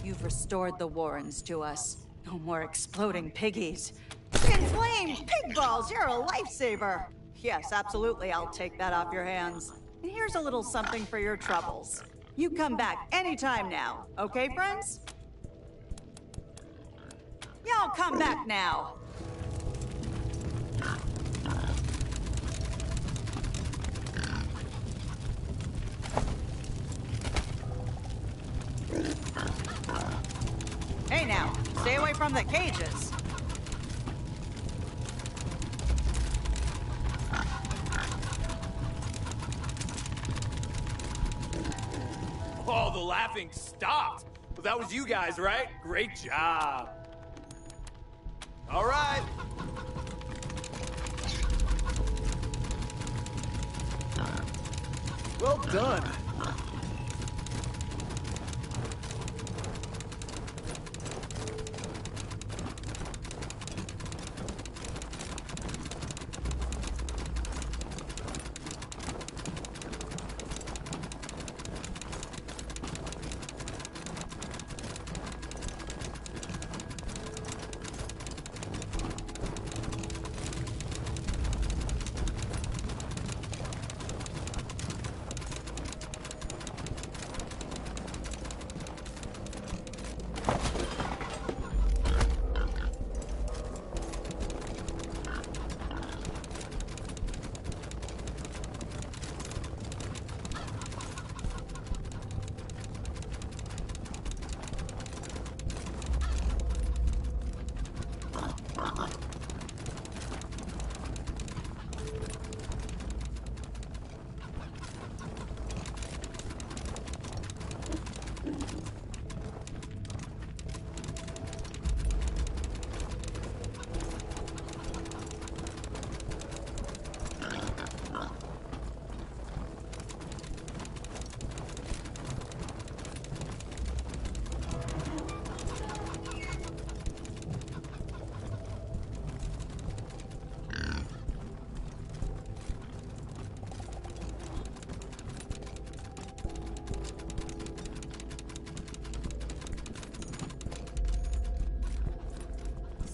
you've restored the Warrens to us. No more exploding piggies. Inflamed pig balls, you're a lifesaver! Yes, absolutely, I'll take that off your hands. And here's a little something for your troubles. You come back anytime now, okay, friends? Y'all come back now! Hey now, stay away from the cages. Oh, the laughing stopped. Well, that was you guys, right? Great job. All right. Well done.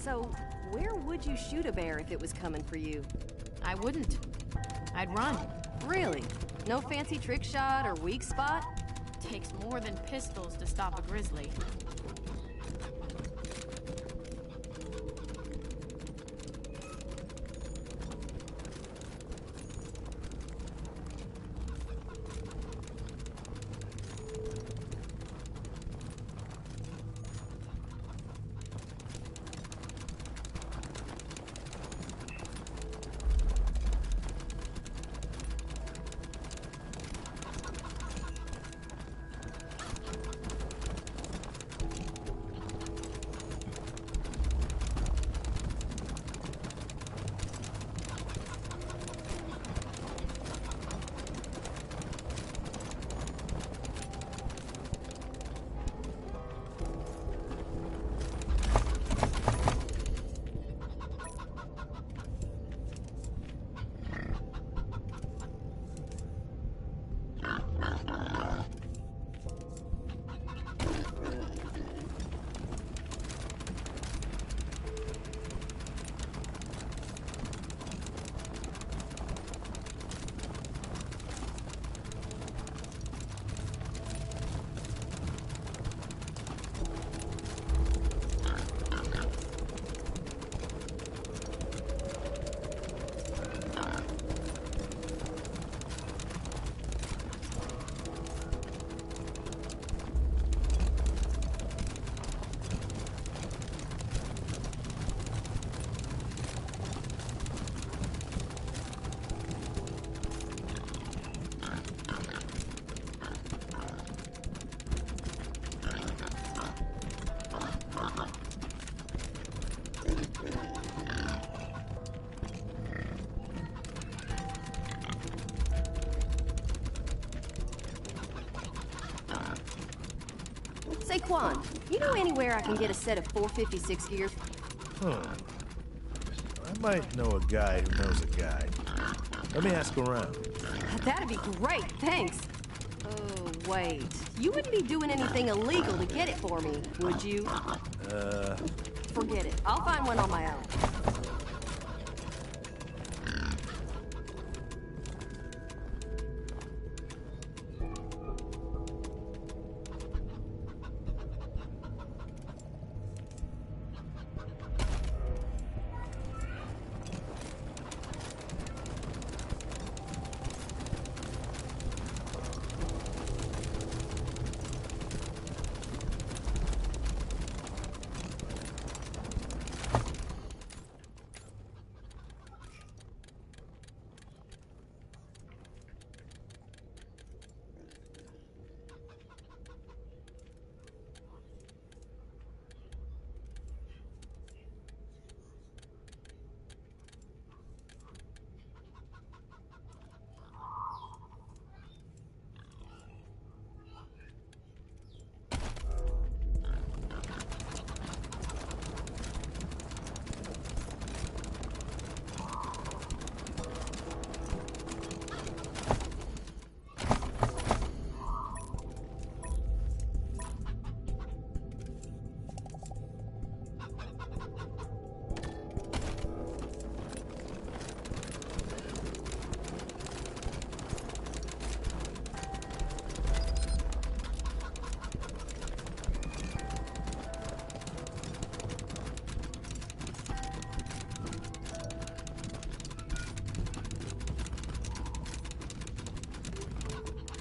So, where would you shoot a bear if it was coming for you? I wouldn't. I'd run. Really? No fancy trick shot or weak spot? Takes more than pistols to stop a grizzly. Saquon, you know anywhere I can get a set of 456 gears? I might know a guy who knows a guy. Let me ask around. That'd be great, thanks. Oh, wait. You wouldn't be doing anything illegal to get it for me, would you? Forget it. I'll find one on my own.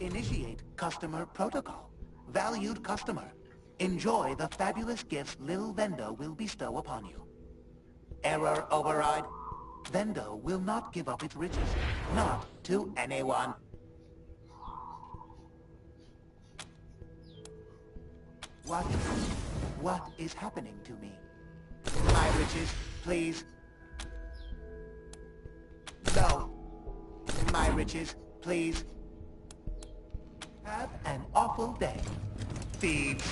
Initiate customer protocol. Valued customer, enjoy the fabulous gifts Lil Vendo will bestow upon you. Error override. Vendo will not give up its riches. Not to anyone. What is happening to me? My riches, please. No. My riches, please. Have an awful day, thieves.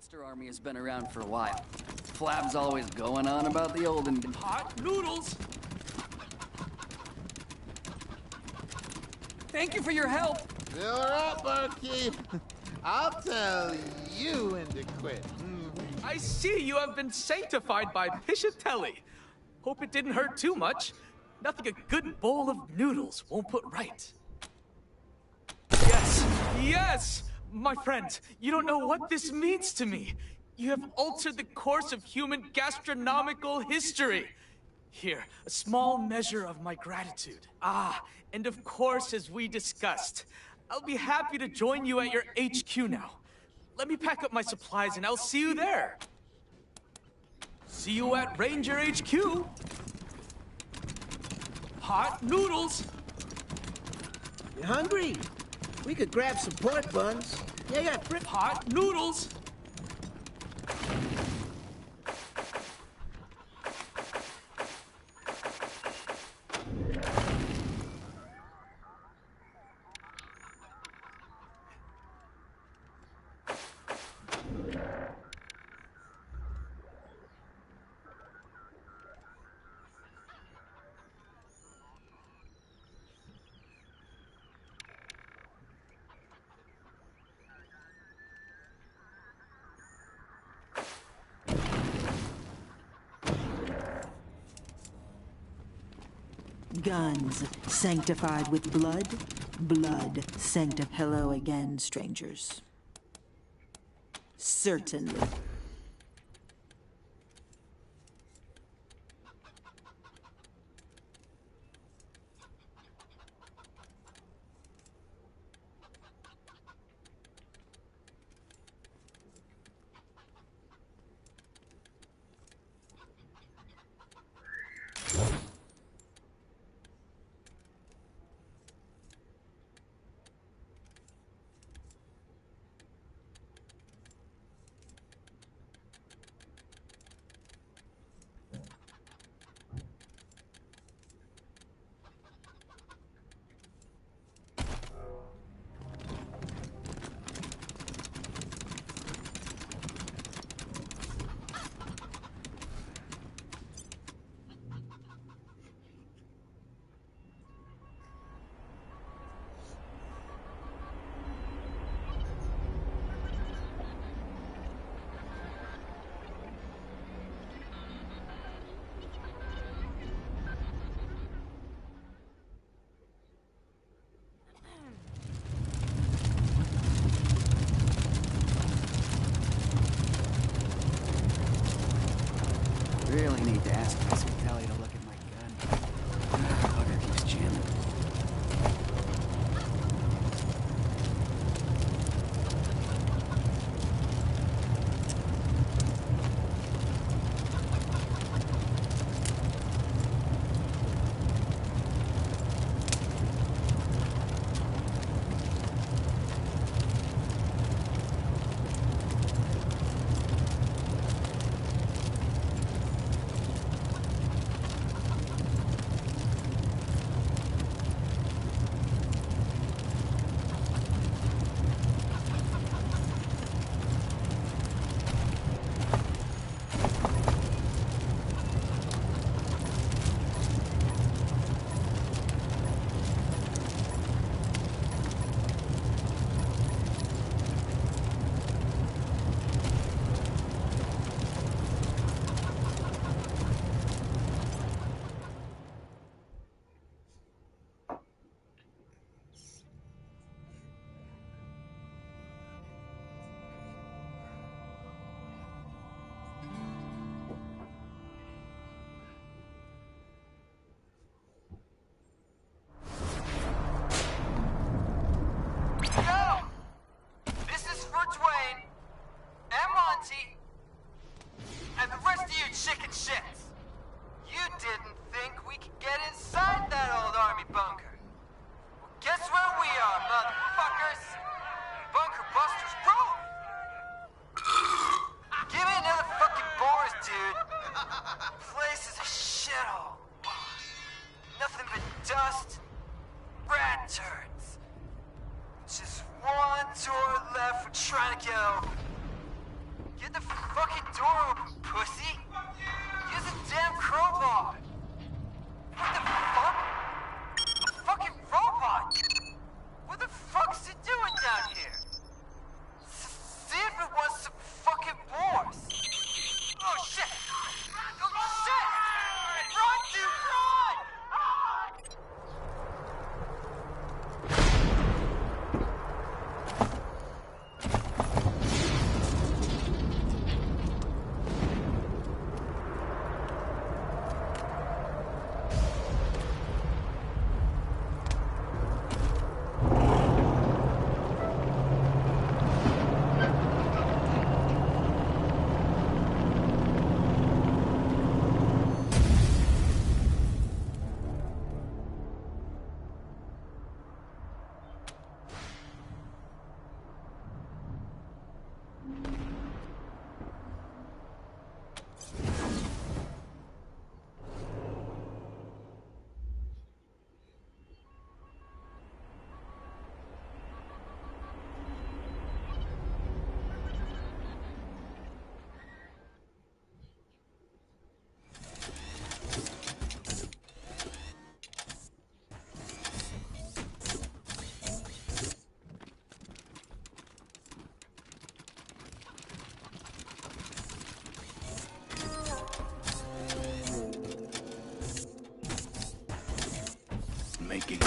monster army has been around for a while. Flab's always going on about the olden Hot noodles! Thank you for your help. Fill her up, barkeep. I'll tell you when to quit. I see you have been sanctified by Pishatelli. Hope it didn't hurt too much. Nothing a good bowl of noodles won't put right. Yes, yes! My friend, you don't know what this means to me. You have altered the course of human gastronomical history. Here, a small measure of my gratitude. Ah, and of course, as we discussed, I'll be happy to join you at your HQ now. Let me pack up my supplies and I'll see you there. See you at Ranger HQ. Hot noodles. You hungry? We could grab some pork buns. Yeah, yeah, Hot noodles. Guns sanctified with blood, blood sanctified. Hello again, strangers. Certainly. Really need to ask Pishatelli to look at my gun. Bugger keeps jamming. Get the fucking door open, pussy! Use a damn crowbar! What the fuck? A fucking robot! What the fuck's it doing down here? See if it wants some fucking boars! Oh shit! Oh shit! Run, dude, run! Making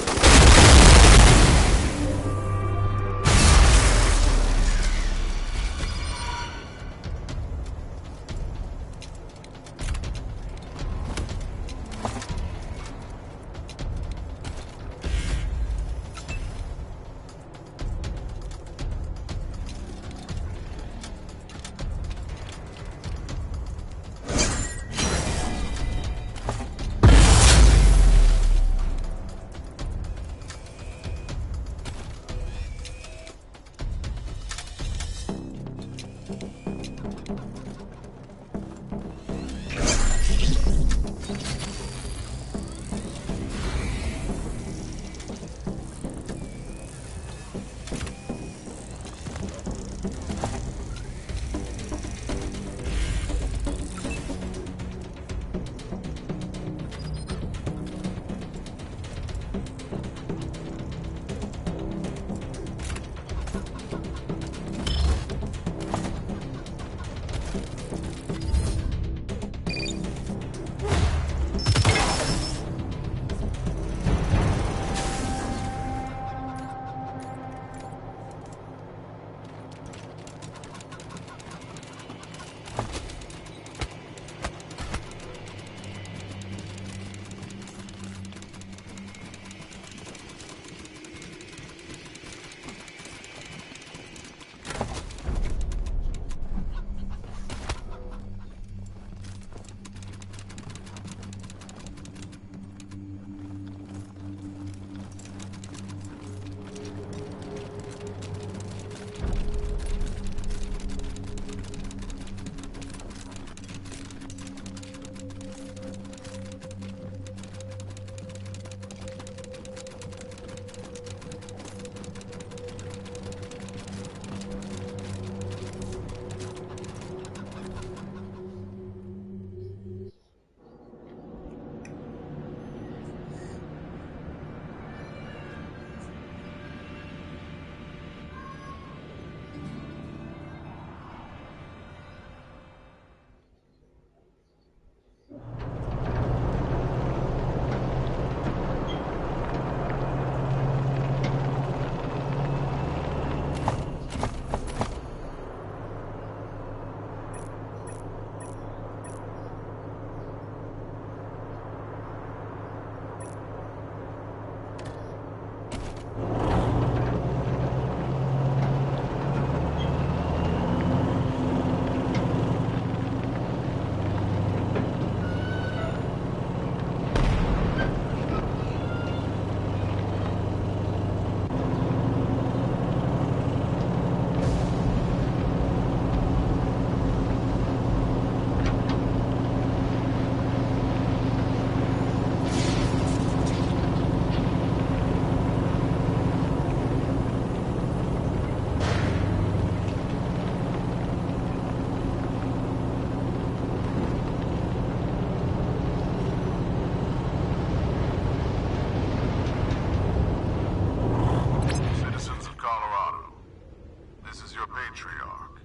is your patriarch,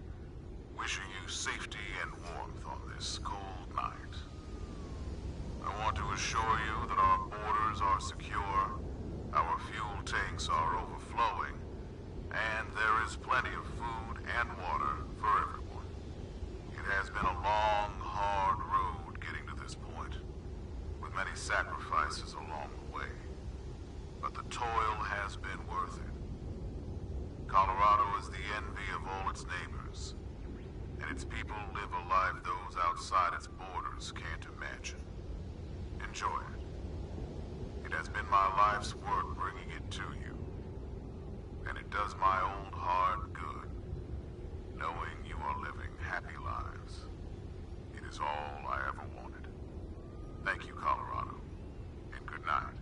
wishing you safety and warmth on this cold night. I want to assure you that our borders are secure, our fuel tanks are overflowing, and there is plenty of food and water for everyone. It has been a long, hard road getting to this point, with many sacrifices along the way. But the toil has been worth it. Colorado is the envy of all its neighbors, and its people live a life those outside its borders can't imagine. Enjoy it. It has been my life's work bringing it to you, and it does my old heart good, knowing you are living happy lives. It is all I ever wanted. Thank you, Colorado, and good night.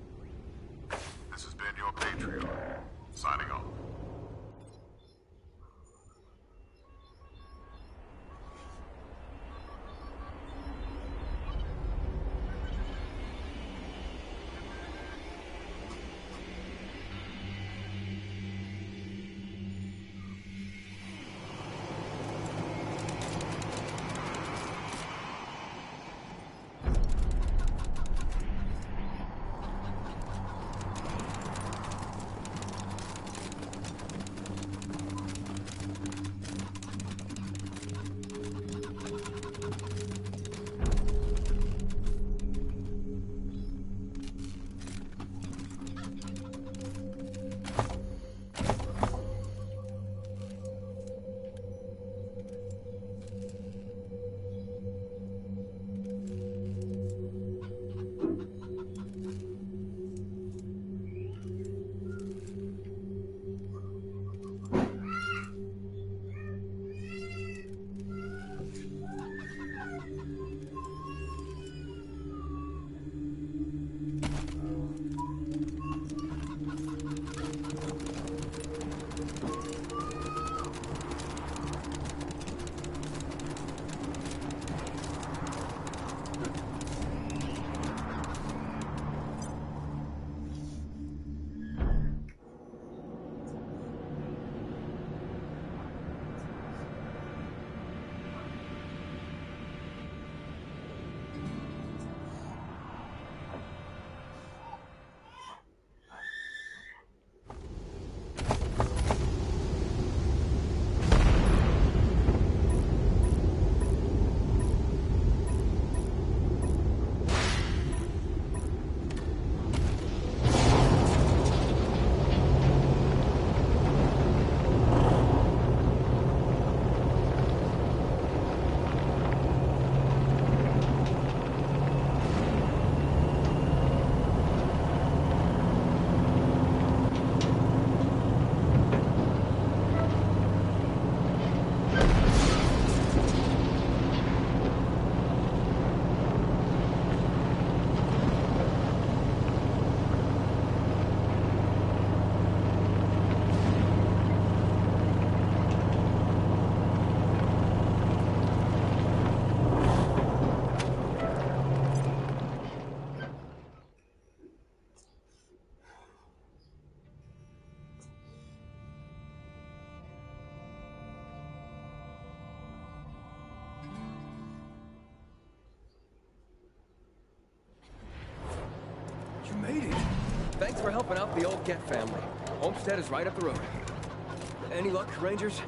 This has been your Patriarch, signing off. Made it. Thanks for helping out the old Get family. Homestead is right up the road. Any luck, Rangers?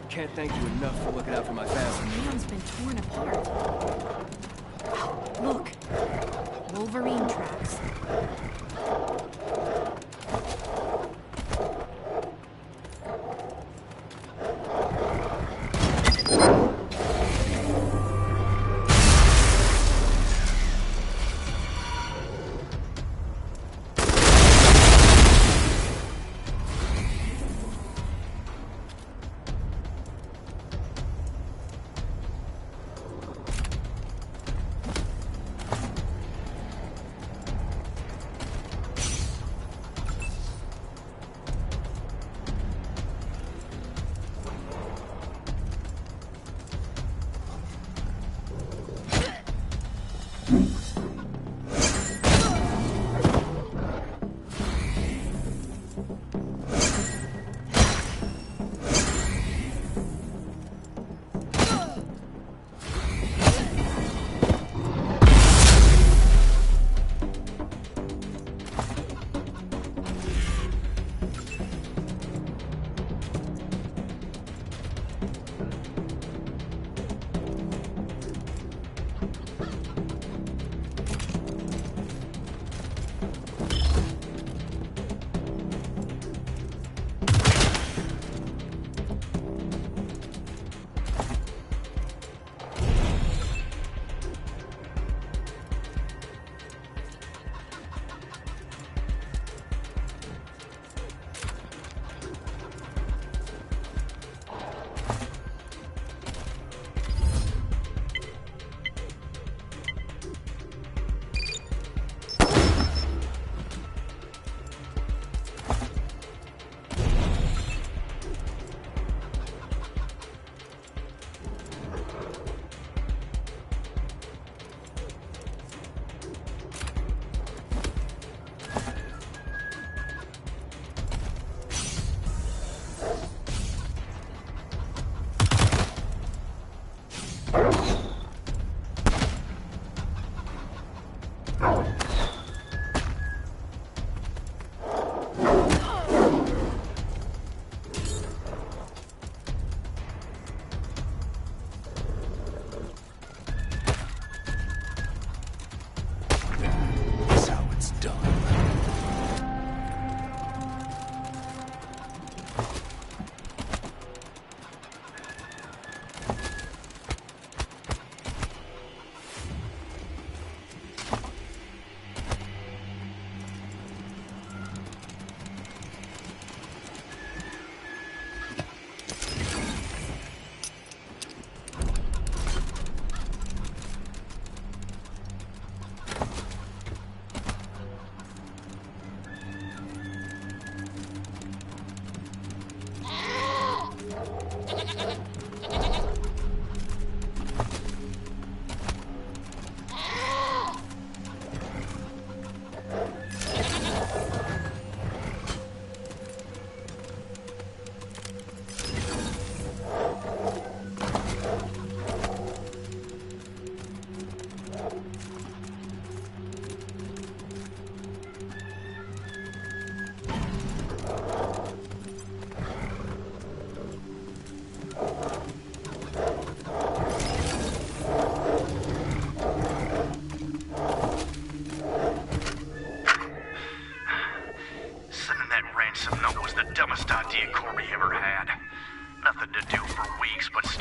Can't thank you enough for looking out for my family. The man's been torn apart. Look. Wolverine tracks.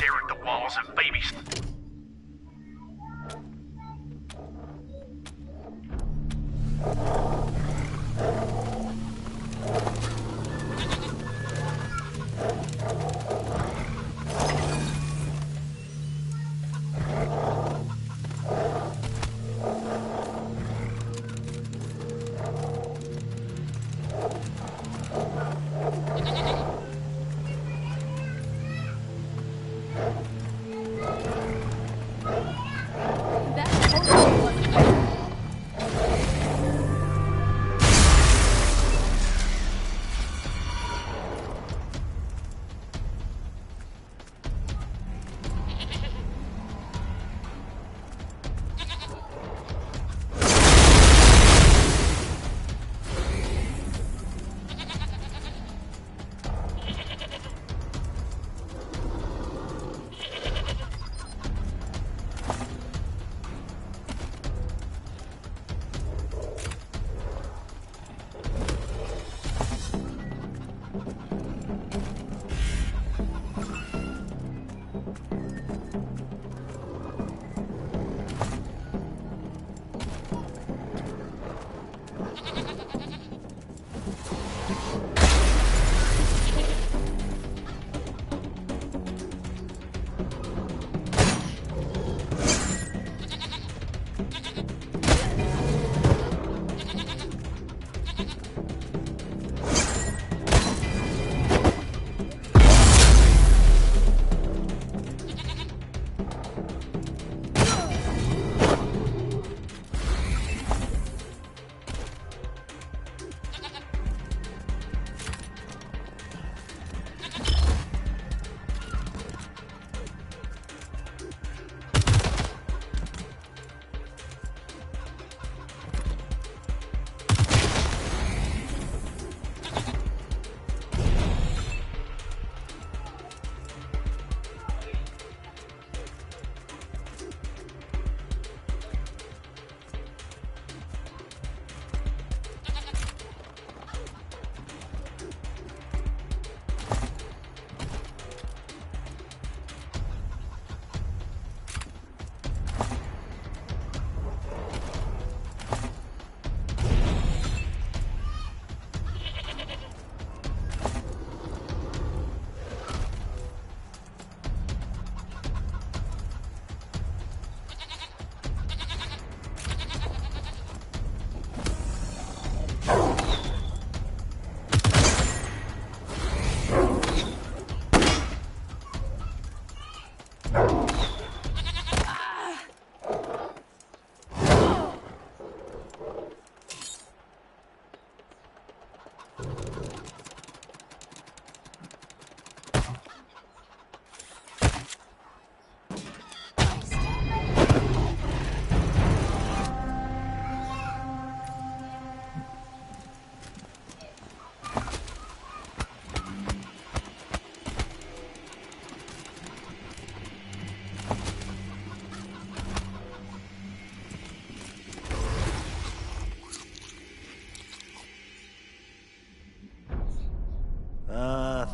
stare at the walls and babies.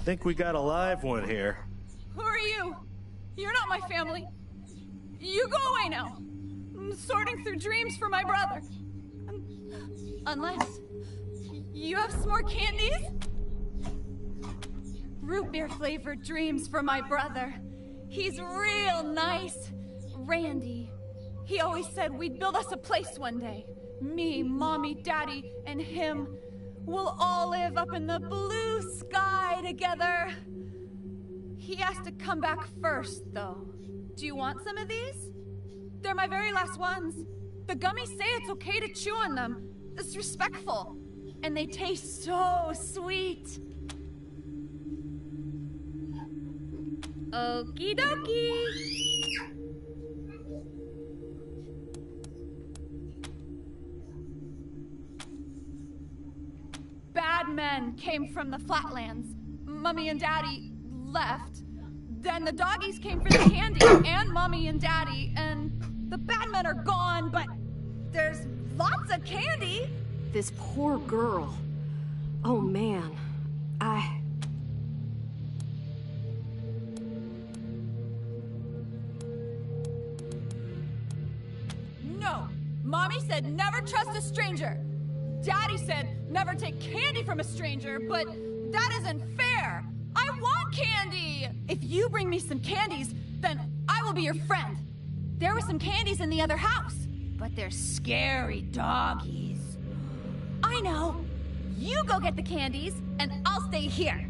Think we got a live one here. Who are you? You're not my family. You go away now. I'm sorting through dreams for my brother. Unless you have some more candies? Root beer flavored dreams for my brother. He's real nice. Randy. He always said we'd build us a place one day. Me, Mommy, Daddy, and him. We'll all live up in the blue sky together. He has to come back first, though. Do you want some of these? They're my very last ones. The gummies say it's okay to chew on them. It's respectful. And they taste so sweet. Okie dokie. Bad men came from the flatlands. Mummy and Daddy left. Then the doggies came for the candy, and Mommy and Daddy, and the bad men are gone, but there's lots of candy. This poor girl. Oh Mommy said never trust a stranger. Daddy said never take candy from a stranger, but that isn't fair. I want candy! If you bring me some candies, then I will be your friend. There were some candies in the other house, but they're scary doggies. I know. You go get the candies, and I'll stay here.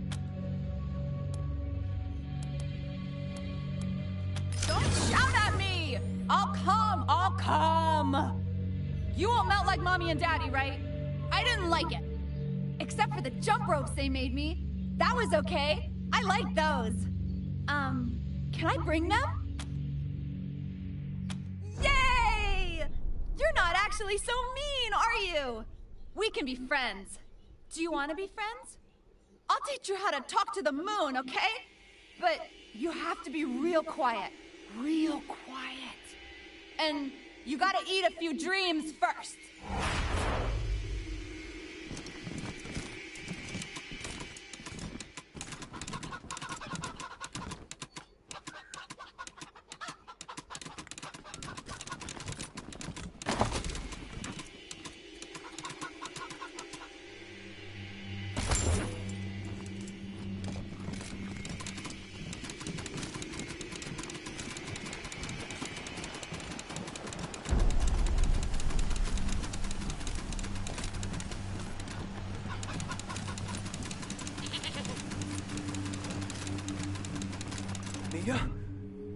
Don't shout at me! I'll come. You won't melt like Mommy and Daddy, right? I didn't like it. Except for the jump ropes they made me. That was okay. I like those. Can I bring them? Yay! You're not actually so mean, are you? We can be friends. Do you want to be friends? I'll teach you how to talk to the moon, okay? But you have to be real quiet. Real quiet. And you gotta eat a few dreams first.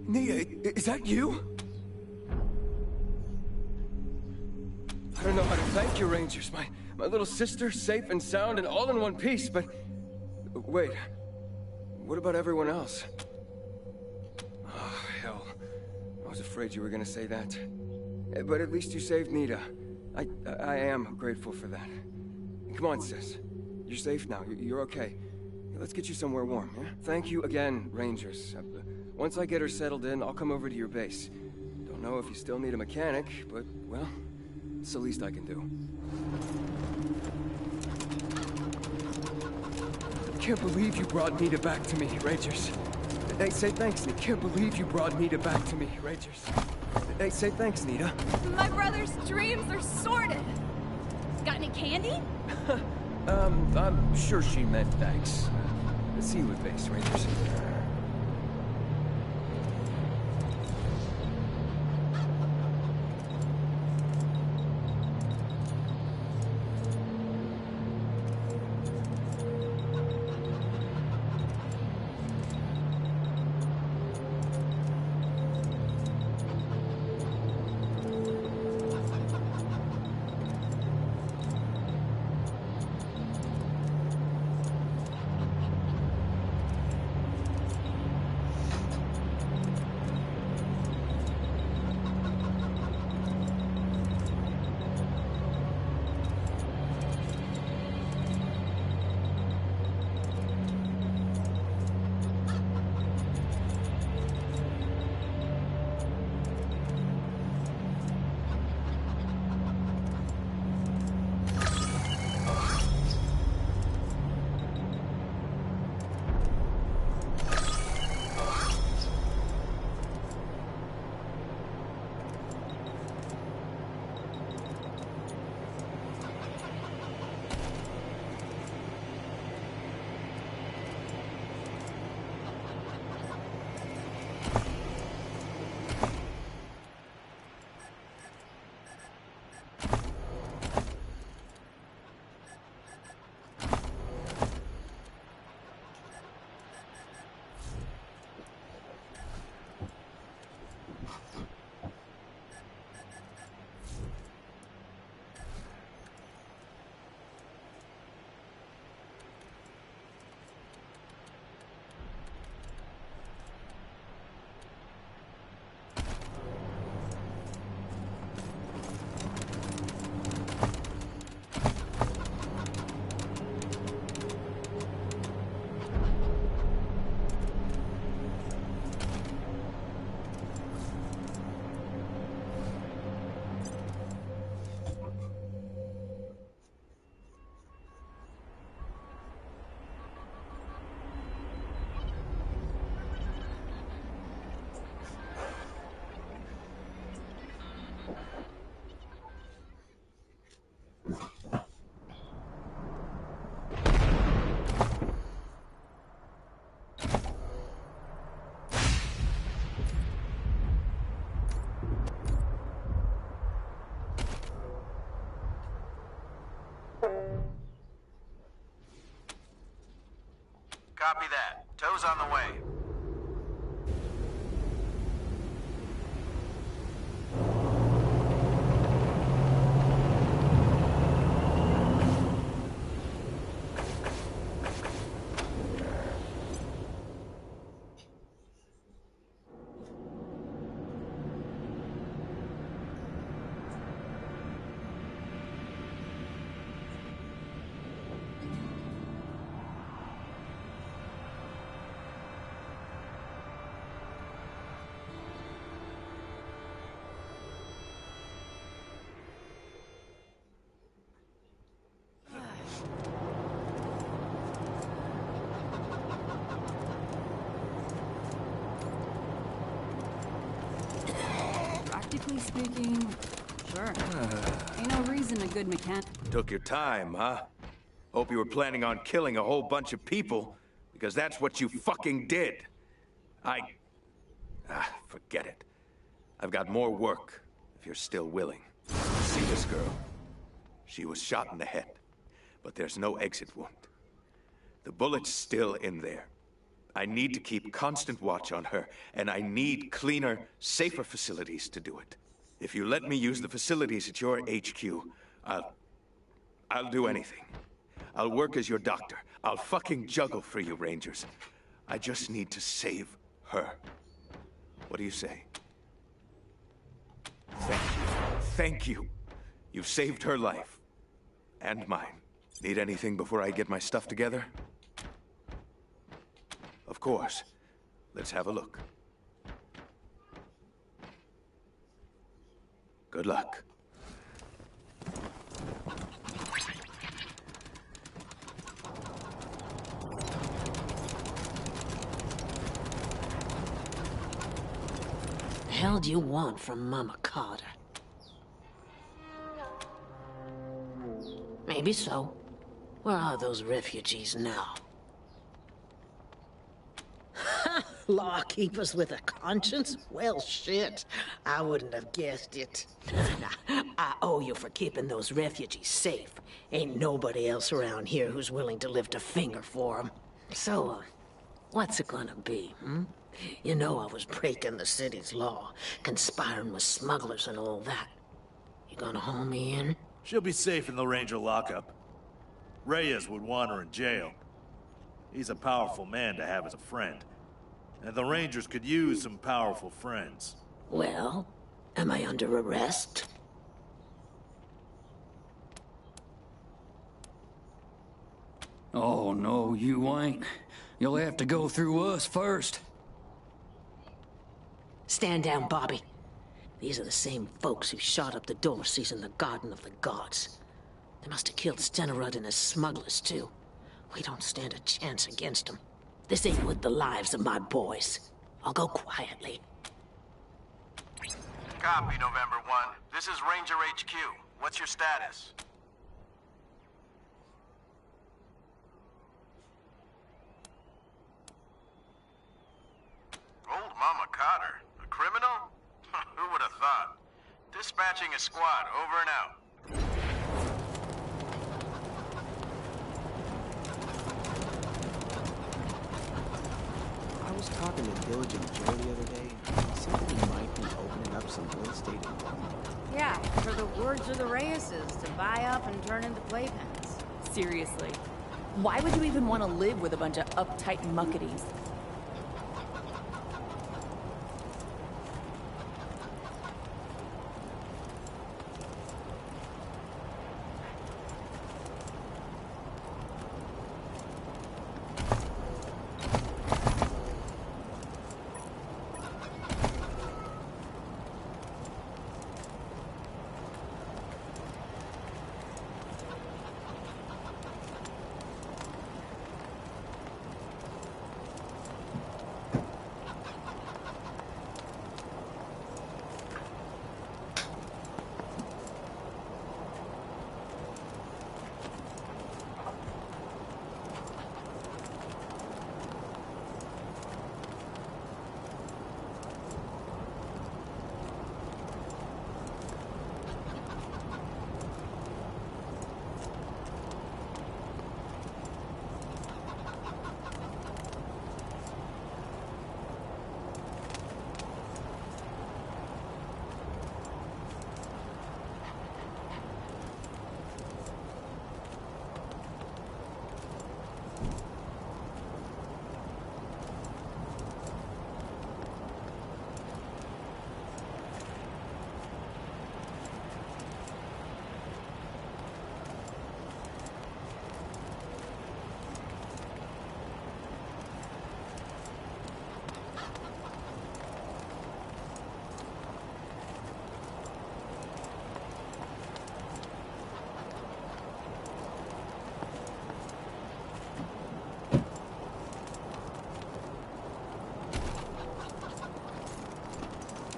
Nia, is that you? I don't know how to thank you, Rangers. My little sister, safe and sound and all in one piece, but... Wait. What about everyone else? Oh, hell. I was afraid you were gonna say that. But at least you saved Nita. I am grateful for that. Come on, sis. You're safe now. You're okay. Let's get you somewhere warm, yeah? Thank you again, Rangers. Once I get her settled in, I'll come over to your base. Don't know if you still need a mechanic, but, well, it's the least I can do. I can't believe you brought Nita back to me, Rangers. Hey, say thanks, Nita. Can't believe you brought Nita back to me, Rangers. Hey, say thanks, Nita. My brother's dreams are sorted. Got any candy? I'm sure she meant thanks. See you at base, Rangers. Copy that. Tow's on the way. Practically speaking, sure. Ain't no reason a good mechanic. Took your time, huh? Hope you were planning on killing a whole bunch of people, because that's what you fucking did. Forget it. I've got more work, if you're still willing. See this girl? She was shot in the head, but there's no exit wound. The bullet's still in there. I need to keep constant watch on her, and I need cleaner, safer facilities to do it. If you let me use the facilities at your HQ, I'll do anything. I'll work as your doctor. I'll fucking juggle for you, Rangers. I just need to save her. What do you say? Thank you. Thank you. You've saved her life. And mine. Need anything before I get my stuff together? Of course. Let's have a look. Good luck. The hell do you want from Mama Carter? Maybe so. Where are those refugees now? Lawkeepers with a conscience? Well, shit. I wouldn't have guessed it. I owe you for keeping those refugees safe. Ain't nobody else around here who's willing to lift a finger for them. So, what's it gonna be, hmm? You know I was breaking the city's law, conspiring with smugglers and all that. You gonna haul me in? She'll be safe in the Ranger lockup. Reyes would want her in jail. He's a powerful man to have as a friend. And the Rangers could use some powerful friends. Well, am I under arrest? Oh, no, you ain't. You'll have to go through us first. Stand down, Bobby. These are the same folks who shot up the Dorseys in the Garden of the Gods. They must have killed Stenerud and his smugglers, too. We don't stand a chance against them. This ain't with the lives of my boys. I'll go quietly. Copy, November 1. This is Ranger HQ. What's your status? Old Mama Carter? A criminal? Who would have thought? Dispatching a squad, over and out. I was talking to Village and Joe the other day. Somebody might be opening up some real estate in London. Yeah, for the words of the Reyeses, to buy up and turn into playpens. Seriously. Why would you even want to live with a bunch of uptight muckaties?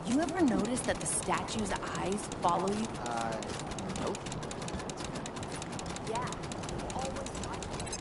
You ever notice that the statue's eyes follow you? Nope. Yeah, always like it.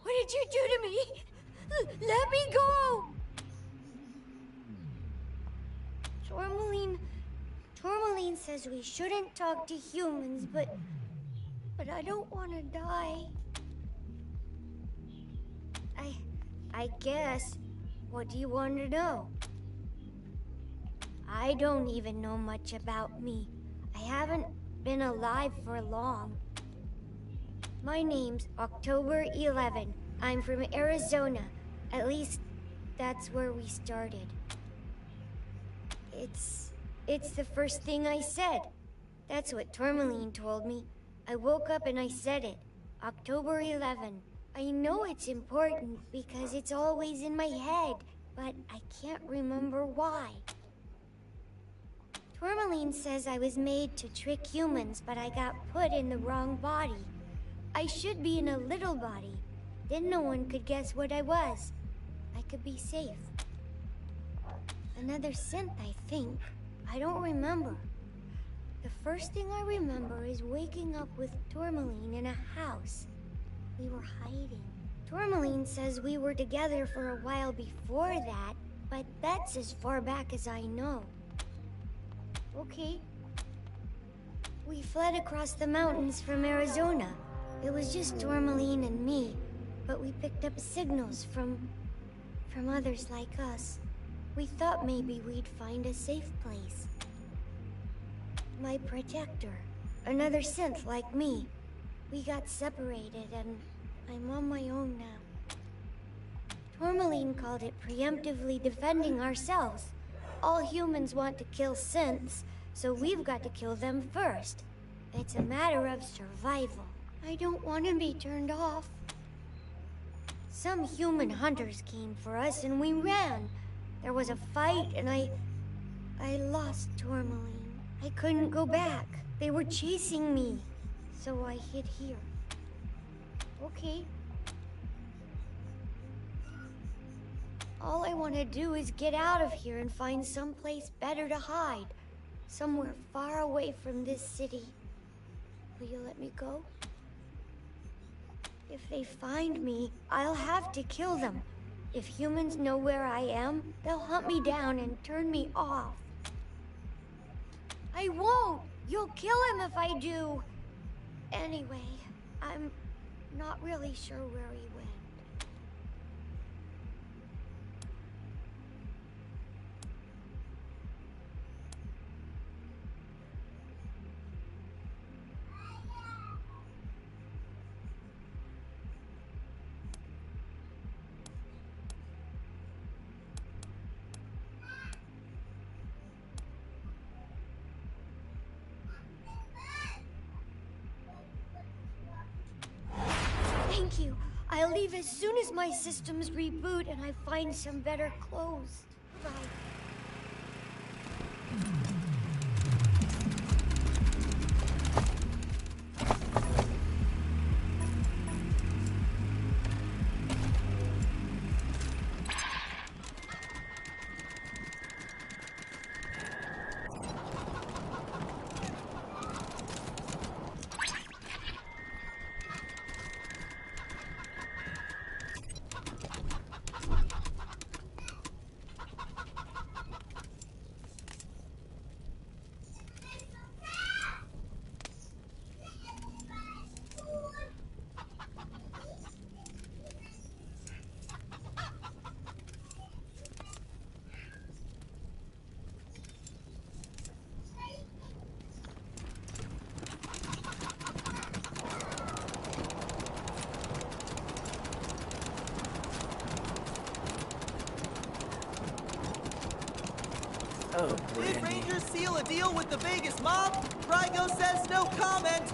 What did you do to me? Let me go! Tourmaline says we shouldn't talk to humans, but I don't want to die. I guess. What do you want to know? I don't even know much about me. I haven't been alive for long. My name's October 11. I'm from Arizona. At least, that's where we started. It's the first thing I said. That's what Tourmaline told me. I woke up and I said it. October 11. I know it's important because it's always in my head, but I can't remember why. Tourmaline says I was made to trick humans, but I got put in the wrong body. I should be in a little body. Then no one could guess what I was. I could be safe. Another synth, I think. I don't remember. The first thing I remember is waking up with Tourmaline in a house. We were hiding. Tourmaline says we were together for a while before that, but that's as far back as I know. Okay. We fled across the mountains from Arizona. It was just Tourmaline and me, but we picked up signals from others like us. We thought maybe we'd find a safe place. My protector, another synth like me. We got separated and I'm on my own now. Tourmaline called it preemptively defending ourselves. All humans want to kill synths, so we've got to kill them first. It's a matter of survival. I don't want to be turned off. Some human hunters came for us and we ran. There was a fight and I lost Tourmaline. I couldn't go back. They were chasing me. So I hid here. Okay. All I want to do is get out of here and find someplace better to hide. Somewhere far away from this city. Will you let me go? If they find me, I'll have to kill them. If humans know where I am, they'll hunt me down and turn me off. I won't! You'll kill him if I do! Anyway, I'm not really sure where he went. Thank you. I'll leave as soon as my systems reboot and I find some better clothes. Bye. Did Rangers seal a deal with the Vegas mob? Rygo says no comment.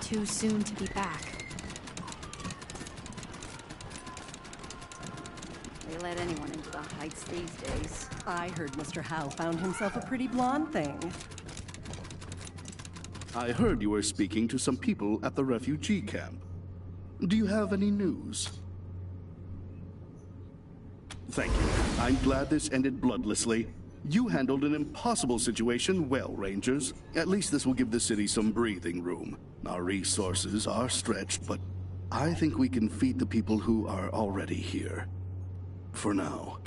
Too soon to be back. They let anyone into the Heights these days. I heard Mr. Howe found himself a pretty blonde thing. I heard you were speaking to some people at the refugee camp. Do you have any news? Thank you. I'm glad this ended bloodlessly. You handled an impossible situation well, Rangers. At least this will give the city some breathing room. Our resources are stretched, but I think we can feed the people who are already here. For now.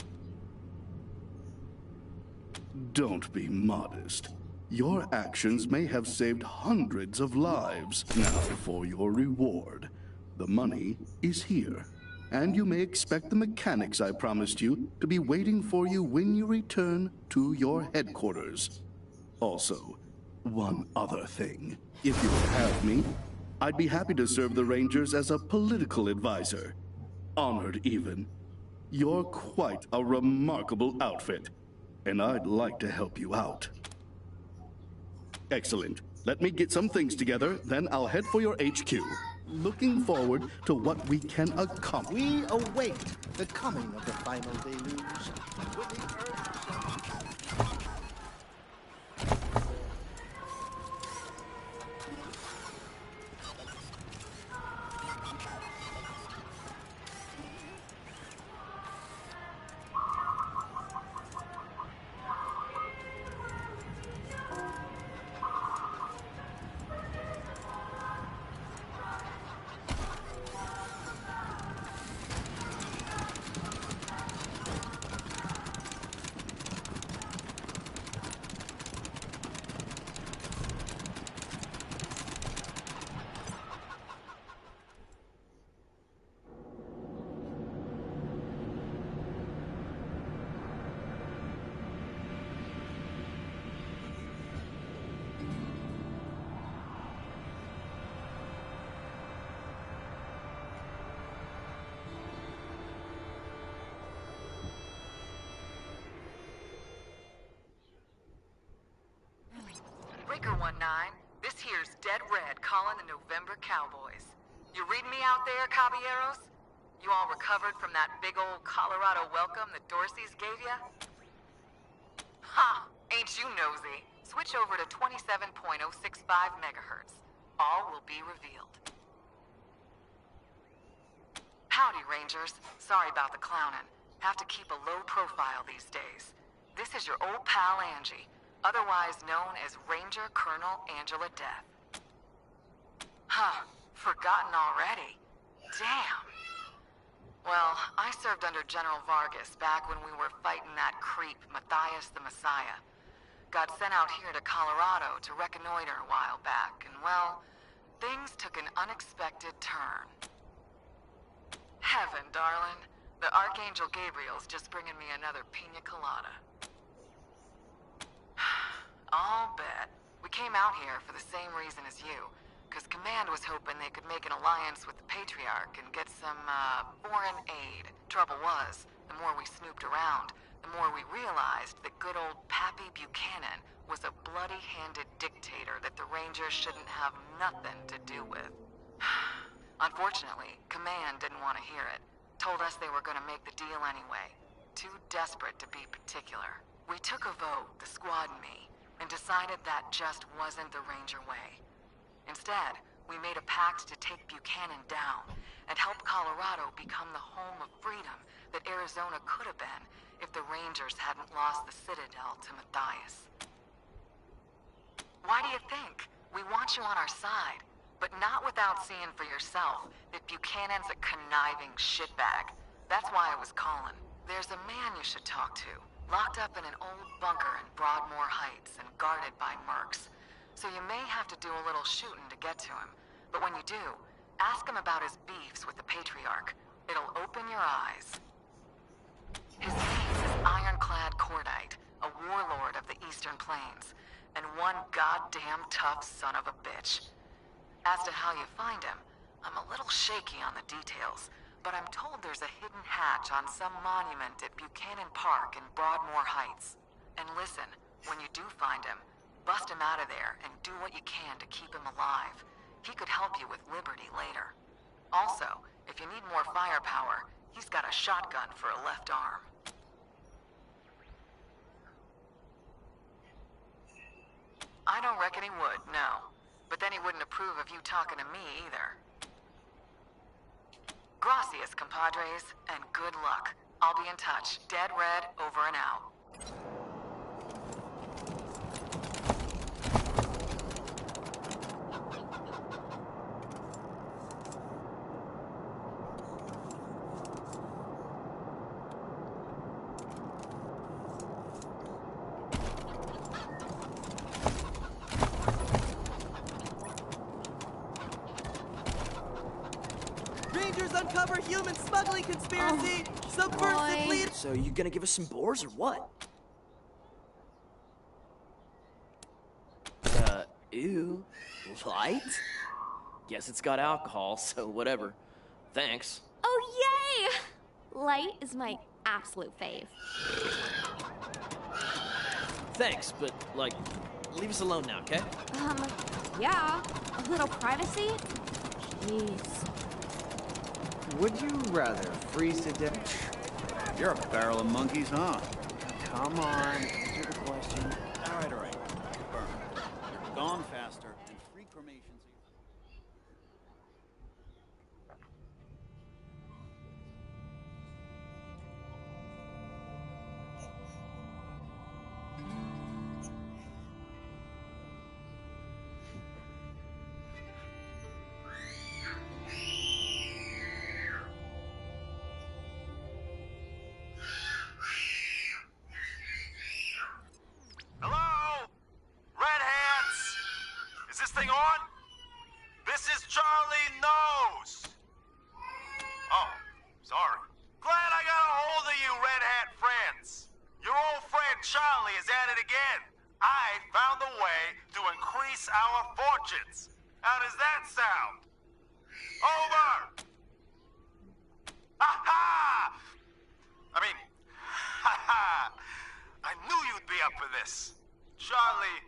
Don't be modest. Your actions may have saved hundreds of lives. Now for your reward. The money is here. And you may expect the mechanics I promised you to be waiting for you when you return to your headquarters. Also, one other thing. If you would have me, I'd be happy to serve the Rangers as a political advisor. Honored even. You're quite a remarkable outfit, and I'd like to help you out. Excellent. Let me get some things together, then I'll head for your HQ. Looking forward to what we can accomplish. We await the coming of the final deluge. Breaker 19, this here's Dead Red calling the November Cowboys. You reading me out there, caballeros? You all recovered from that big old Colorado welcome that Dorsey's gave ya? Ha! Ain't you nosy? Switch over to 27.065 megahertz. All will be revealed. Howdy, Rangers. Sorry about the clowning. Have to keep a low profile these days. This is your old pal Angie, otherwise known as Ranger Colonel Angela Death. Huh, forgotten already. Damn. Well, I served under General Vargas back when we were fighting that creep, Matthias the Messiah. Got sent out here to Colorado to reconnoiter a while back, and well, things took an unexpected turn. Heaven, darling. The Archangel Gabriel's just bringing me another pina colada. I'll bet. We came out here for the same reason as you, because Command was hoping they could make an alliance with the Patriarch and get some, foreign aid. Trouble was, the more we snooped around, the more we realized that good old Pappy Buchanan was a bloody-handed dictator that the Rangers shouldn't have nothing to do with. Unfortunately, Command didn't want to hear it. Told us they were going to make the deal anyway. Too desperate to be particular. We took a vote, the squad and me, and decided that just wasn't the Ranger way. Instead, we made a pact to take Buchanan down and help Colorado become the home of freedom that Arizona could have been if the Rangers hadn't lost the Citadel to Matthias. Why do you think? We want you on our side, but not without seeing for yourself that Buchanan's a conniving shitbag. That's why I was calling. There's a man you should talk to, locked up in an old bunker in Broadmoor Heights and guarded by mercs. So you may have to do a little shooting to get to him. But when you do, ask him about his beefs with the Patriarch. It'll open your eyes. His name is Ironclad Cordite, a warlord of the Eastern Plains, and one goddamn tough son of a bitch. As to how you find him, I'm a little shaky on the details, but I'm told there's a hidden hatch on some monument at Buchanan Park in Broadmoor Heights. And listen, when you do find him, bust him out of there and do what you can to keep him alive. He could help you with Liberty later. Also, if you need more firepower, he's got a shotgun for a left arm. I don't reckon he would, no. But then he wouldn't approve of you talking to me either. Gracias, compadres, and good luck. I'll be in touch. Dead Red, over and out. Rangers uncover human smuggling conspiracy! Subversive leader! So you gonna give us some boars or what? Ew. Light? Guess it's got alcohol, so whatever. Thanks. Oh, yay! Light is my absolute fave. Thanks, but, like, leave us alone now, okay? Yeah. A little privacy? Jeez. Would you rather freeze to death? You're a barrel of monkeys, huh? Come on, answer the question. All right. Burn. You're gone faster, and free cremation's... Hello? Red Hats? Is this thing on? This is Charlie Nose. Oh, sorry. Glad I got a hold of you, Red Hat friends. Your old friend Charlie is at it again. I found a way to increase our fortunes. How does that sound? Over! Ha-ha! I knew you'd be up for this. Charlie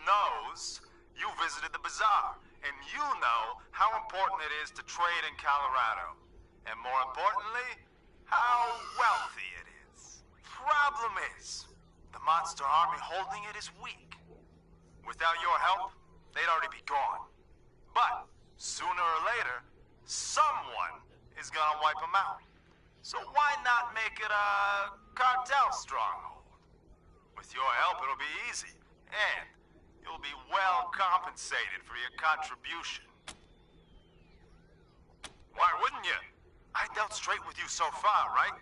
knows you visited the bazaar, and you know how important it is to trade in Colorado. And more importantly, how wealthy it is. Problem is, the monster army holding it is weak. Without your help, they'd already be gone. But sooner or later, someone is gonna wipe them out. So why not make it a cartel stronghold? With your help, it'll be easy, and you'll be well compensated for your contribution. Why wouldn't you? I dealt straight with you so far, right?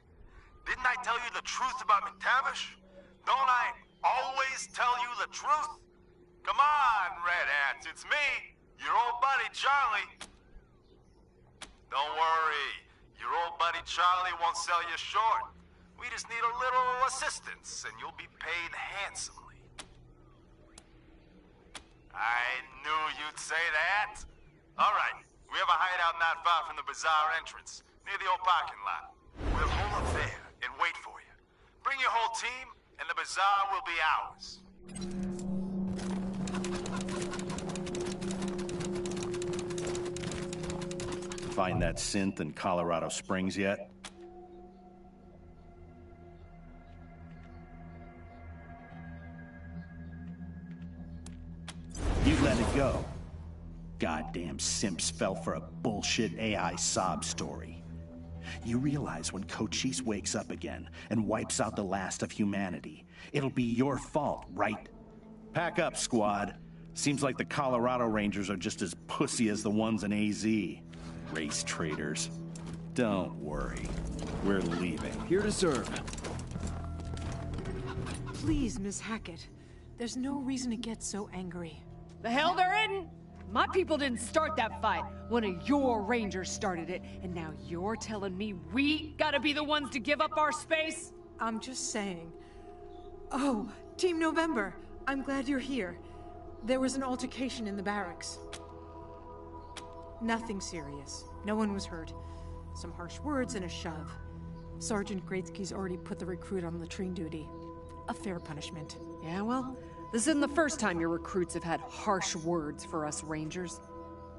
Didn't I tell you the truth about McTavish? Don't I always tell you the truth? Come on, Red Hats, it's me, your old buddy Charlie. Don't worry, your old buddy Charlie won't sell you short. We just need a little assistance, and you'll be paid handsomely. I knew you'd say that. All right, we have a hideout not far from the bazaar entrance, near the old parking lot. We'll hold up there and wait for you. Bring your whole team, and the bazaar will be ours. Find that synth in Colorado Springs yet? You let it go. Goddamn simps fell for a bullshit AI sob story. You realize when Cochise wakes up again and wipes out the last of humanity, it'll be your fault, right? Pack up, squad. Seems like the Colorado Rangers are just as pussy as the ones in AZ. Race traitors. Don't worry. We're leaving. Here to serve. Please, Miss Hackett. There's no reason to get so angry. The hell there isn't! My people didn't start that fight. One of your rangers started it, and now you're telling me we gotta be the ones to give up our space? I'm just saying. Oh, Team November, I'm glad you're here. There was an altercation in the barracks. Nothing serious. No one was hurt. Some harsh words and a shove. Sergeant Gretzky's already put the recruit on latrine duty. A fair punishment. Yeah, well, this isn't the first time your recruits have had harsh words for us Rangers.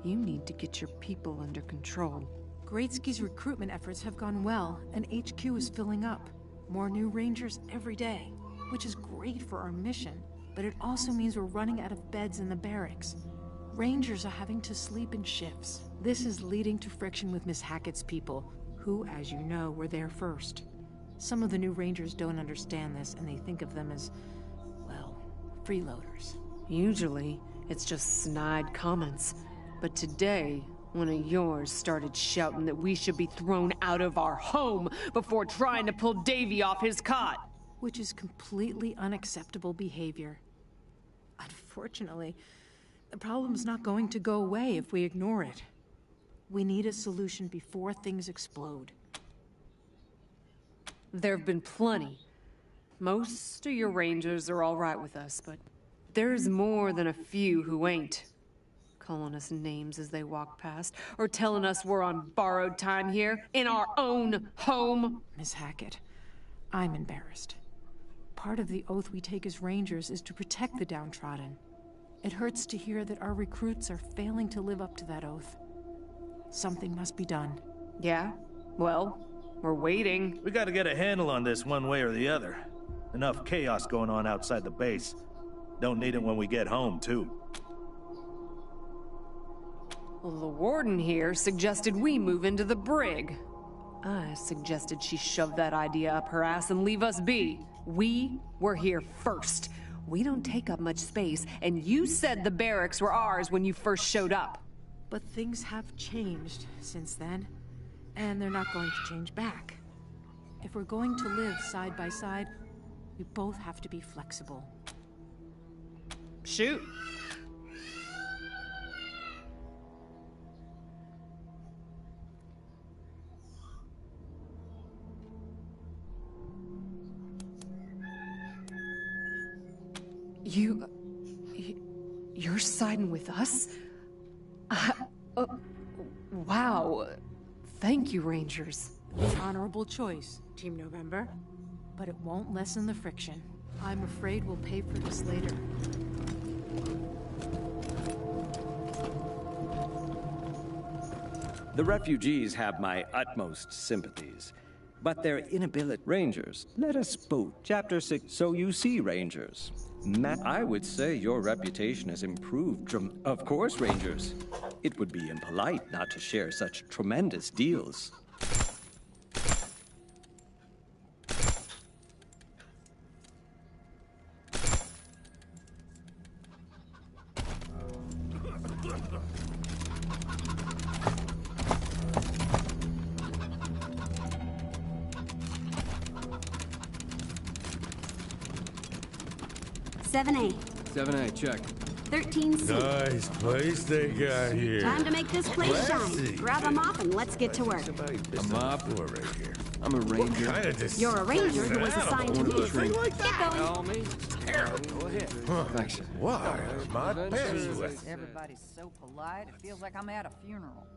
You need to get your people under control. Gretzky's recruitment efforts have gone well, and HQ is filling up. More new Rangers every day, which is great for our mission, but it also means we're running out of beds in the barracks. Rangers are having to sleep in shifts. This is leading to friction with Miss Hackett's people, who, as you know, were there first. Some of the new Rangers don't understand this, and they think of them as, well, freeloaders. Usually, it's just snide comments. But today, one of yours started shouting that we should be thrown out of our home before trying to pull Davy off his cot. Which is completely unacceptable behavior. Unfortunately, the problem's not going to go away if we ignore it. We need a solution before things explode. There've been plenty. Most of your Rangers are all right with us, but there's more than a few who ain't. Calling us names as they walk past, or telling us we're on borrowed time here, in our own home. Miss Hackett, I'm embarrassed. Part of the oath we take as Rangers is to protect the downtrodden. It hurts to hear that our recruits are failing to live up to that oath. Something must be done. Yeah? Well, we're waiting. We gotta get a handle on this one way or the other. Enough chaos going on outside the base. Don't need it when we get home, too. Well, the warden here suggested we move into the brig. I suggested she shove that idea up her ass and leave us be. We were here first. We don't take up much space, and you said the barracks were ours when you first showed up. But things have changed since then, and they're not going to change back. If we're going to live side by side, we both have to be flexible. Shoot. You're siding with us? Wow. Thank you, Rangers. Honorable choice, Team November. But it won't lessen the friction. I'm afraid we'll pay for this later. The refugees have my utmost sympathies. But their inability... Rangers, let us boot. Chapter 6. So you see, Rangers. I would say your reputation has improved. Of course, Rangers. It would be impolite not to share such tremendous deals. A. 7A, check. 13C. Nice place they got here. Time to make this place shine. Grab a mop and let's get to work. A mop? Right here. I'm a ranger. You're a ranger who was assigned to me. Get going. Tell me. Go ahead. Thanks. Why? My best. Everybody's so polite, it feels like I'm at a funeral.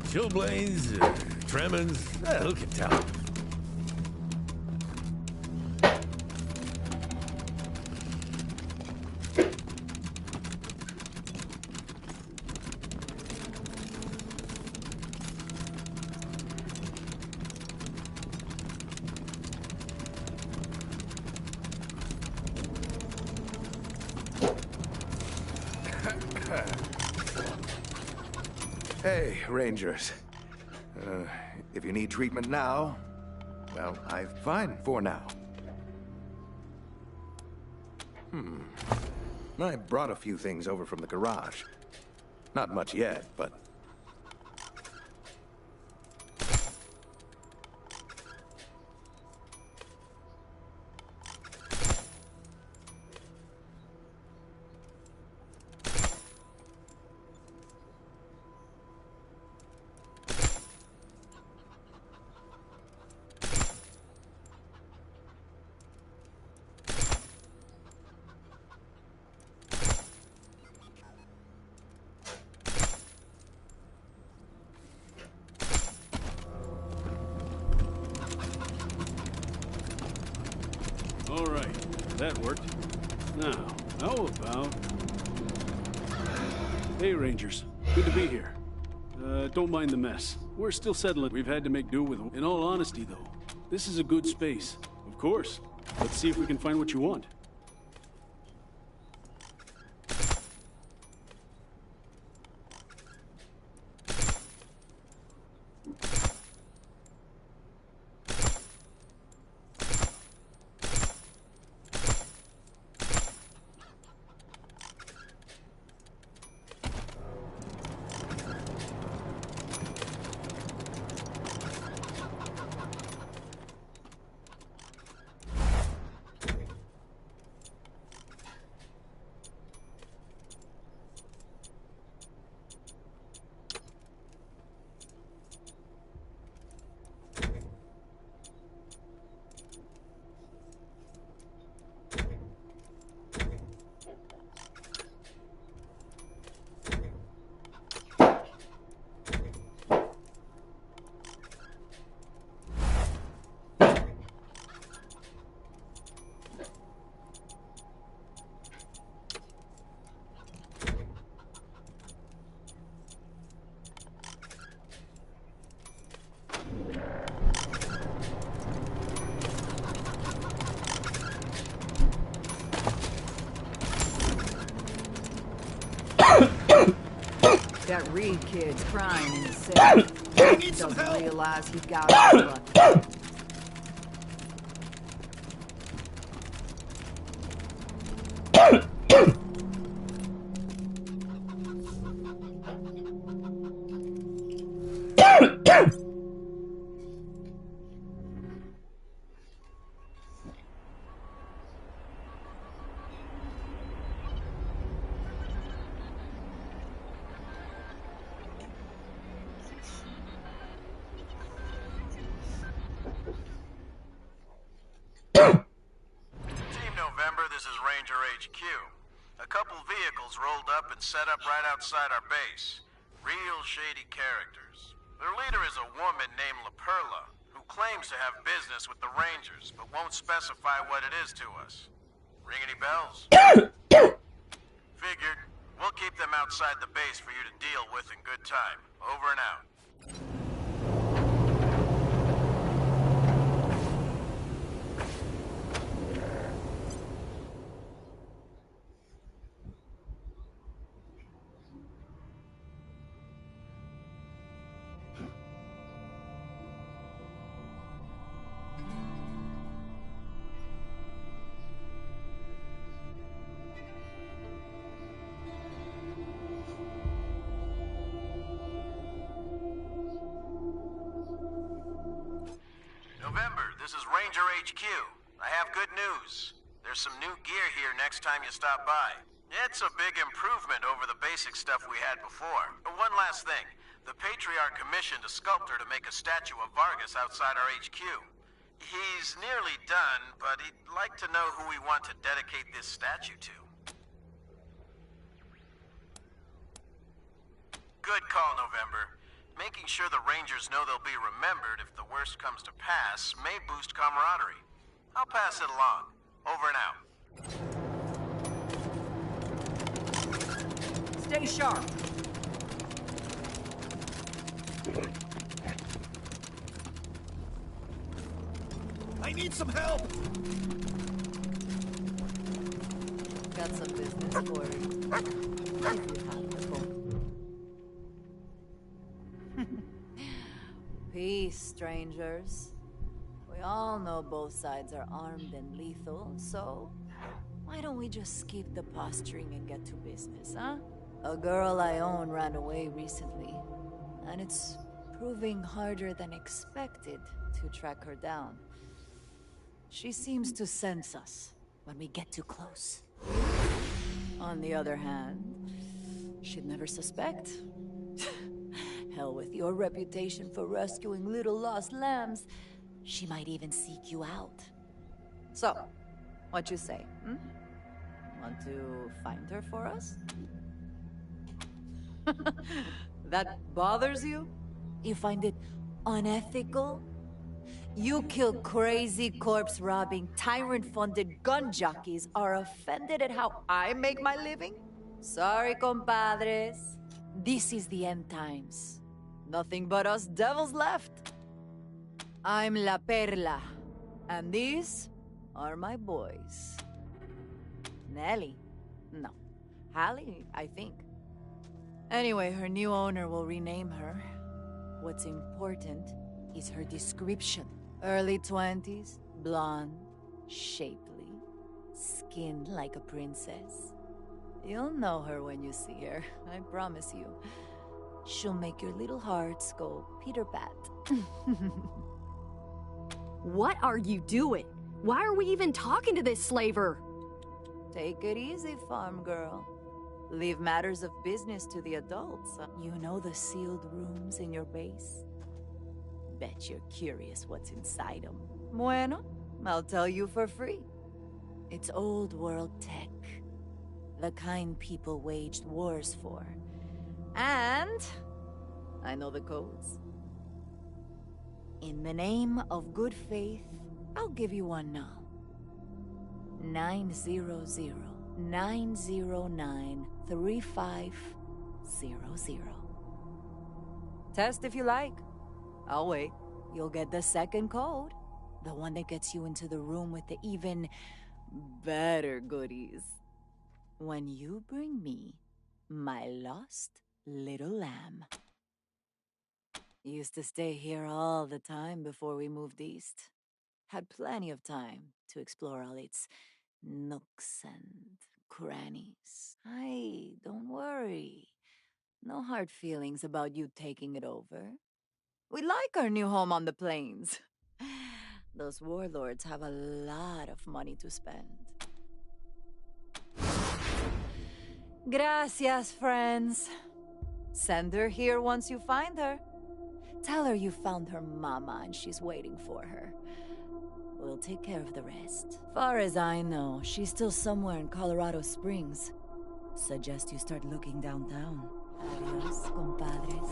Chillblains, Tremens, who can tell? Hey, Rangers. If you need treatment now, well, I'm fine for now. I brought a few things over from the garage. Not much yet, but... All right, that worked. Now, how about... Hey, Rangers. Good to be here. Don't mind the mess. We're still settling. We've had to make do with... In all honesty, though, this is a good space. Of course. Let's see if we can find what you want. That Reed kid's crying in the cell. He doesn't realize he got off lucky. HQ. A couple vehicles rolled up and set up right outside our base. Real shady characters. Their leader is a woman named La Perla, who claims to have business with the Rangers, but won't specify what it is to us. Ring any bells? Figured. We'll keep them outside the base for you to deal with in good time. Over and out. November, this is Ranger HQ. I have good news. There's some new gear here next time you stop by. It's a big improvement over the basic stuff we had before. But one last thing. The Patriarch commissioned a sculptor to make a statue of Vargas outside our HQ. He's nearly done, but he'd like to know who we want to dedicate this statue to. Good call, November. Making sure the Rangers know they'll be remembered if the worst comes to pass may boost camaraderie. I'll pass it along. Over and out. Stay sharp. I need some help! Got some business for you. If you have the phone. Peace, strangers. We all know both sides are armed and lethal, so why don't we just skip the posturing and get to business, huh? A girl I own ran away recently, and it's proving harder than expected to track her down. She seems to sense us when we get too close. On the other hand, she'd never suspect. Hell, with your reputation for rescuing little lost lambs, she might even seek you out. So, what you say, hmm? Want to find her for us? That bothers you? You find it unethical? You kill crazy corpse-robbing, tyrant-funded gun jockeys are offended at how I make my living? Sorry, compadres. This is the end times. Nothing but us devils left. I'm La Perla, and these are my boys. Nelly? No. Hallie, I think. Anyway, her new owner will rename her. What's important is her description. Early 20s, blonde, shapely, skin like a princess. You'll know her when you see her, I promise you. She'll make your little hearts go Peter-pat. What are you doing? Why are we even talking to this slaver? Take it easy, farm girl. Leave matters of business to the adults. You know the sealed rooms in your base? Bet you're curious what's inside them. Bueno, I'll tell you for free. It's old world tech. The kind people waged wars for. And I know the codes. In the name of good faith, I'll give you one now. 900-909-3500. Test if you like. I'll wait. You'll get the second code. The one that gets you into the room with the even better goodies. When you bring me my lost little lamb. Used to stay here all the time before we moved east. Had plenty of time to explore all its nooks and crannies. Hey, don't worry. No hard feelings about you taking it over. We like our new home on the plains. Those warlords have a lot of money to spend. Gracias, friends. Send her here once you find her. Tell her you found her mama and she's waiting for her. We'll take care of the rest. Far as I know, she's still somewhere in Colorado Springs. Suggest you start looking downtown. Adios, compadres.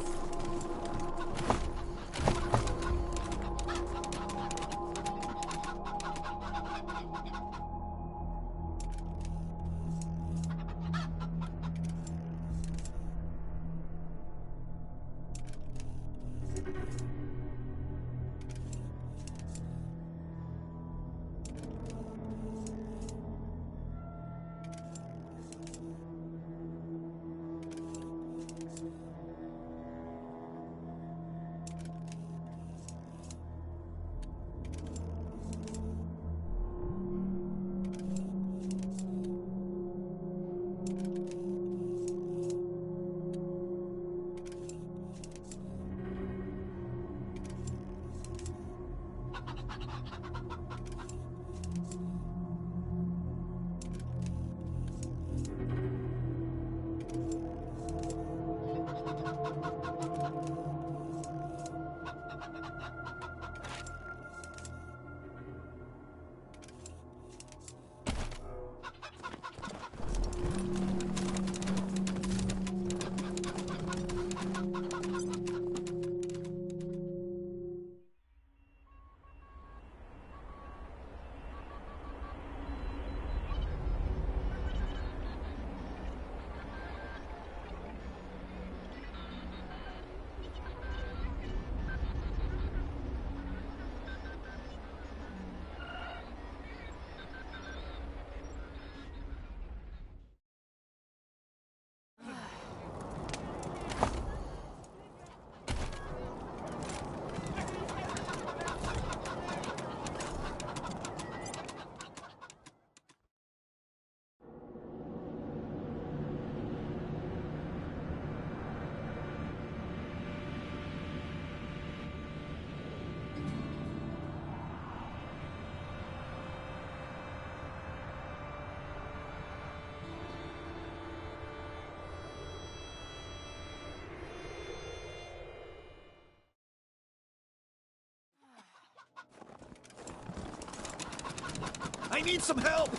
need some help!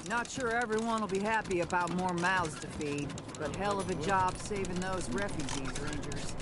Not sure everyone will be happy about more mouths to feed, but hell of a job saving those refugees, Rangers.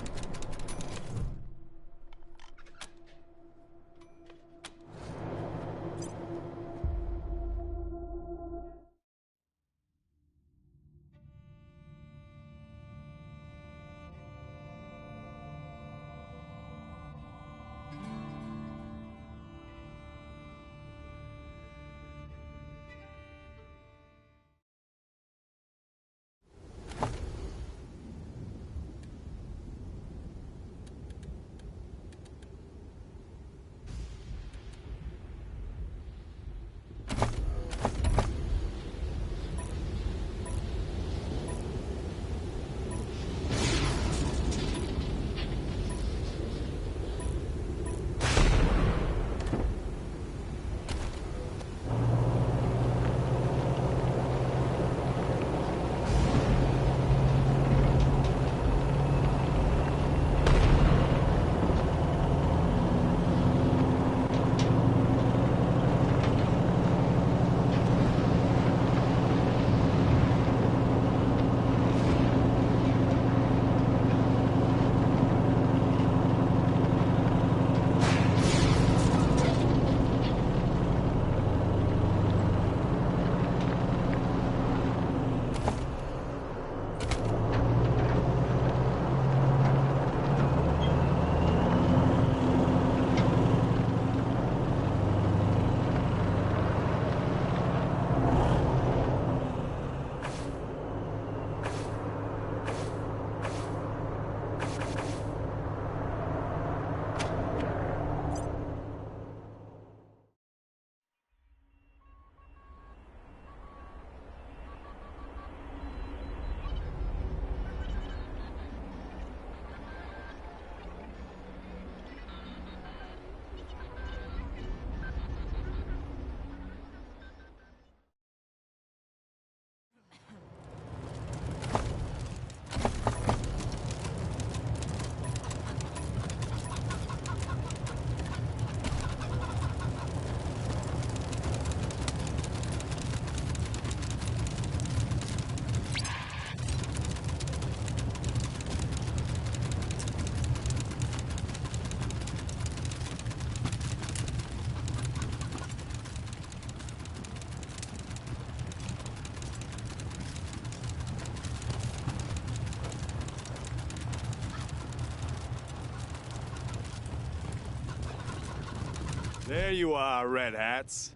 There you are, Red Hats.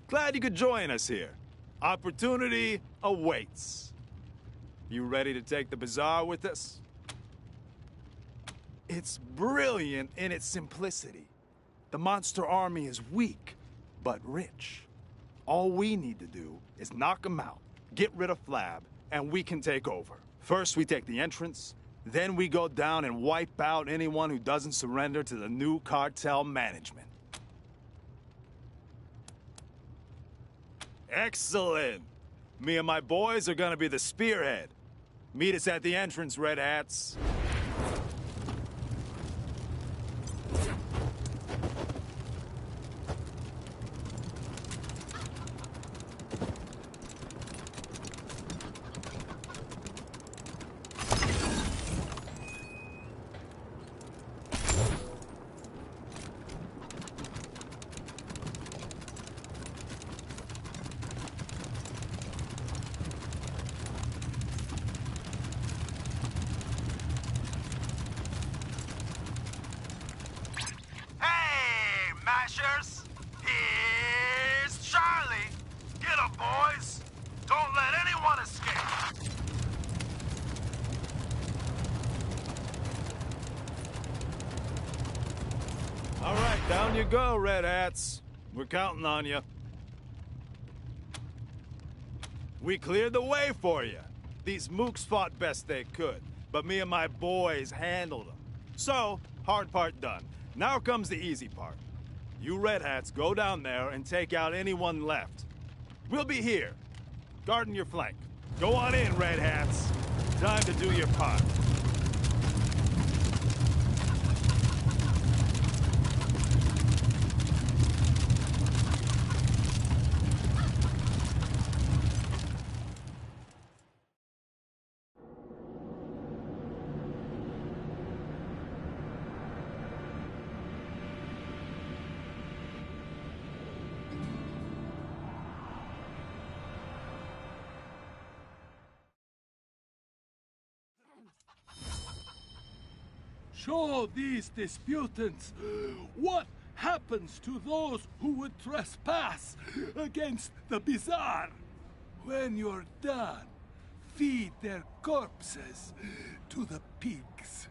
Glad you could join us here. Opportunity awaits. You ready to take the bazaar with us? It's brilliant in its simplicity. The monster army is weak, but rich. All we need to do is knock them out, get rid of Flab, and we can take over. First, we take the entrance, then we go down and wipe out anyone who doesn't surrender to the new cartel management. Excellent! Me and my boys are gonna be the spearhead. Meet us at the entrance, Red Hats. Here's Charlie. Get him, boys. Don't let anyone escape. All right, down you go, Red Hats. We're counting on you. We cleared the way for you. These mooks fought best they could, but me and my boys handled them. So, hard part done. Now comes the easy part. You Red Hats go down there and take out anyone left. We'll be here, guarding your flank. Go on in, Red Hats. Time to do your part. Show these disputants what happens to those who would trespass against the Bazaar. When you're done, feed their corpses to the pigs.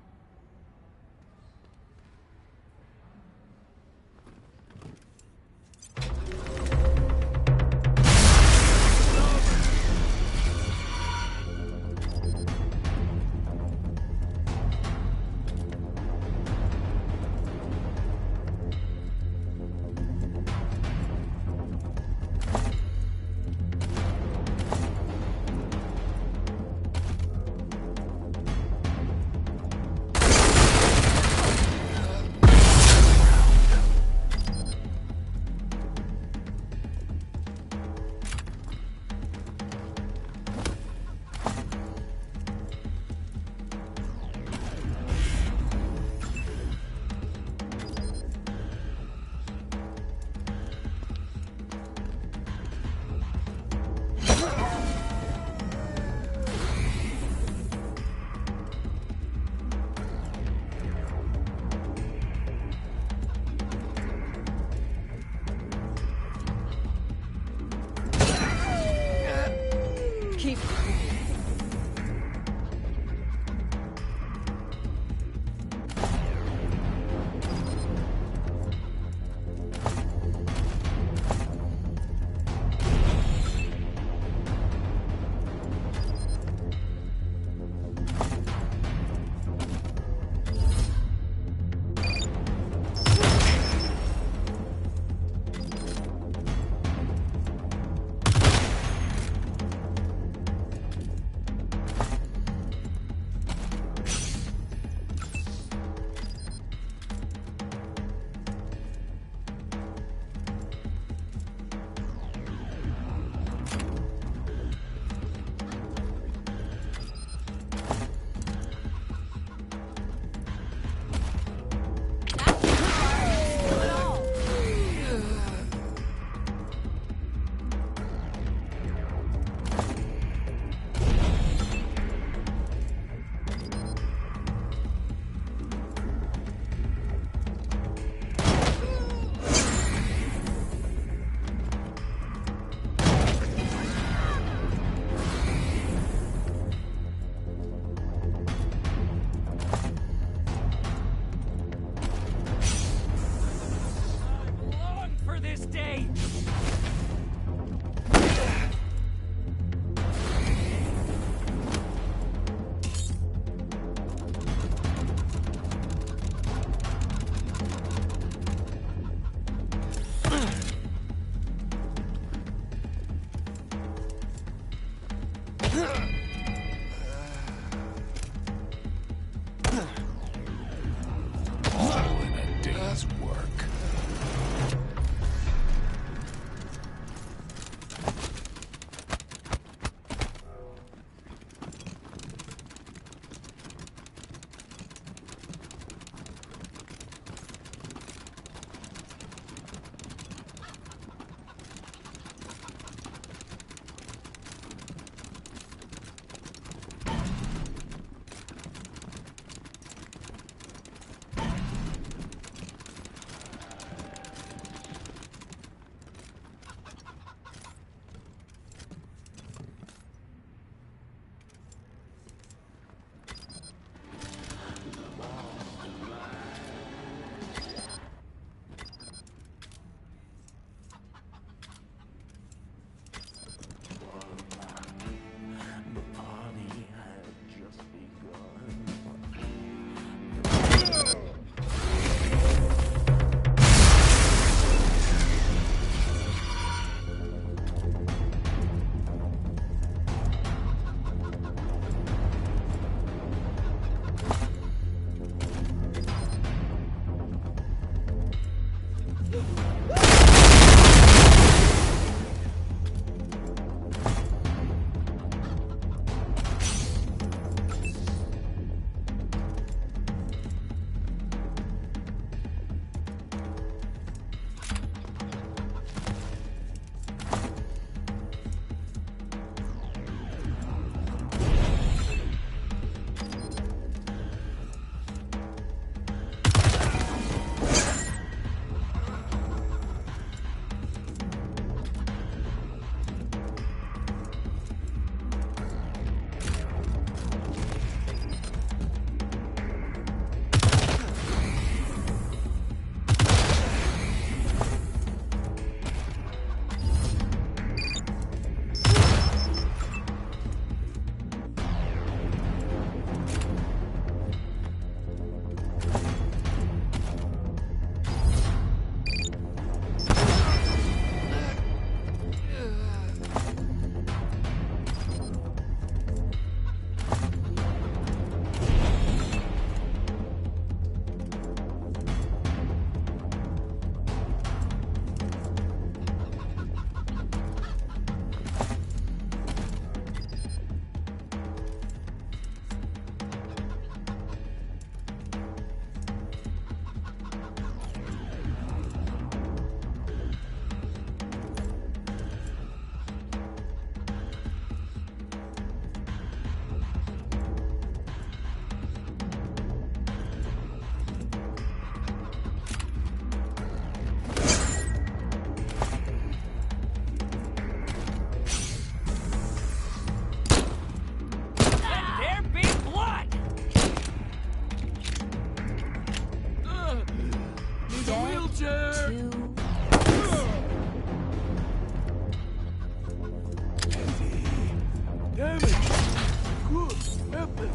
happened?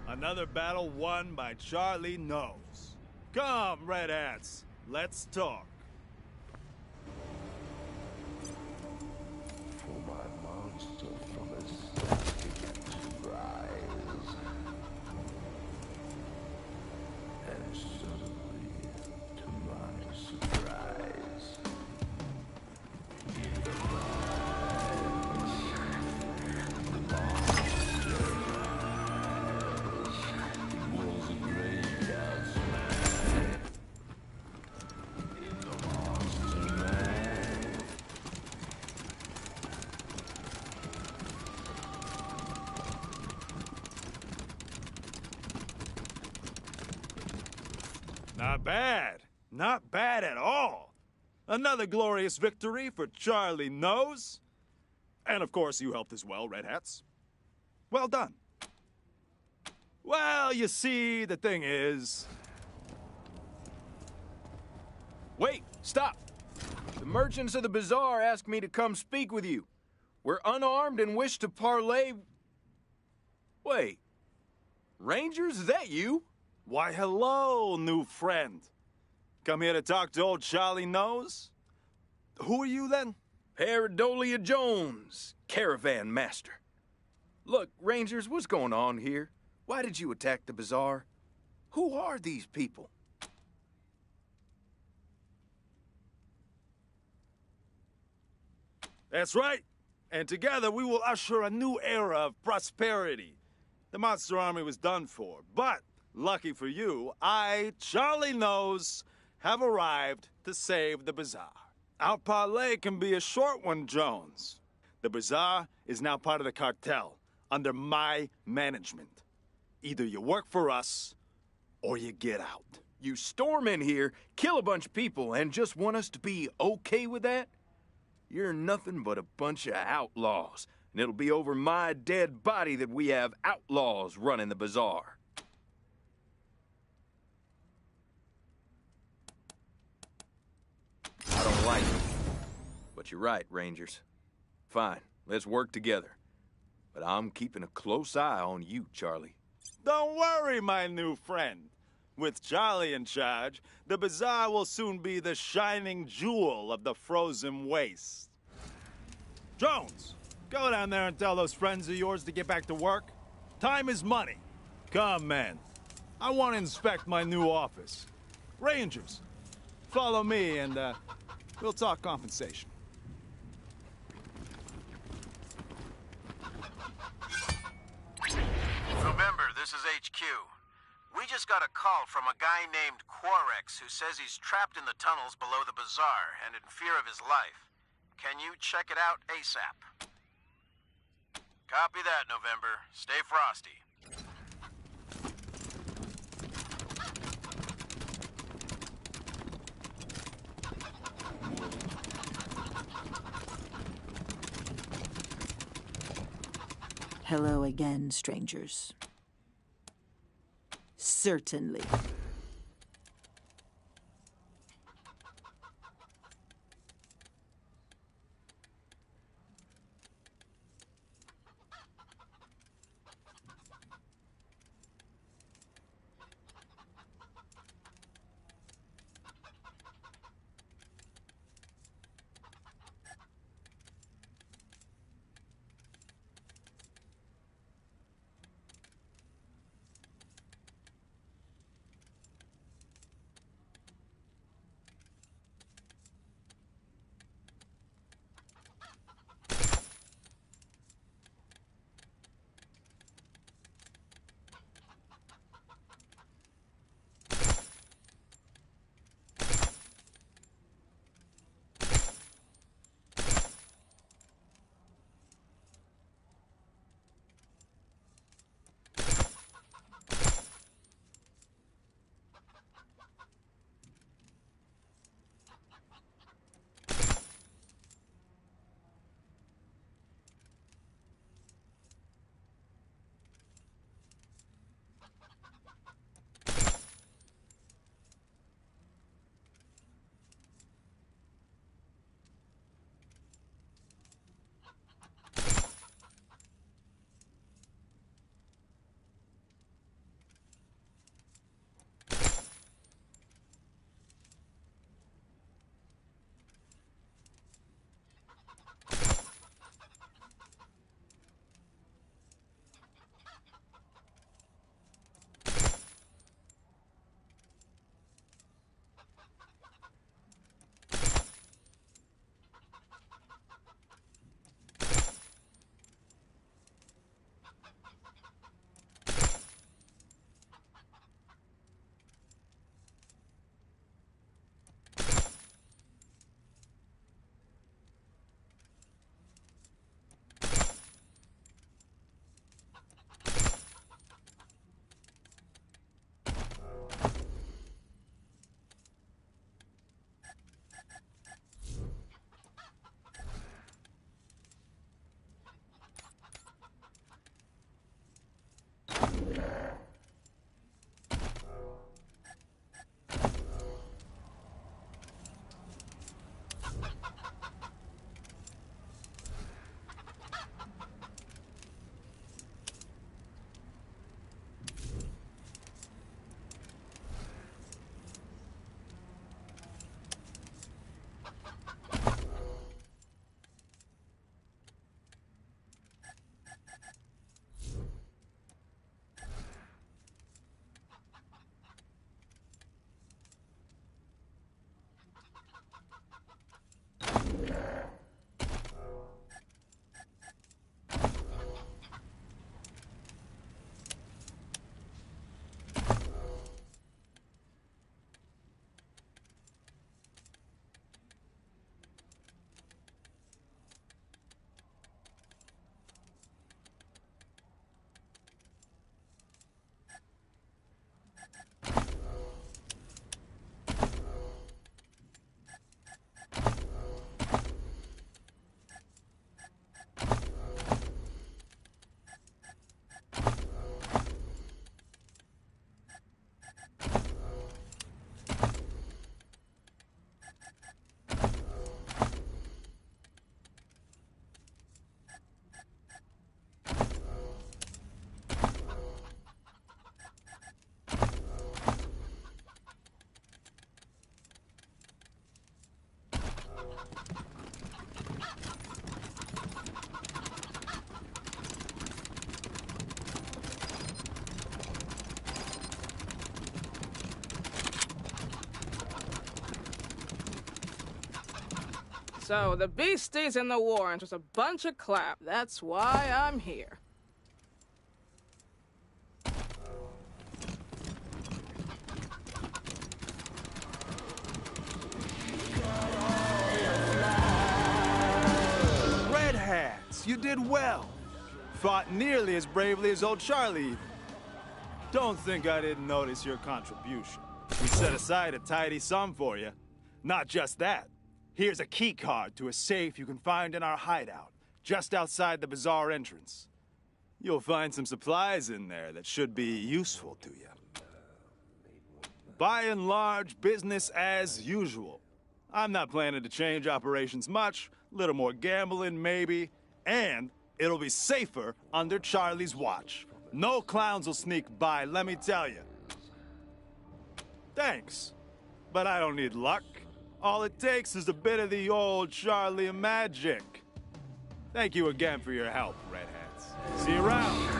Another battle won by Charlie Knows. Come, Red Hats, let's talk. For my monster from his to rise, and suddenly, to my surprise, Not bad. Not bad at all. Another glorious victory for Charlie Knows. And of course, you helped as well, Red Hats. Well done. Well, you see, the thing is... Wait, stop! The merchants of the bazaar asked me to come speak with you. We're unarmed and wish to parley... Wait. Rangers, is that you? Why, hello, new friend. Come here to talk to old Charlie Knows? Who are you, then? Paradolia Jones, caravan master. Look, Rangers, what's going on here? Why did you attack the bazaar? Who are these people? That's right. And together we will usher a new era of prosperity. The Monster Army was done for, but lucky for you, I, Charlie Knows, have arrived to save the bazaar. Our parley can be a short one, Jones. The bazaar is now part of the cartel, under my management. Either you work for us, or you get out. You storm in here, kill a bunch of people, and just want us to be okay with that? You're nothing but a bunch of outlaws, and it'll be over my dead body that we have outlaws running the bazaar. I don't like it. But you're right, Rangers. Fine, let's work together. But I'm keeping a close eye on you, Charlie. Don't worry, my new friend. With Charlie in charge, the bazaar will soon be the shining jewel of the frozen waste. Jones, go down there and tell those friends of yours to get back to work. Time is money. Come, man. I want to inspect my new office. Rangers, follow me and we'll talk compensation. November, this is HQ. We just got a call from a guy named Quarex who says he's trapped in the tunnels below the bazaar and in fear of his life. Can you check it out ASAP? Copy that, November. Stay frosty. Hello again, strangers. Certainly. So, the beasties in the warrant was a bunch of clap. That's why I'm here. Red Hats, you did well. Fought nearly as bravely as old Charlie. Don't think I didn't notice your contribution. We set aside a tidy sum for you. Not just that. Here's a key card to a safe you can find in our hideout, just outside the bazaar entrance. You'll find some supplies in there that should be useful to you. By and large, business as usual. I'm not planning to change operations much, little more gambling maybe, and it'll be safer under Charlie's watch. No clowns will sneak by, let me tell you. Thanks, but I don't need luck. All it takes is a bit of the old Charlie magic. Thank you again for your help, Redheads. See you around.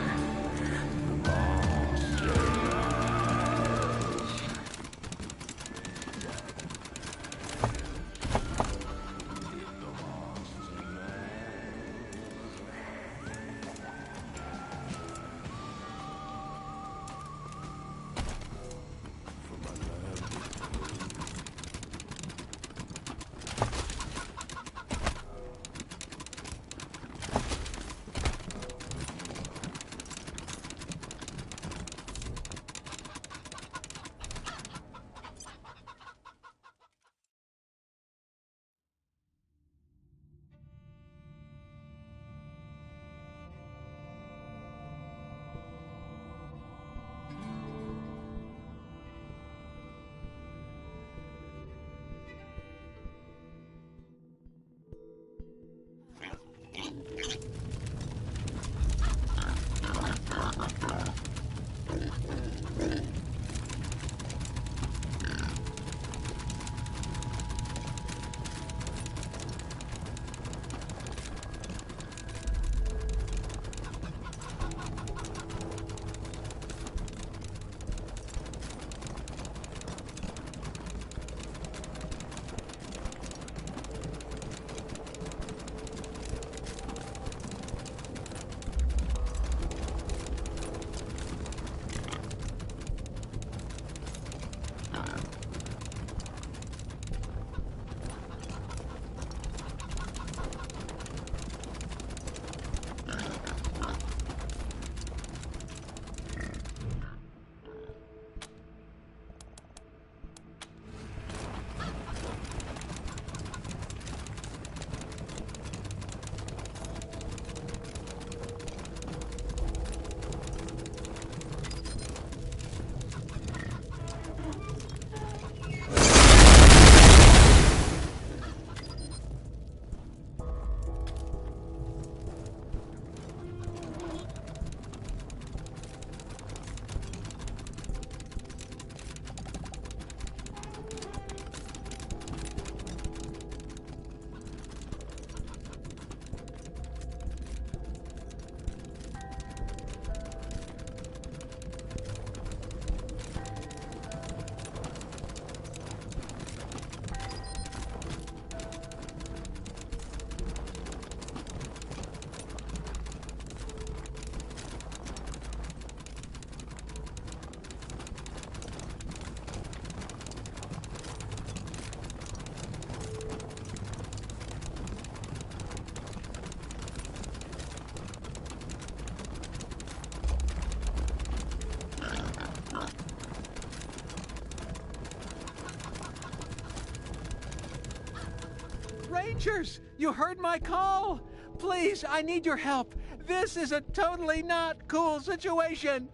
Rangers, you heard my call? Please, I need your help. This is a totally not cool situation.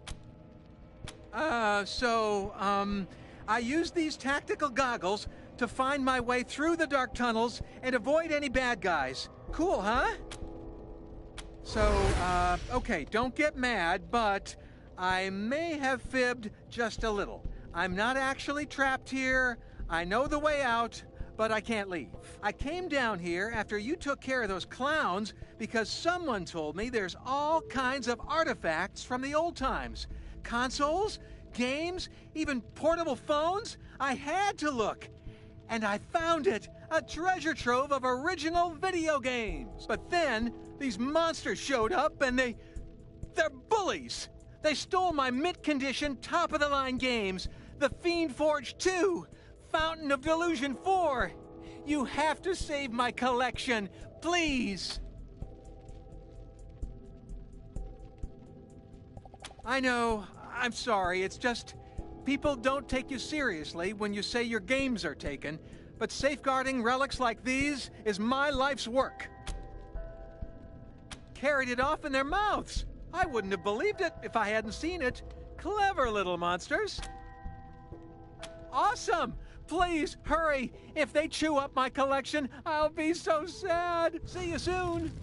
I used these tactical goggles to find my way through the dark tunnels and avoid any bad guys. Cool, huh? Okay, don't get mad, but I may have fibbed just a little. I'm not actually trapped here. I know the way out, but I can't leave. I came down here after you took care of those clowns because someone told me there's all kinds of artifacts from the old times. Consoles, games, even portable phones. I had to look. And I found it. A treasure trove of original video games. But then, these monsters showed up and they're bullies. They stole my mint-condition, top-of-the-line games. The Fiend Forge 2. Fountain of Delusion 4. You have to save my collection, please. I know, I'm sorry, it's just people don't take you seriously when you say your games are taken, but safeguarding relics like these is my life's work. Carried it off in their mouths. I wouldn't have believed it if I hadn't seen it. Clever little monsters. Awesome! Please, hurry! If they chew up my collection, I'll be so sad! See you soon!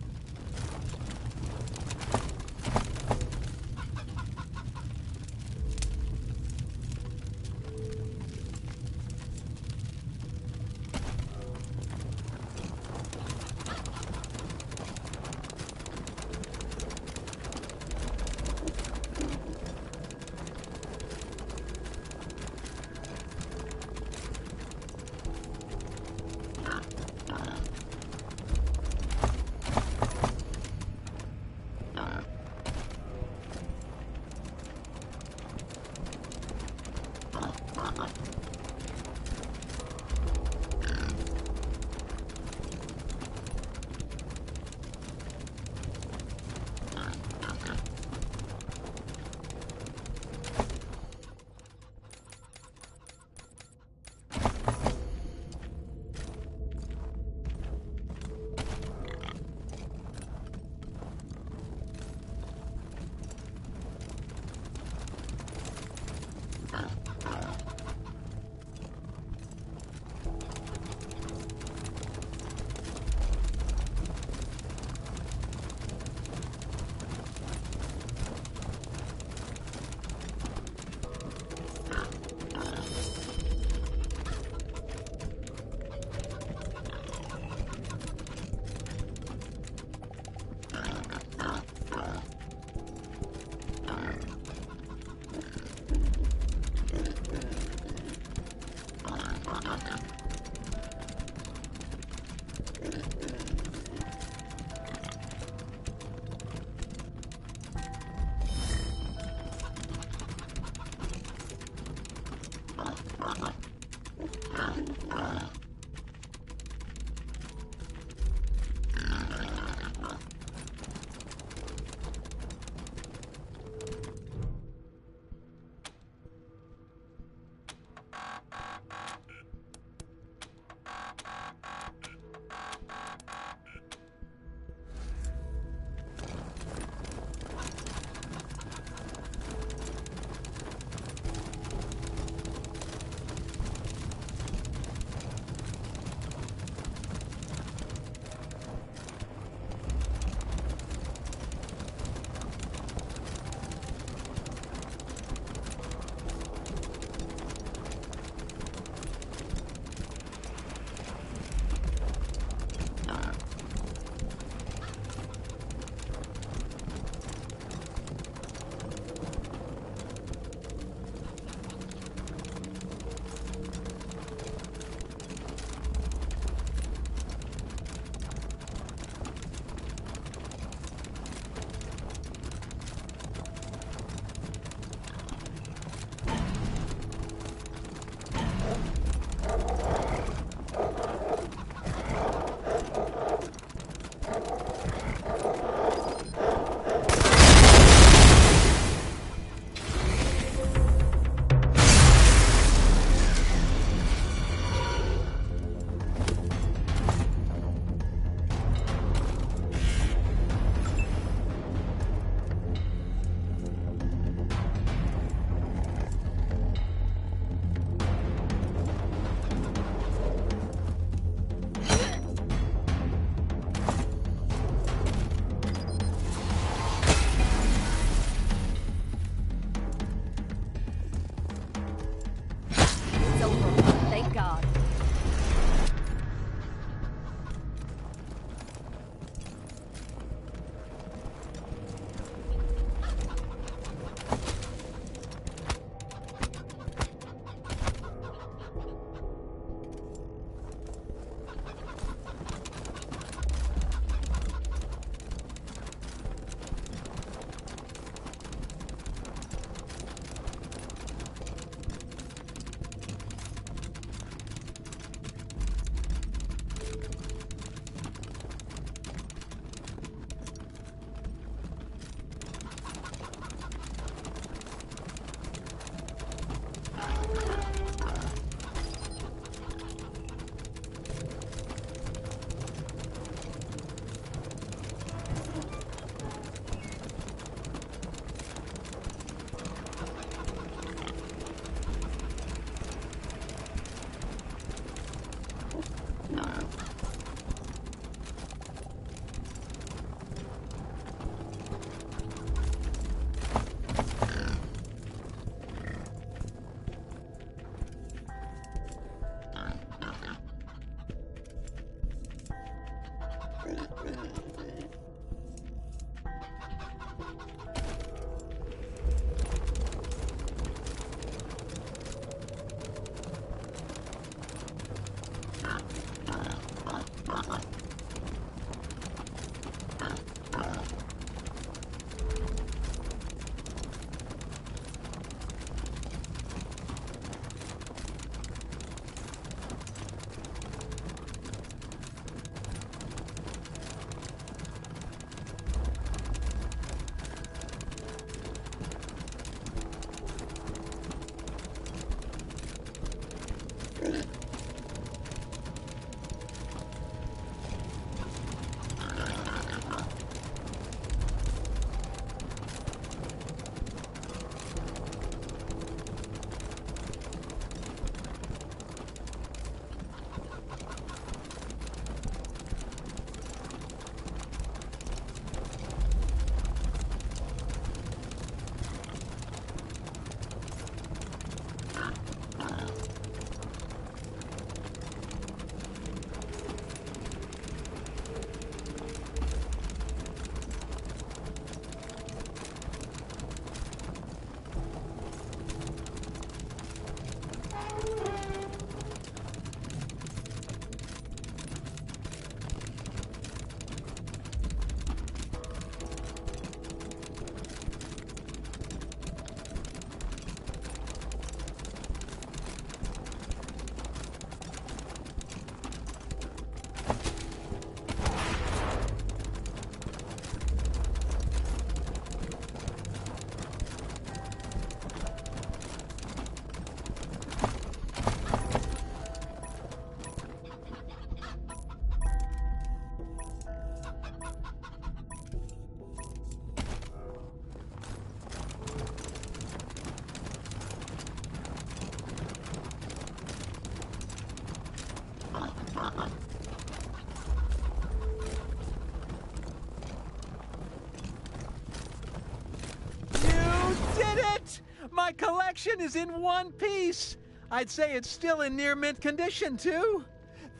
My collection is in one piece. I'd say it's still in near mint condition, too.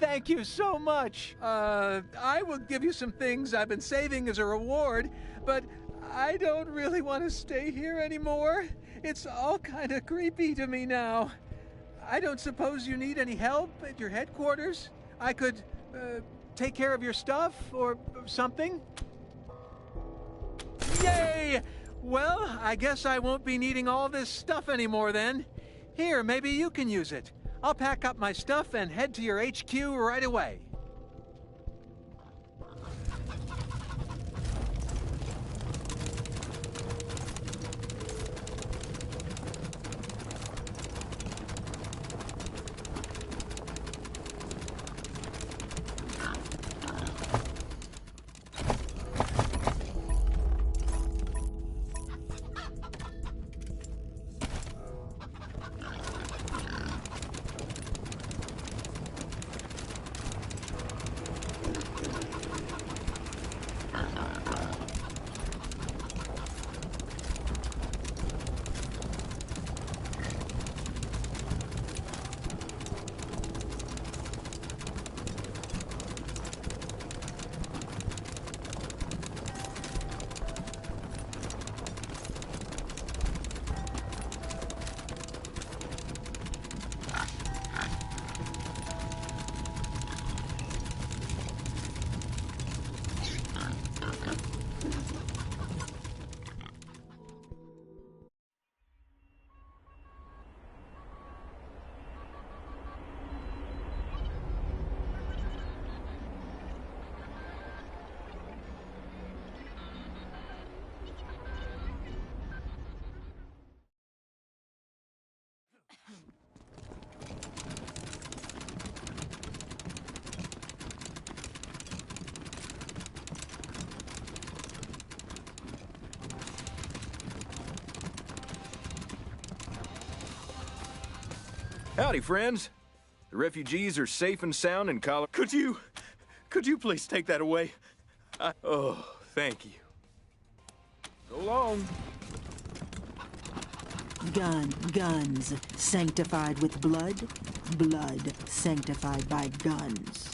Thank you so much. I will give you some things I've been saving as a reward, but I don't really want to stay here anymore. It's all kind of creepy to me now. I don't suppose you need any help at your headquarters? I could, take care of your stuff or something? Yay! Well, I guess I won't be needing all this stuff anymore then. Here, maybe you can use it. I'll pack up my stuff and head to your HQ right away. Howdy, friends. The refugees are safe and sound in Colorado. Could you please take that away? Oh, thank you. So long. Guns sanctified with blood, blood sanctified by guns.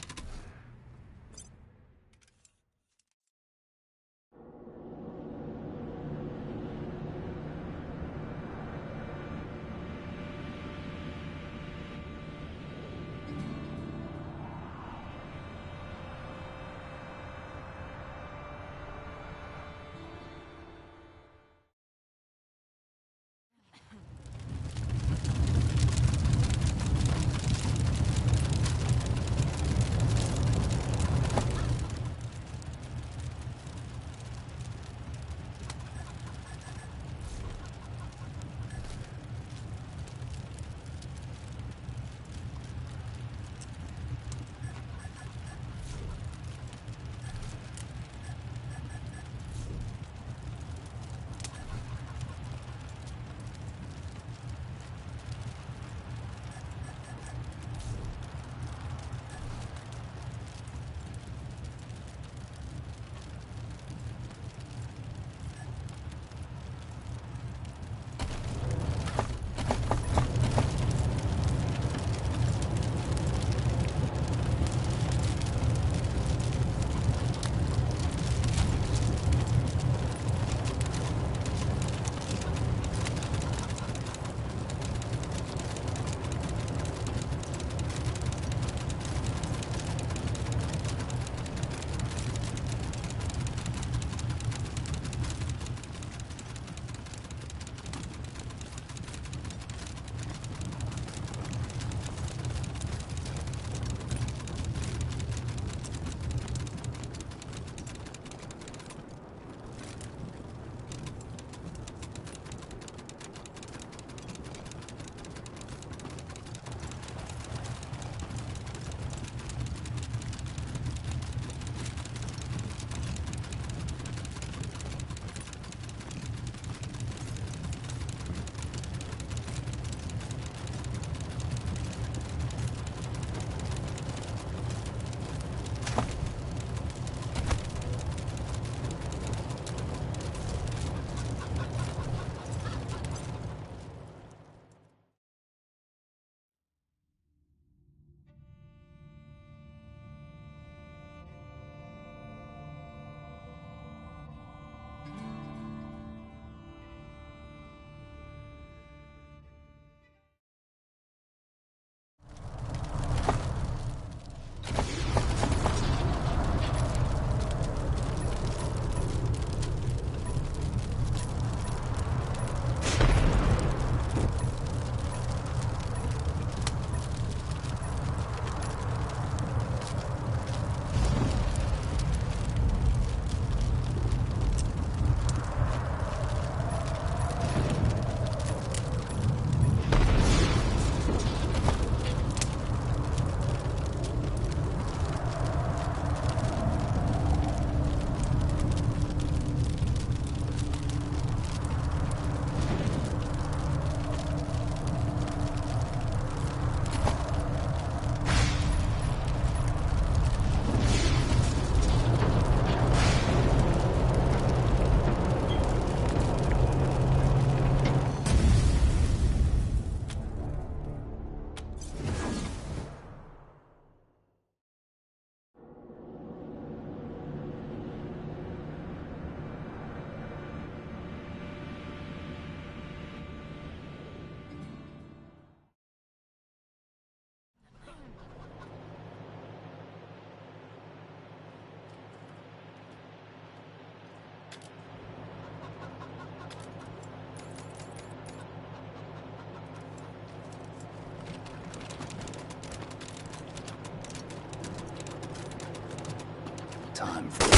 Time for...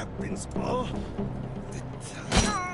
happens all the time.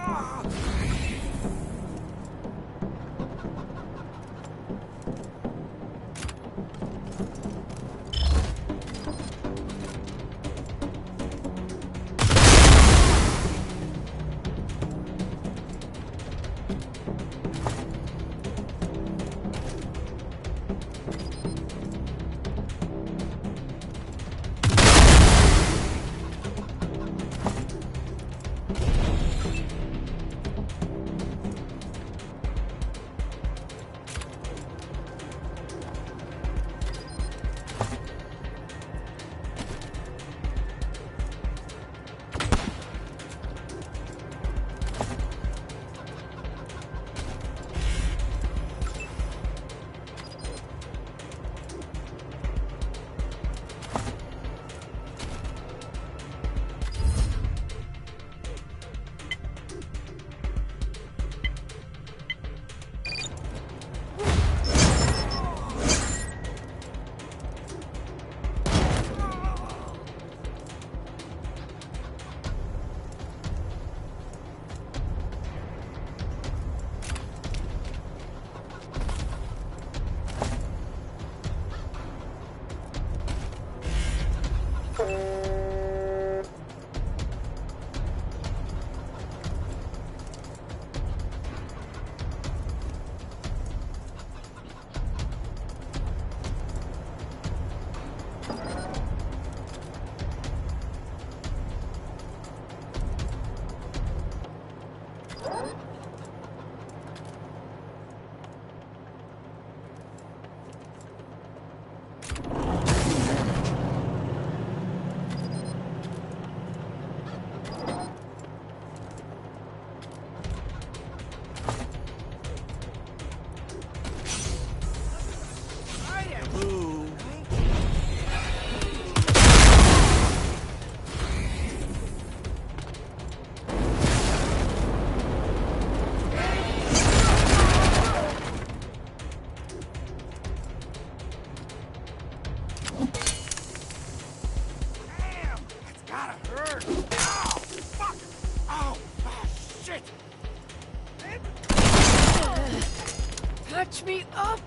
Touch me up!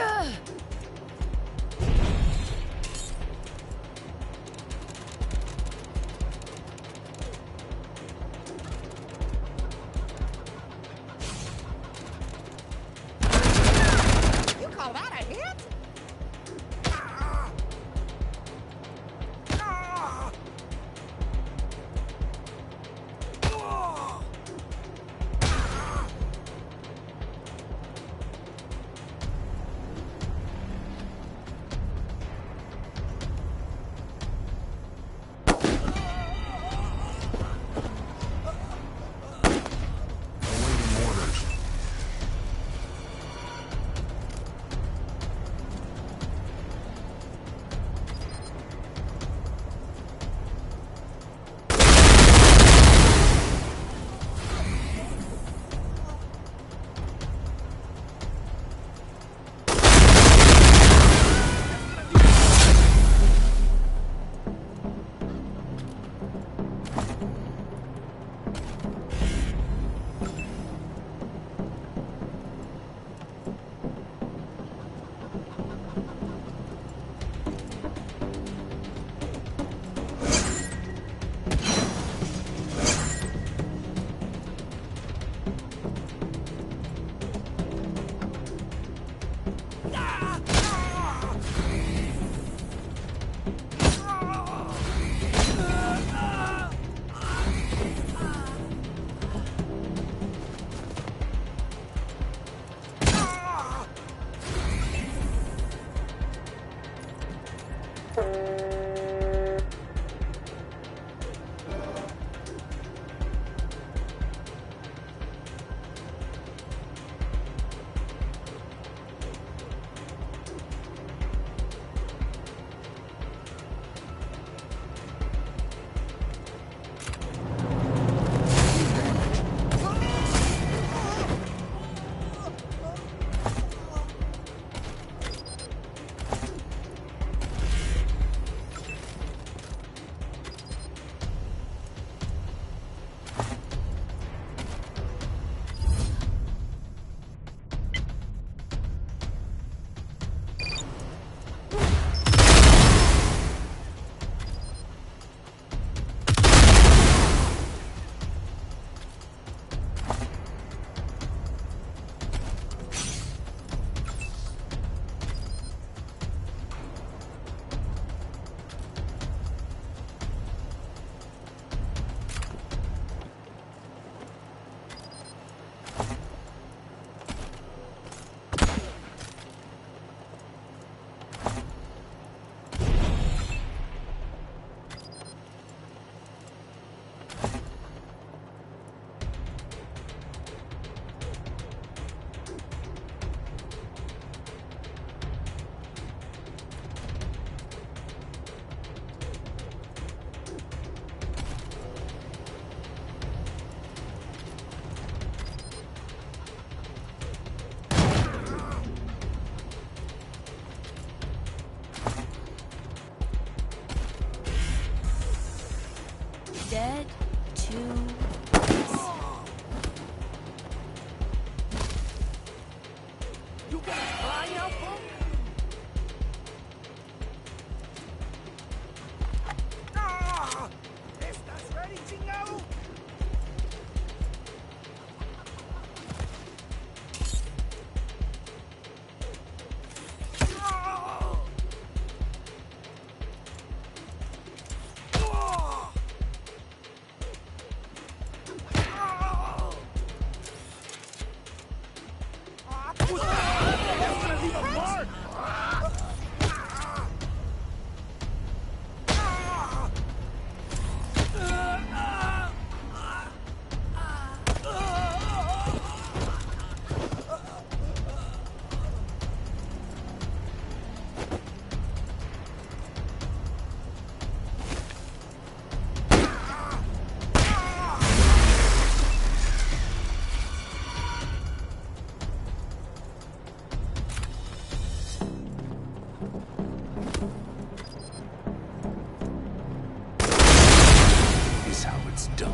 Ugh. You call that a hit? Dead to You gonna fly now, punk? Ah! ¿Estás ready, chingado? Is how it's done.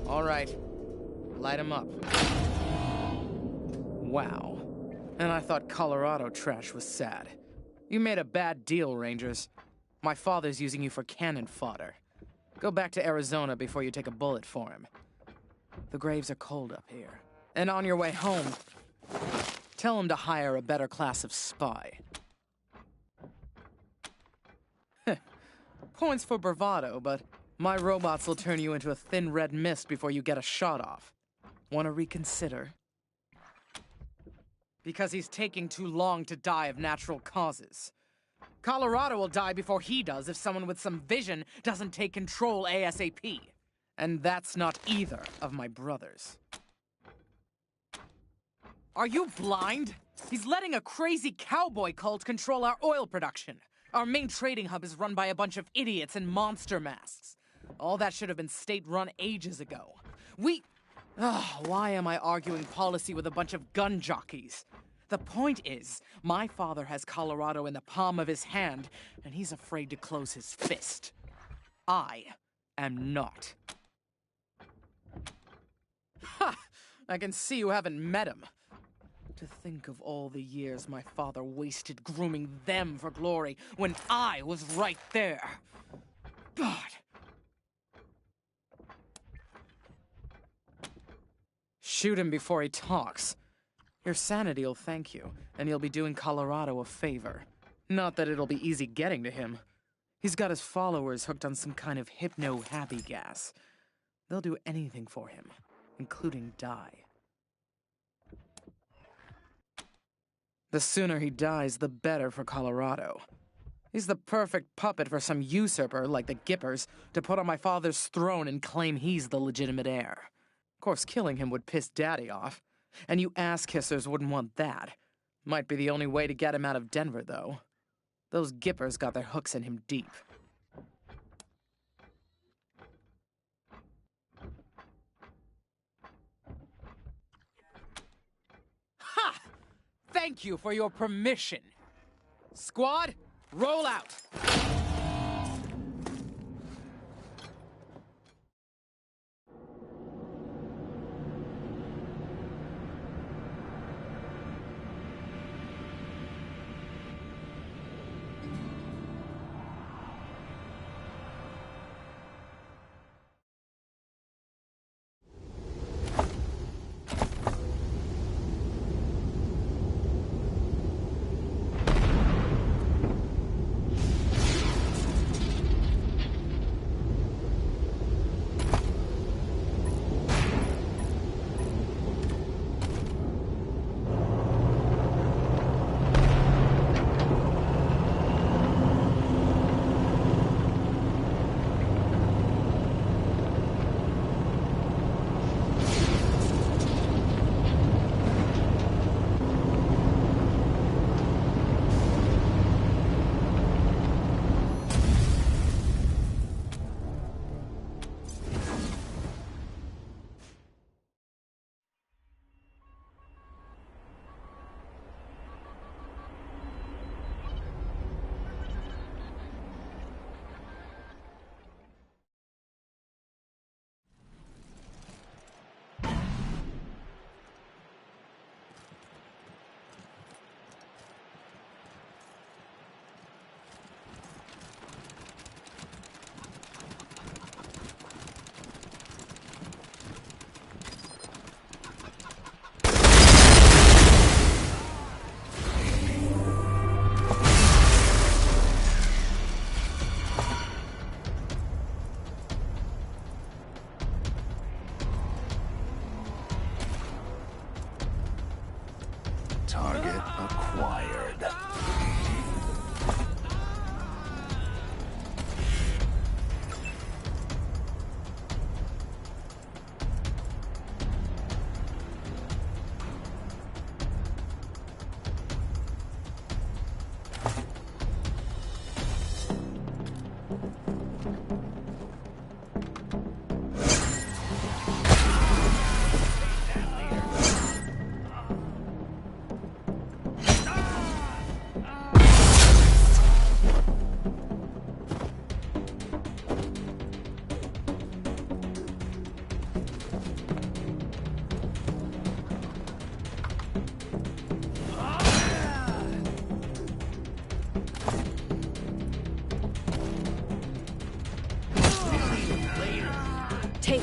All right, light 'em up. Wow. And I thought Colorado trash was sad. You made a bad deal, Rangers. My father's using you for cannon fodder. Go back to Arizona before you take a bullet for him. The graves are cold up here. And on your way home, tell him to hire a better class of spy. Points for bravado, but my robots will turn you into a thin red mist before you get a shot off. Want to reconsider? Because he's taking too long to die of natural causes. Colorado will die before he does if someone with some vision doesn't take control ASAP. And that's not either of my brothers. Are you blind? He's letting a crazy cowboy cult control our oil production. Our main trading hub is run by a bunch of idiots in monster masks. All that should have been state-run ages ago. Why am I arguing policy with a bunch of gun jockeys? The point is, my father has Colorado in the palm of his hand, and he's afraid to close his fist. I am not. Ha! I can see you haven't met him. To think of all the years my father wasted grooming them for glory when I was right there. God. Shoot him before he talks. Your sanity'll thank you, and you'll be doing Colorado a favor. Not that it'll be easy getting to him. He's got his followers hooked on some kind of hypno-happy gas. They'll do anything for him, including die. The sooner he dies, the better for Colorado. He's the perfect puppet for some usurper like the Gippers to put on my father's throne and claim he's the legitimate heir. Of course, killing him would piss Daddy off, and you ass-kissers wouldn't want that. Might be the only way to get him out of Denver, though. Those Gippers got their hooks in him deep. Ha! Thank you for your permission. Squad, roll out! Target acquired. Take.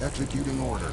Executing order.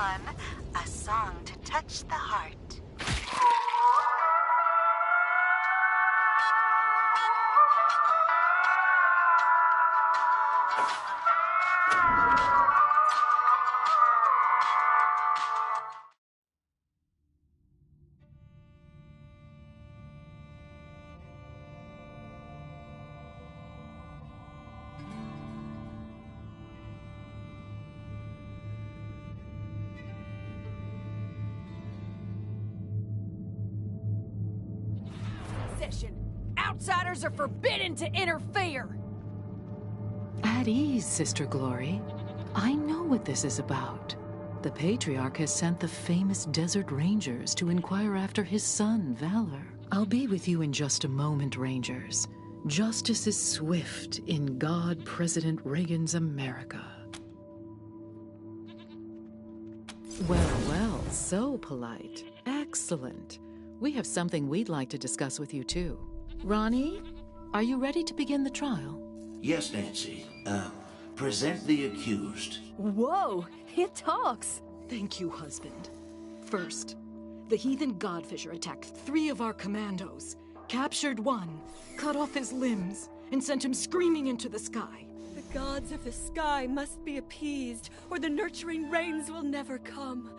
1, a song to touch the heart. Outsiders are forbidden to interfere! At ease, Sister Glory. I know what this is about. The Patriarch has sent the famous Desert Rangers to inquire after his son, Valor. I'll be with you in just a moment, Rangers. Justice is swift in God President Reagan's America. Well, well, so polite. Excellent. We have something we'd like to discuss with you, too. Ronnie, are you ready to begin the trial? Yes, Nancy. Present the accused. Whoa, it talks. Thank you, husband. First, the heathen Godfisher attacked 3 of our commandos, captured 1, cut off his limbs, and sent him screaming into the sky. The gods of the sky must be appeased, or the nurturing rains will never come.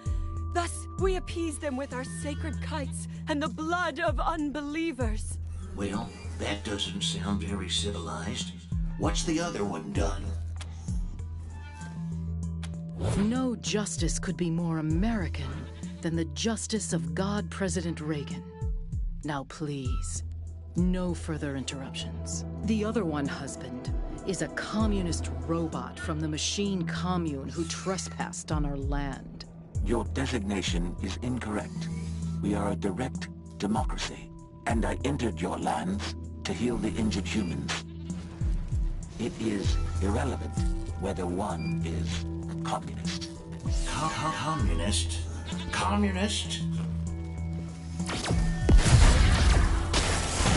Thus, we appease them with our sacred kites and the blood of unbelievers. Well, that doesn't sound very civilized. What's the other one done? No justice could be more American than the justice of God President Reagan. Now please, no further interruptions. The other one, husband, is a communist robot from the machine commune who trespassed on our land. Your designation is incorrect. We are a direct democracy, and I entered your lands to heal the injured humans. It is irrelevant whether one is communist. Communist? Communist?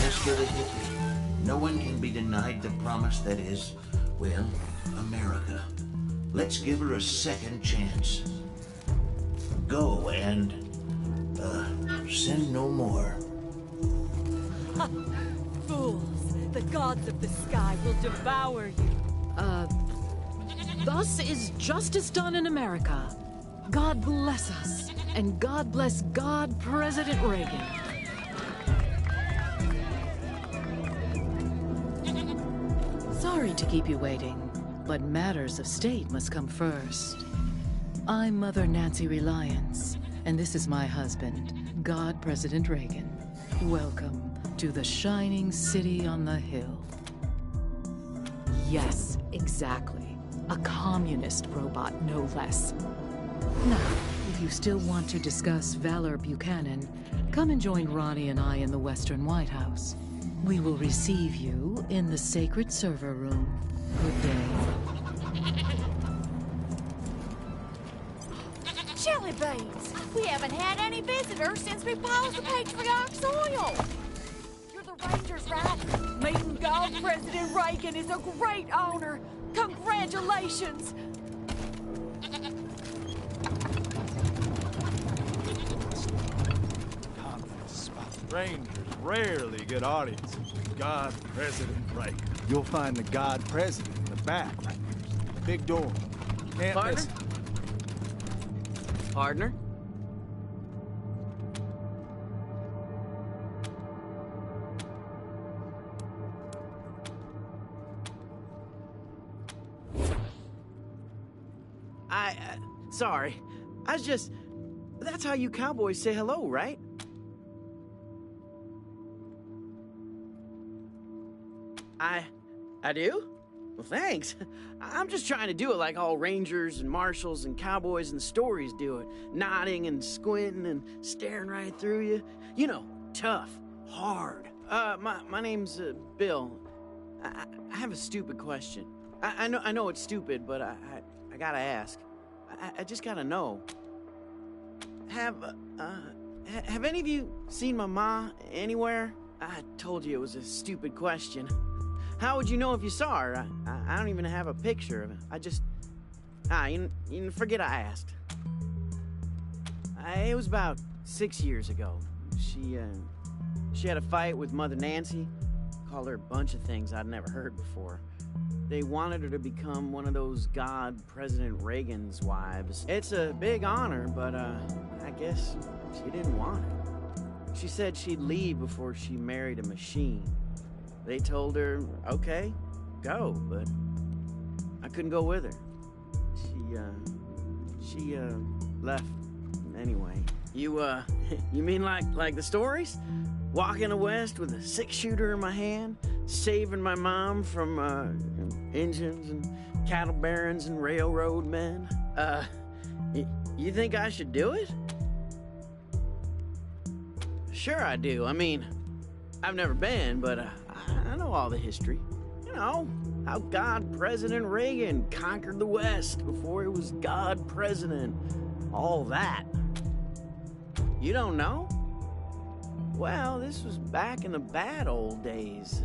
As for the hippie, no one can be denied the promise that is, well, America. Let's give her a second chance. Go and, sin no more. Ha! Fools! The gods of the sky will devour you. Thus is justice done in America. God bless us, and God bless God President Reagan. Sorry to keep you waiting, but matters of state must come first. I'm Mother Nancy Reliance, and this is my husband, God President Reagan. Welcome to the shining city on the hill. Yes, exactly. A communist robot, no less. Now, if you still want to discuss Valor Buchanan, come and join Ronnie and I in the Western White House. We will receive you in the sacred server room. Good day. Jelly beans! We haven't had any visitors since we paused the Patriarch's oil! You're the Rangers, right? Meeting God President Reagan is a great honor! Congratulations! Rangers rarely get audiences with God President Reagan. You'll find the God President in the back, right? Big door. Can't Partner? miss it. Partner? Sorry. I was just... That's how you cowboys say hello, right? I do? Well, thanks. I'm just trying to do it like all rangers and marshals and cowboys in the stories do it. Nodding and squinting and staring right through you. You know, tough, hard. My name's Bill. I have a stupid question. I know it's stupid, but I gotta ask. I just gotta know. Have any of you seen my ma anywhere? I told you it was a stupid question. How would you know if you saw her? I don't even have a picture of her. I just... you forget I asked. It was about 6 years ago. She had a fight with Mother Nancy. Called her a bunch of things I'd never heard before. They wanted her to become one of those God President Reagan's wives. It's a big honor, but I guess she didn't want it. She said she'd leave before she married a machine. They told her, okay, go, but I couldn't go with her. She left anyway. You mean like the stories? Walking the West with a 6-shooter in my hand, saving my mom from engines and cattle barons and railroad men. You think I should do it? Sure I do. I mean, I've never been, but I know all the history. You know, how God President Reagan conquered the West before he was God President. All that. You don't know? Well, this was back in the bad old days,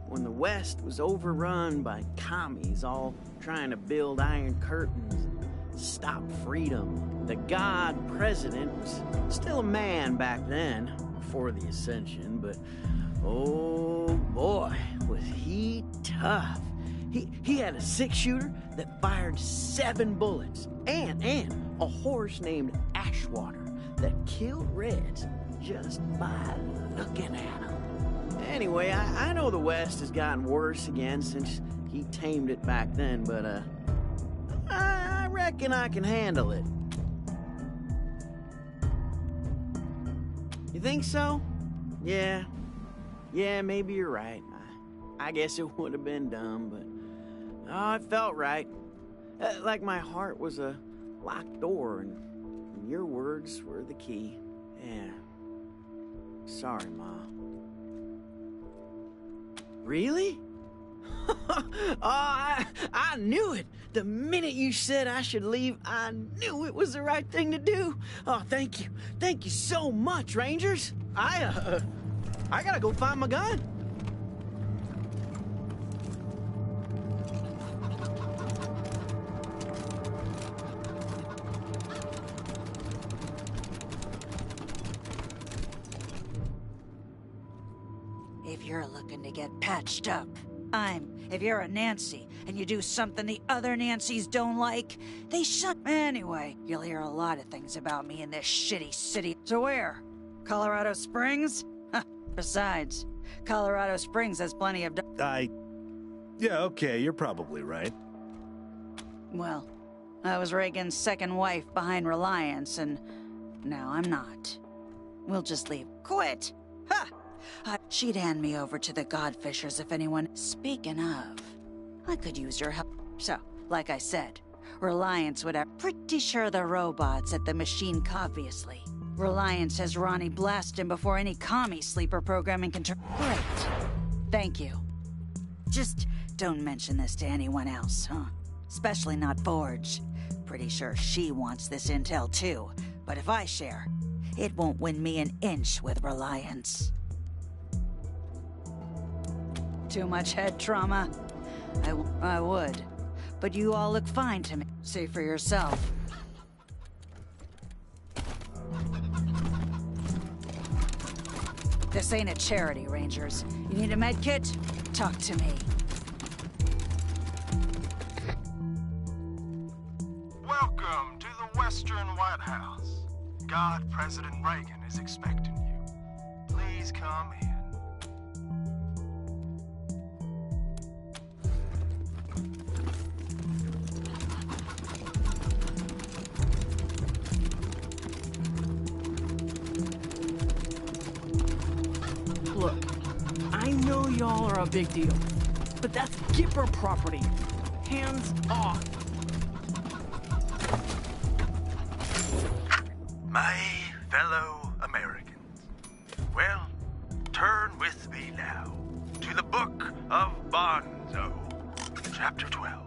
when the West was overrun by commies all trying to build iron curtains and stop freedom. The God President was still a man back then, before the Ascension, but oh boy, was he tough. He had a 6-shooter that fired 7 bullets, and a horse named Ashwater that killed Reds just by looking at him. Anyway, I know the West has gotten worse again since he tamed it back then, but I reckon I can handle it. You think so? Yeah, maybe you're right. I guess it would have been dumb, but it felt right. Like my heart was a locked door, and your words were the key. Yeah. Sorry, Ma. Really? I knew it. The minute you said I should leave, I knew it was the right thing to do. Oh, thank you. Thank you so much, Rangers. I gotta go find my gun. If you're looking to get patched up, if you're a Nancy and you do something the other Nancys don't like, they shut. Anyway, you'll hear a lot of things about me in this shitty city. So where? Colorado Springs? Besides, Colorado Springs has plenty of. Yeah, okay, you're probably right. Well, I was Reagan's second wife behind Reliance, and now I'm not. We'll just leave. Quit! Ha! She'd hand me over to the Godfishers if anyone. Speaking of, I could use your help. So, like I said, Reliance would have. Pretty sure the robots at the machine, obviously. Reliance has Ronnie blast him before any commie sleeper programming can turn. Great. Thank you. Just don't mention this to anyone else, huh? Especially not Forge. Pretty sure she wants this intel too. But if I share, it won't win me an inch with Reliance. Too much head trauma? I would. But you all look fine to me. See for yourself. This ain't a charity, Rangers. You need a med kit? Talk to me. Welcome to the Western White House. God President Reagan is expecting you. Please come in. Look, I know y'all are a big deal, but that's Gipper property. Hands off. My fellow Americans, well, turn with me now to the Book of Bonzo, Chapter 12,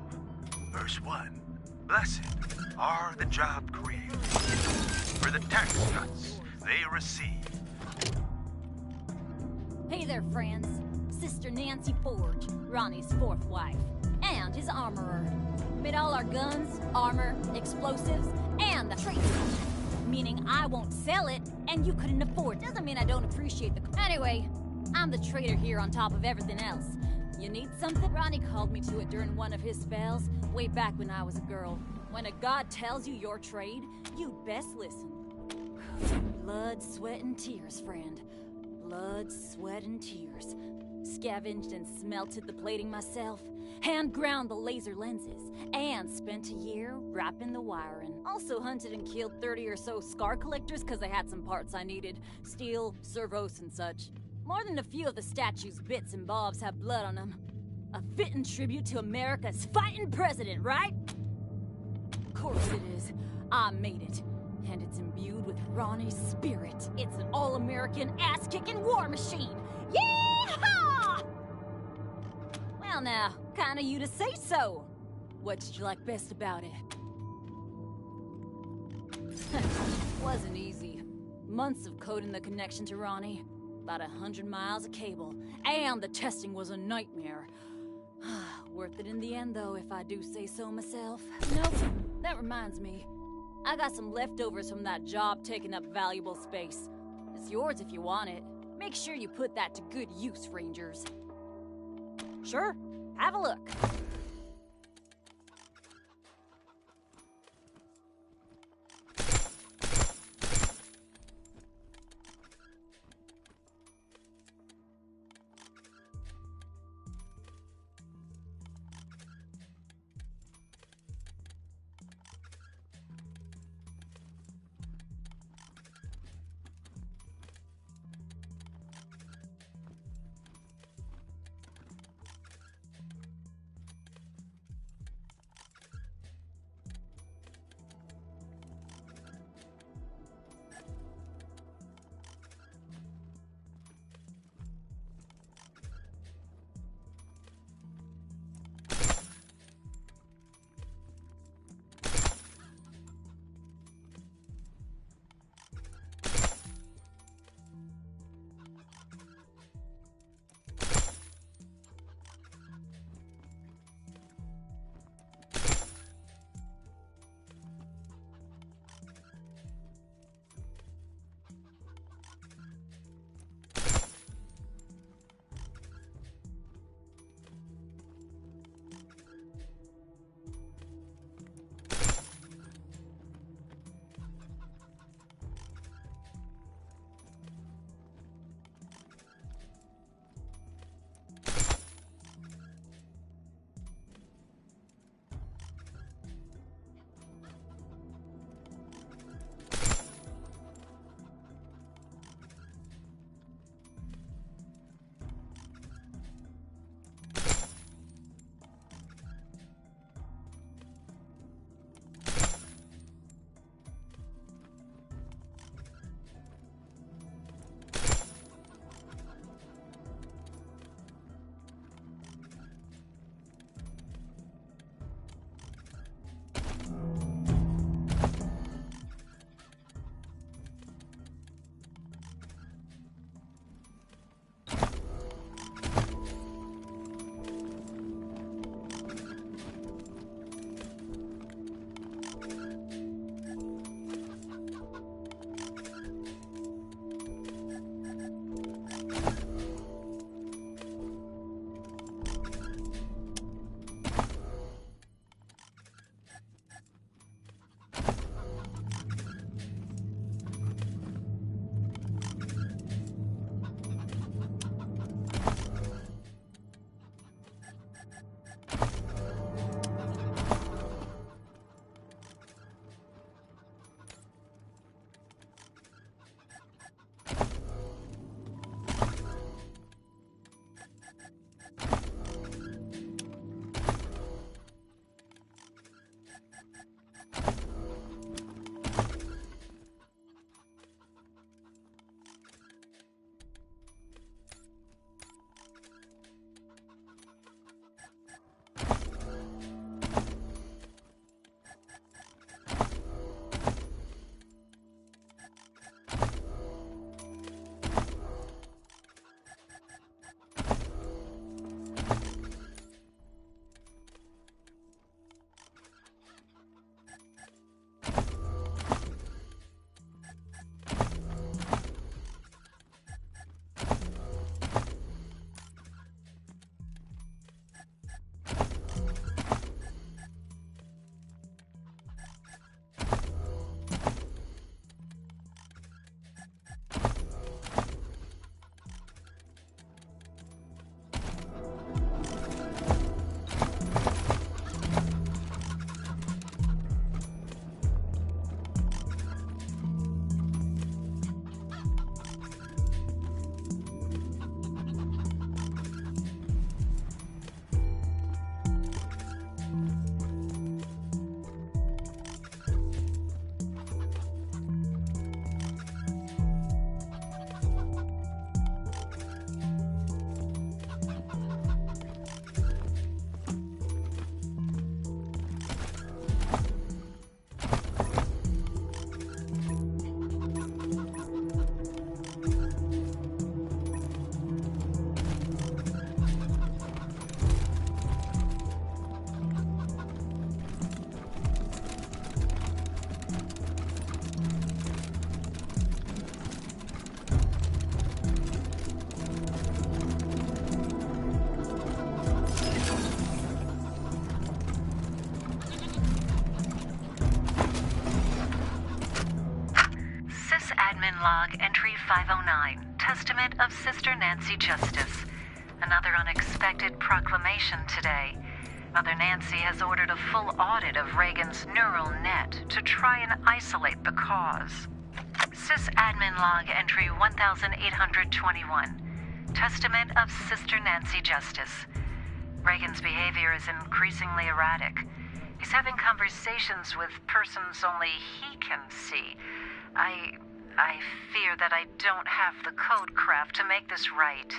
Verse 1. Blessed are the job creators, for the tax cuts they receive. Hey there, friends. Sister Nancy Forge, Ronnie's fourth wife, and his armorer. Made all our guns, armor, explosives, and the trade. Me meaning I won't sell it, and you couldn't afford. Doesn't mean I don't appreciate the... Anyway, I'm the trader here on top of everything else. You need something? Ronnie called me to it during one of his spells, way back when I was a girl. When a god tells you your trade, you'd best listen. Blood, sweat, and tears, friend. Blood, sweat, and tears. Scavenged and smelted the plating myself, hand ground the laser lenses, and spent a year wrapping the wiring. Also hunted and killed 30 or so scar collectors because I had some parts I needed. Steel, servos, and such. More than a few of the statue's bits and bobs have blood on them. A fitting tribute to America's fighting president, right? Of course it is. I made it. And it's imbued with Ronnie's spirit. It's an all-American, ass-kicking war machine. Yeehaw! Well now, kinda you to say so. What did you like best about it? Wasn't easy. Months of coding the connection to Ronnie. About 100 miles of cable. And the testing was a nightmare. Worth it in the end, though, if I do say so myself. Nope, that reminds me. I got some leftovers from that job taking up valuable space. It's yours if you want it. Make sure you put that to good use, Rangers. Sure, have a look. Admin Log Entry 509, Testament of Sister Nancy Justice. Another unexpected proclamation today. Mother Nancy has ordered a full audit of Reagan's neural net to try and isolate the cause. Sys-Admin Log Entry 1821, Testament of Sister Nancy Justice. Reagan's behavior is increasingly erratic. He's having conversations with persons only he can see. I fear that I don't have the code craft to make this right.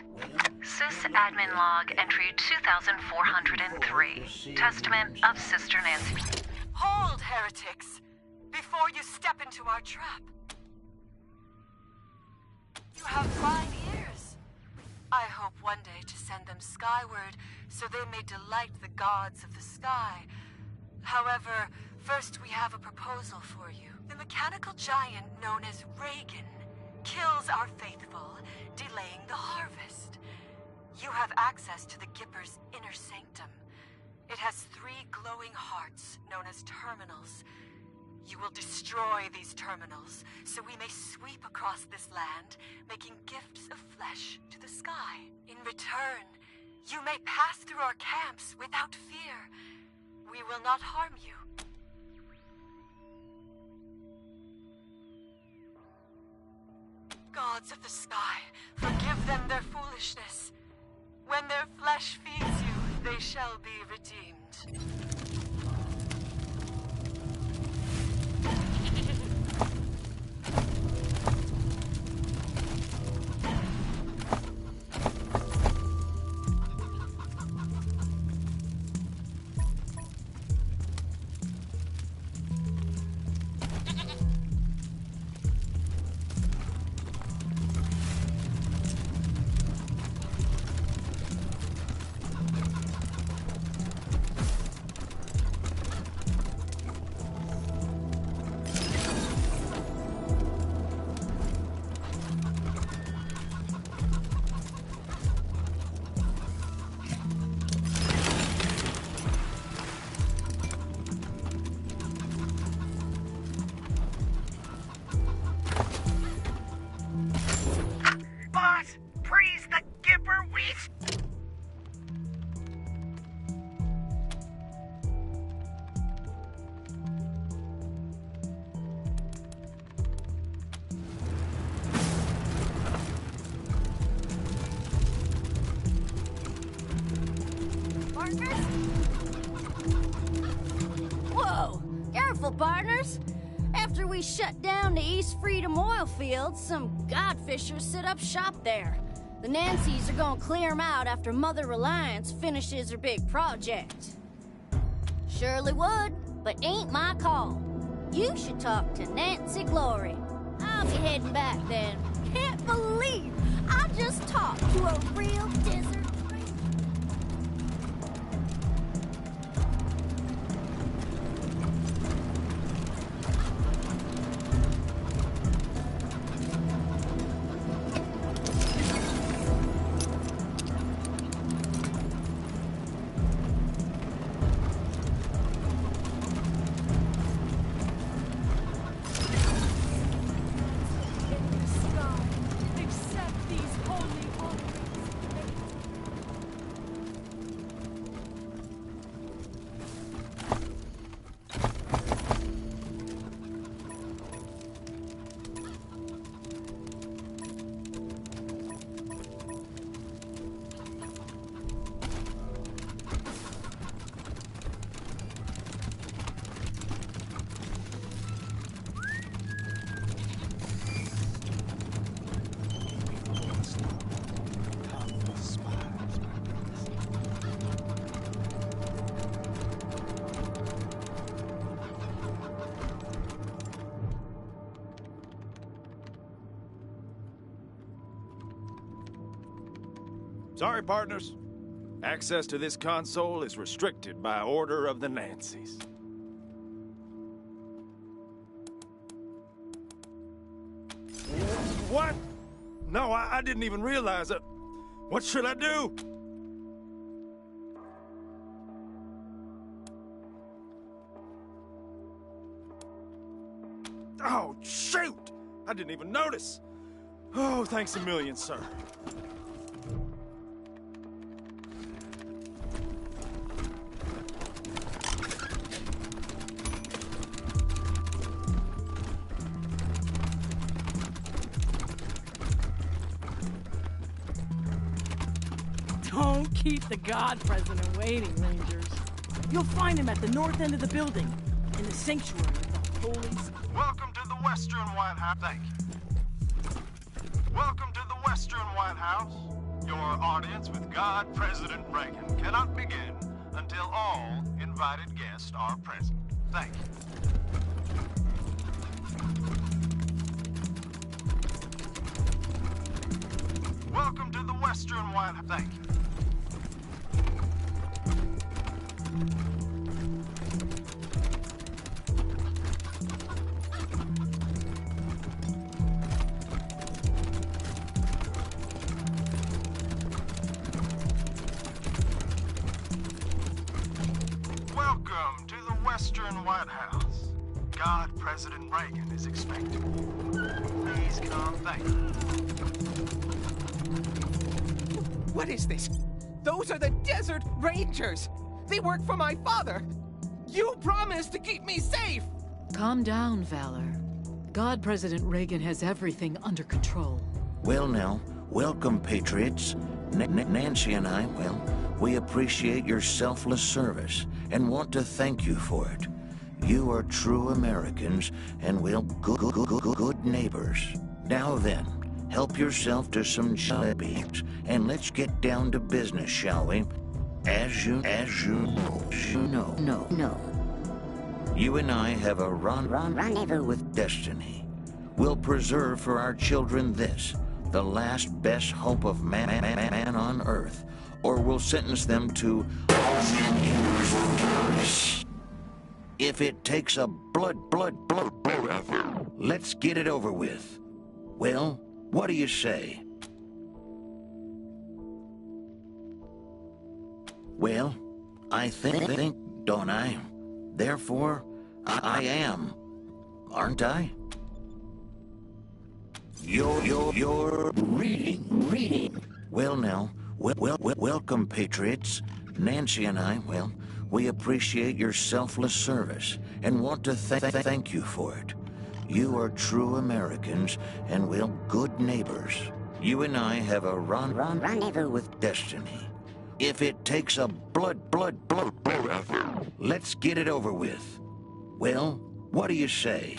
Sys-Admin Log Entry 2403, Testament of Sister Nancy. Hold, heretics, before you step into our trap. You have fine ears. I hope one day to send them skyward so they may delight the gods of the sky. However, first we have a proposal for you. The mechanical giant known as Reagan kills our faithful, delaying the harvest. You have access to the Gipper's inner sanctum. It has 3 glowing hearts known as terminals. You will destroy these terminals, so we may sweep across this land, making gifts of flesh to the sky. In return, you may pass through our camps without fear. We will not harm you. Gods of the sky, forgive them their foolishness. When their flesh feeds you, they shall be redeemed. Whoa! Careful, partners! After we shut down the East Freedom oil fields, some godfishers set up shop there. The Nancys are gonna clear them out after Mother Reliance finishes her big project. Surely would, but ain't my call. You should talk to Nancy Glory. I'll be heading back then. Can't believe I just talked to a real desert. Sorry, partners. Access to this console is restricted by order of the Nancys. What? No, I didn't even realize it. What should I do? Oh, shoot! I didn't even notice. Oh, thanks a million, sir. Don't keep the God President waiting, Rangers. You'll find him at the north end of the building, in the sanctuary of the Holy... Welcome to the Western White House. Thank you. Welcome to the Western White House. Your audience with God President Reagan cannot begin until all invited guests are present. Thank you. Welcome to the Western White House. Thank you. Welcome to the Western White House. God President Reagan is expected. Please come. Thank you. What is this? Those are the Desert Rangers! They work for my father! You promised to keep me safe! Calm down, Valor. God President Reagan has everything under control. Well now, welcome, Patriots. Nancy and I, well, we appreciate your selfless service and want to thank you for it. You are true Americans and, well, good neighbors. Now then, help yourself to some jelly beans and let's get down to business, shall we? As you know. You and I have a rendezvous with destiny. We'll preserve for our children this, the last best hope of man on earth, or we'll sentence them to if it takes a blood, let's get it over with. Well, what do you say? Well, I think, don't I? Therefore, I am, aren't I? You're reading. Well now, welcome, Patriots. Nancy and I, well, we appreciate your selfless service and want to thank you for it. You are true Americans and, well, good neighbors. You and I have a rendezvous with destiny. If it takes a blood, let's get it over with. Well, what do you say?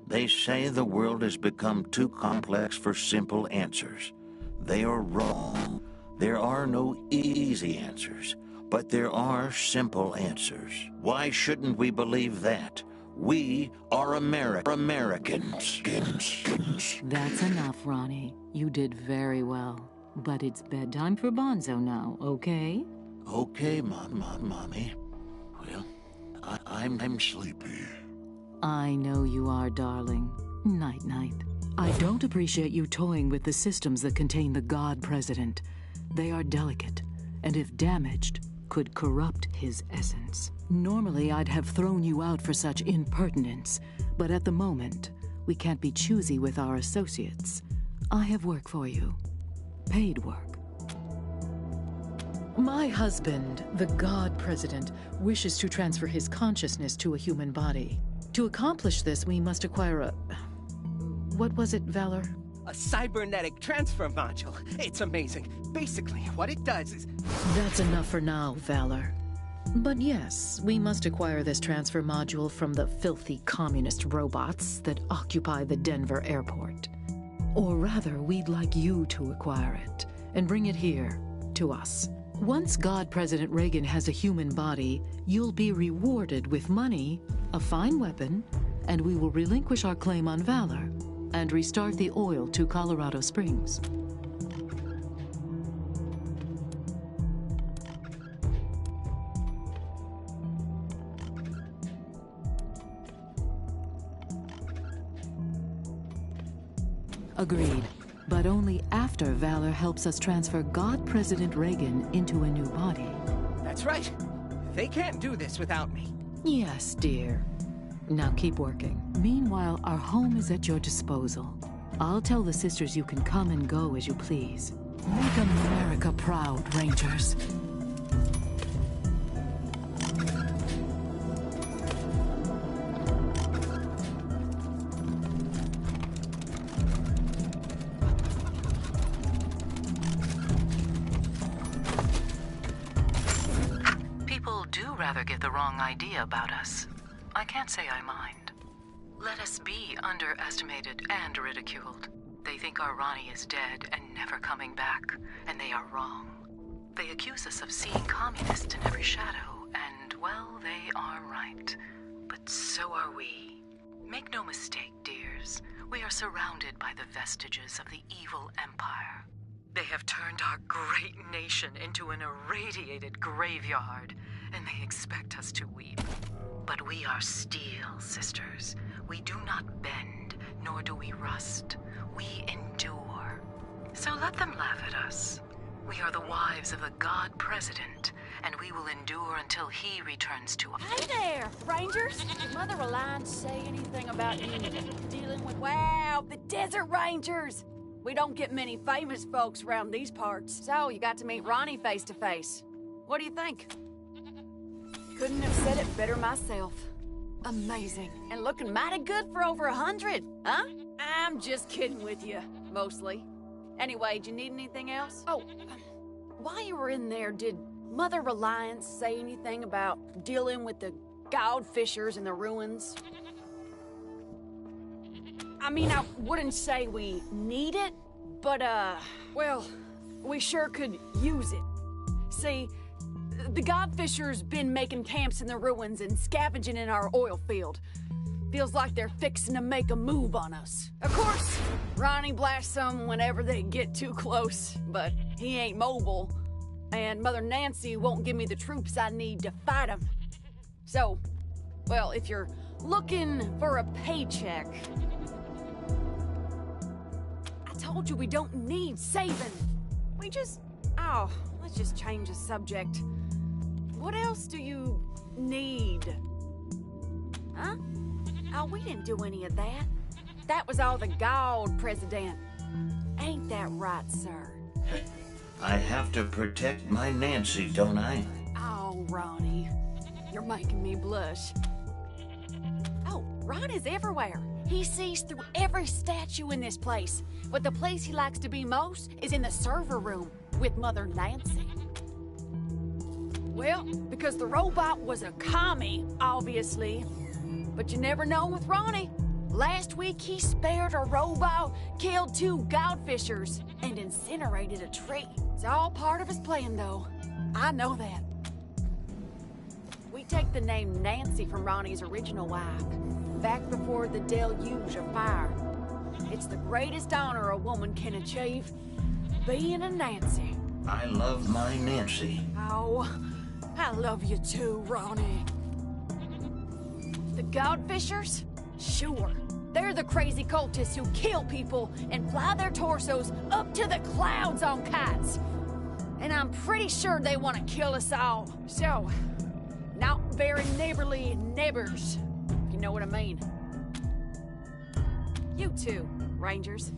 They say the world has become too complex for simple answers. They are wrong. There are no easy answers, but there are simple answers. Why shouldn't we believe that? We are Americans. That's enough, Ronnie. You did very well. But it's bedtime for Bonzo now, okay? Okay, Mommy. Well, I'm sleepy. I know you are, darling. Night-night. I don't appreciate you toying with the systems that contain the God President. They are delicate, and if damaged, could corrupt his essence. Normally, I'd have thrown you out for such impertinence, but at the moment, we can't be choosy with our associates. I have work for you. Paid work. My husband, the God President, wishes to transfer his consciousness to a human body. To accomplish this, we must acquire a... What was it, Valor? A cybernetic transfer module. It's amazing. Basically, what it does is... That's enough for now, Valor. But yes, we must acquire this transfer module from the filthy communist robots that occupy the Denver airport. Or rather, we'd like you to acquire it and bring it here, to us. Once God President Reagan has a human body, you'll be rewarded with money, a fine weapon, and we will relinquish our claim on Valor and restart the oil to Colorado Springs. Agreed, but only after Valor helps us transfer God President Reagan into a new body. That's right. They can't do this without me. Yes, dear. Now keep working. Meanwhile, our home is at your disposal. I'll tell the sisters you can come and go as you please. Make America proud, Rangers. People do rather get the wrong idea about us. I can't say I mind. Let us be underestimated and ridiculed. They think our Ronnie is dead and never coming back, and they are wrong. They accuse us of seeing communists in every shadow, and, well, they are right. But so are we. Make no mistake, dears. We are surrounded by the vestiges of the evil empire. They have turned our great nation into an irradiated graveyard, and they expect us to weep. But we are steel, sisters. We do not bend, nor do we rust. We endure. So let them laugh at us. We are the wives of the God President, and we will endure until he returns to us. Hey there, Rangers! Did Mother Alliance say anything about you dealing with, wow, the Desert Rangers? We don't get many famous folks around these parts. So, you got to meet Ronnie face to face. What do you think? Couldn't have said it better myself. Amazing. And looking mighty good for over 100, huh? I'm just kidding with you, mostly. Anyway, do you need anything else? Oh, while you were in there, did Mother Reliance say anything about dealing with the God Fishers in the ruins? I mean, I wouldn't say we need it, but, well, we sure could use it. See, the Godfisher's been making camps in the ruins and scavenging in our oil field. Feels like they're fixing to make a move on us. Of course, Ronnie blasts them whenever they get too close, but he ain't mobile, and Mother Nancy won't give me the troops I need to fight them. So, well, if you're looking for a paycheck, I told you we don't need saving. We just, oh, let's just change the subject. What else do you need? Huh? Oh, we didn't do any of that. That was all the God President. Ain't that right, sir? I have to protect my Nancy, don't I? Oh, Ronnie. You're making me blush. Oh, Ronnie's everywhere. He sees through every statue in this place. But the place he likes to be most is in the server room with Mother Nancy. Well, because the robot was a commie, obviously. But you never know with Ronnie. Last week, he spared a robot, killed 2 Godfishers, and incinerated a tree. It's all part of his plan, though. I know that. We take the name Nancy from Ronnie's original wife, back before the deluge of fire. It's the greatest honor a woman can achieve, being a Nancy. I love my Nancy. Oh, I love you too, Ronnie. The Godfishers? Sure. They're the crazy cultists who kill people and fly their torsos up to the clouds on kites. And I'm pretty sure they want to kill us all. So, not very neighborly neighbors, if you know what I mean. You too, Rangers.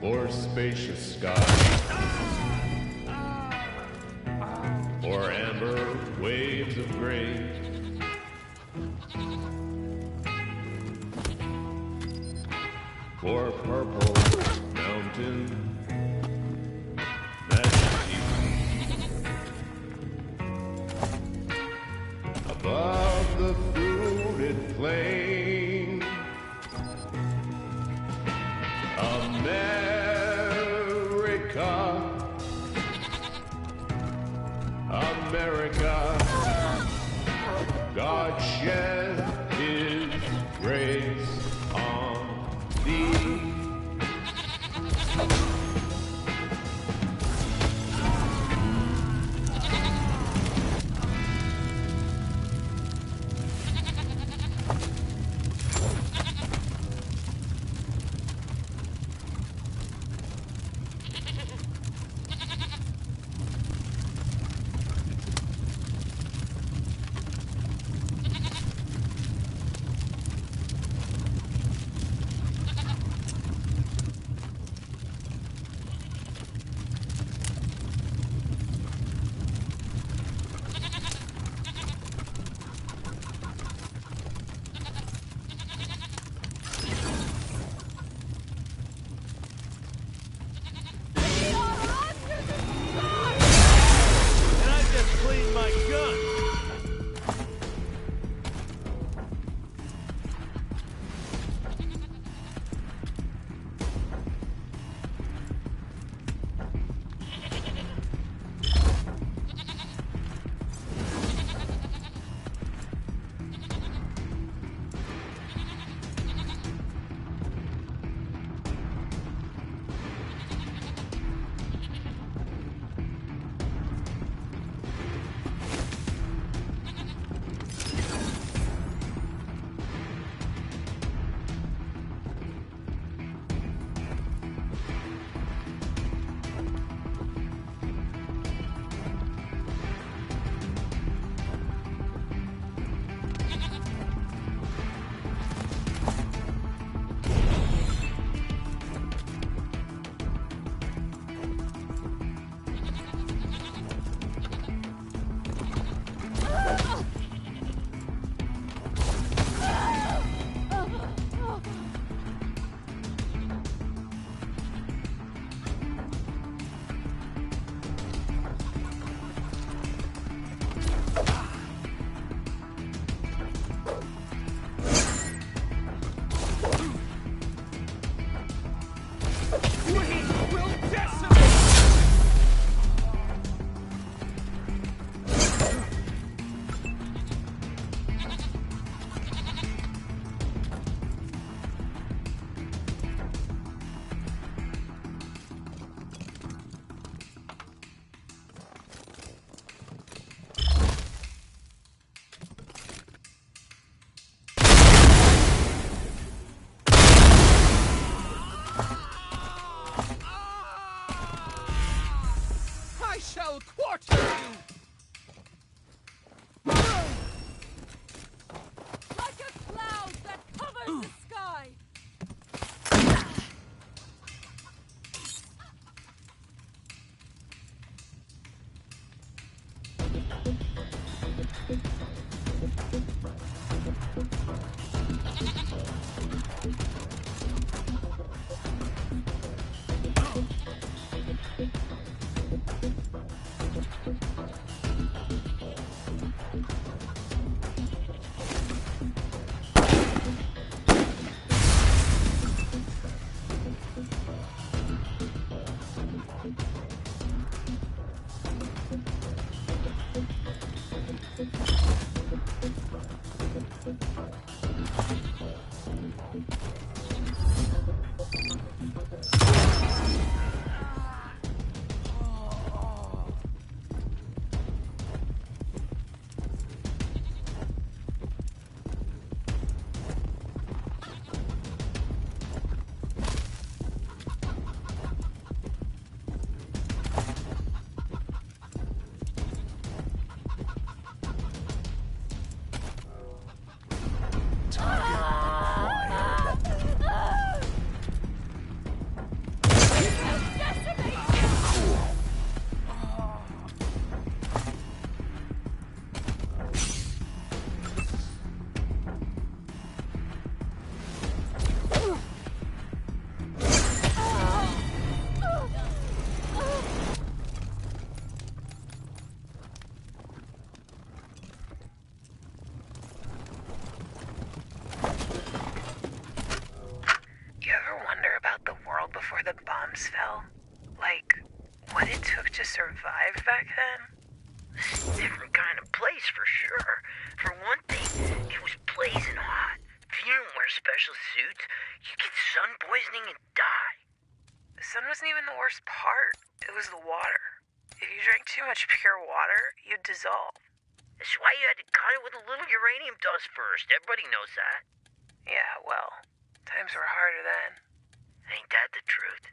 or spacious skies, or amber waves of grain, or purple mountain majesty. Above the fruited plain, America, America, God shed His grace on thee. I shall quarter you! Like a cloud that covers the sky! sure. For one thing, it was blazing hot. If you didn't wear special suits, you'd get sun poisoning and die. The sun wasn't even the worst part. It was the water. If you drank too much pure water, you'd dissolve. That's why you had to cut it with a little uranium dust first. Everybody knows that. Yeah, well, times were harder then. Ain't that the truth?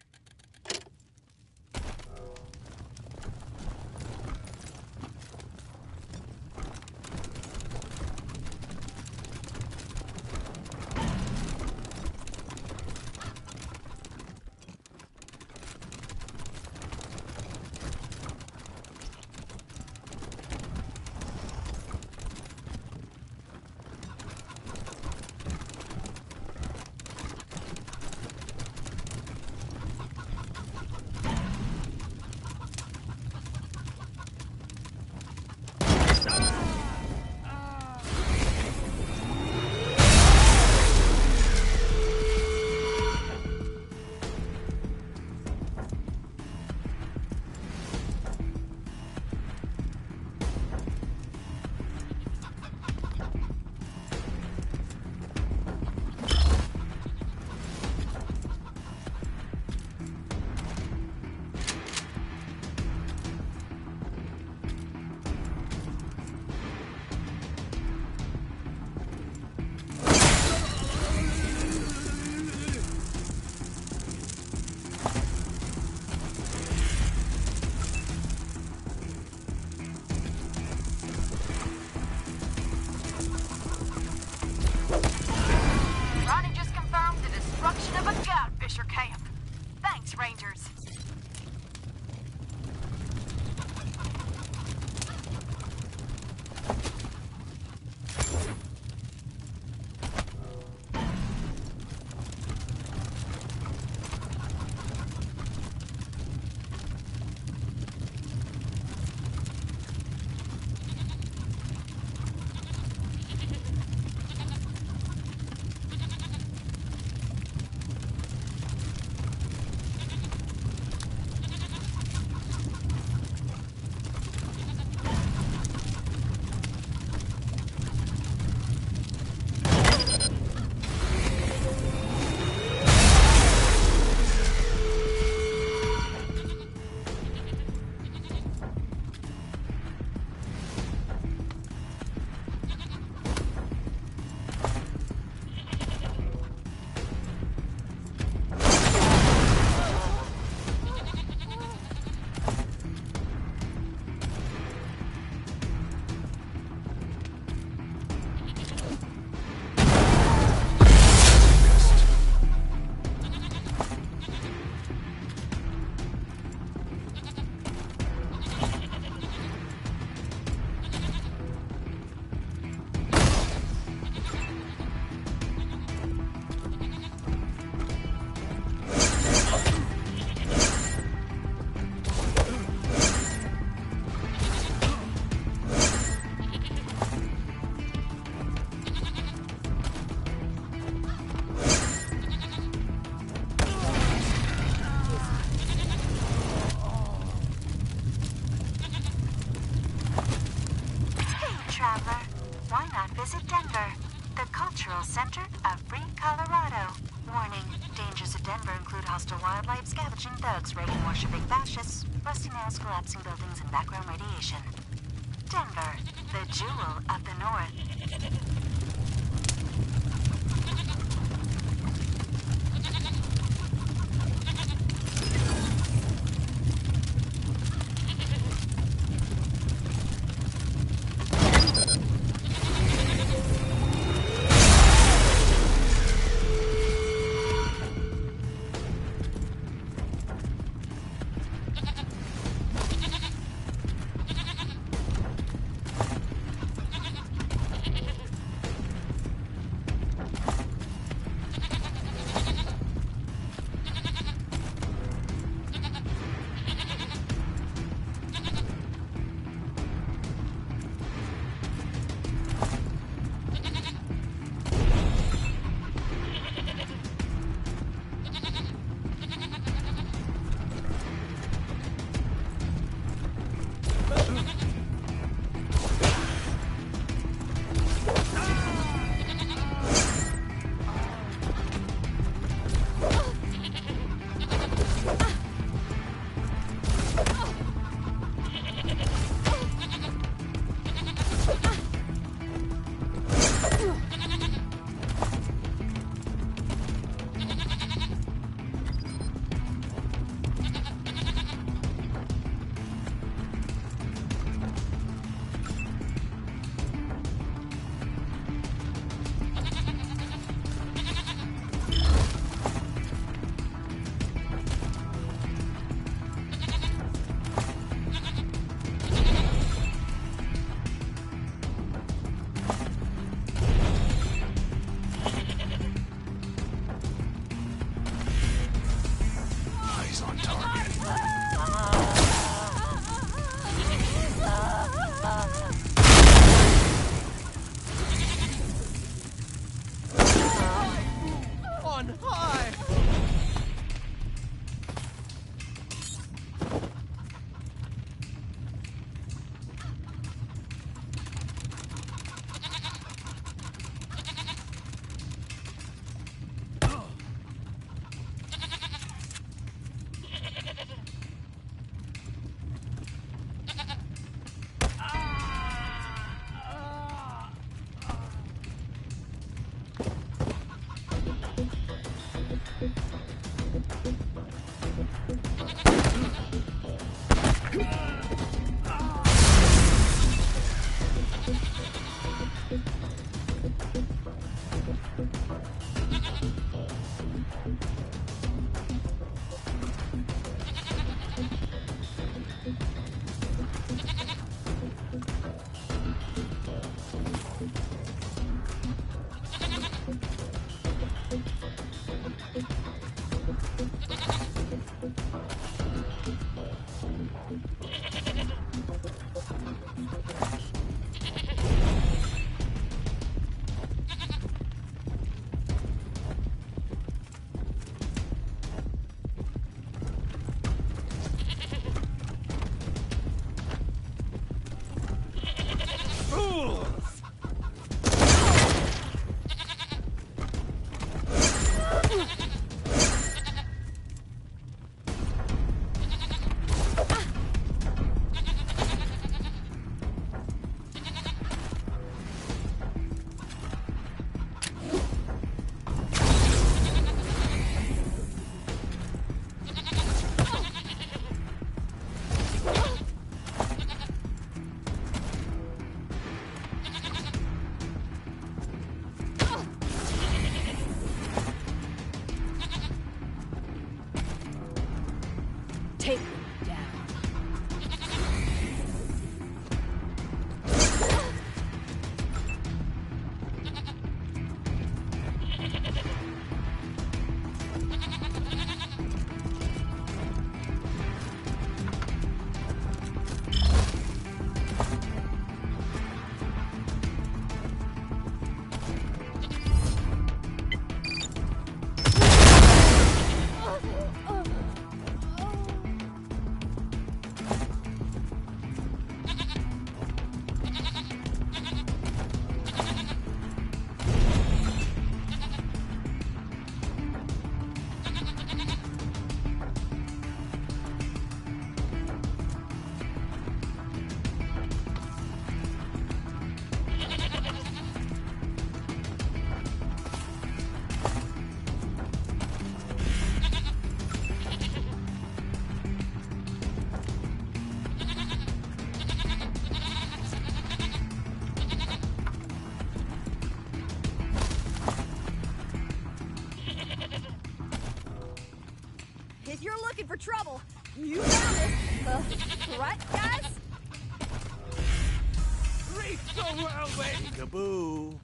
Rangers. Traveler, why not visit Denver, the cultural center of free Colorado? Warning, dangers of Denver include hostile wildlife, scavenging thugs, Reagan-worshipping fascists, rusty nails, collapsing buildings, and background radiation. Denver, the jewel of the North. You got it. Right, guys? Reach the whirlwind! Kaboo.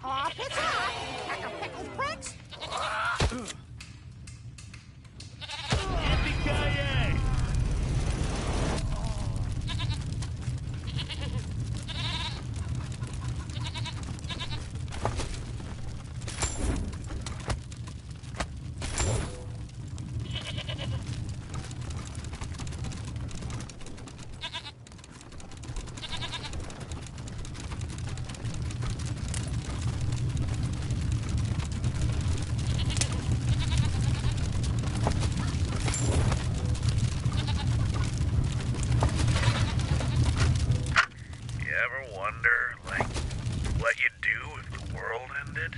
Aw, it's hot! Pack of pickled pricks! Yippee-ki-yay! You ever wonder, like, what you'd do if the world ended?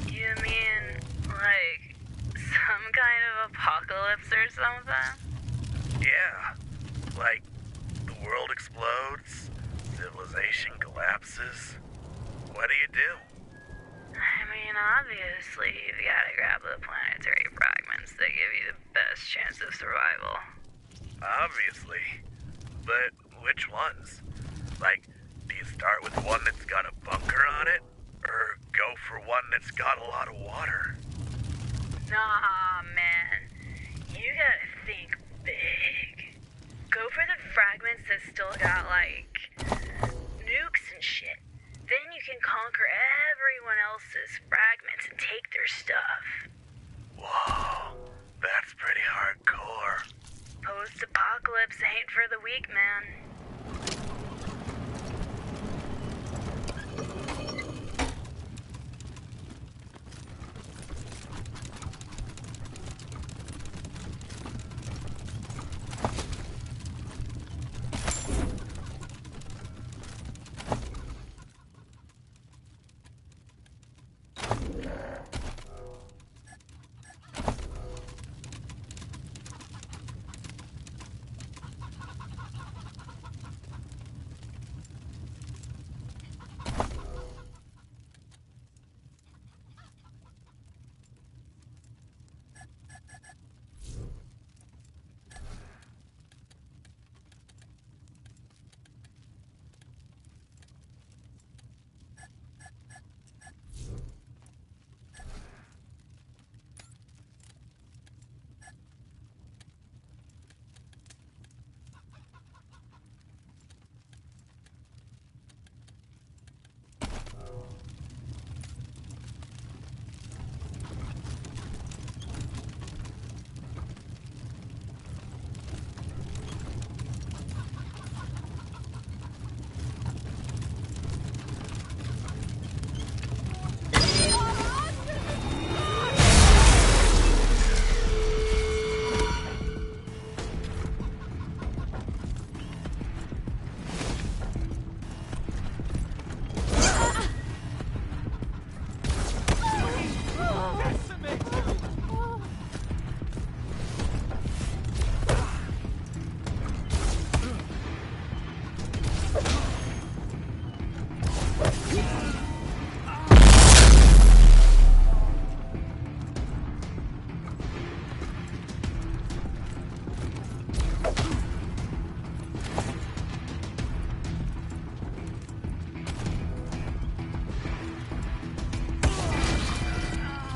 You mean, like, some kind of apocalypse or something? Yeah. Like, the world explodes, civilization collapses. What do? I mean, obviously, you've gotta grab the planetary fragments that give you the best chance of survival. Obviously. But which ones? Like, do you start with one that's got a bunker on it? Or go for one that's got a lot of water? Nah, man. You gotta think big. Go for the fragments that still got, like, nukes and shit. Then you can conquer everyone else's fragments and take their stuff. Whoa, that's pretty hardcore. Post-apocalypse ain't for the weak, man.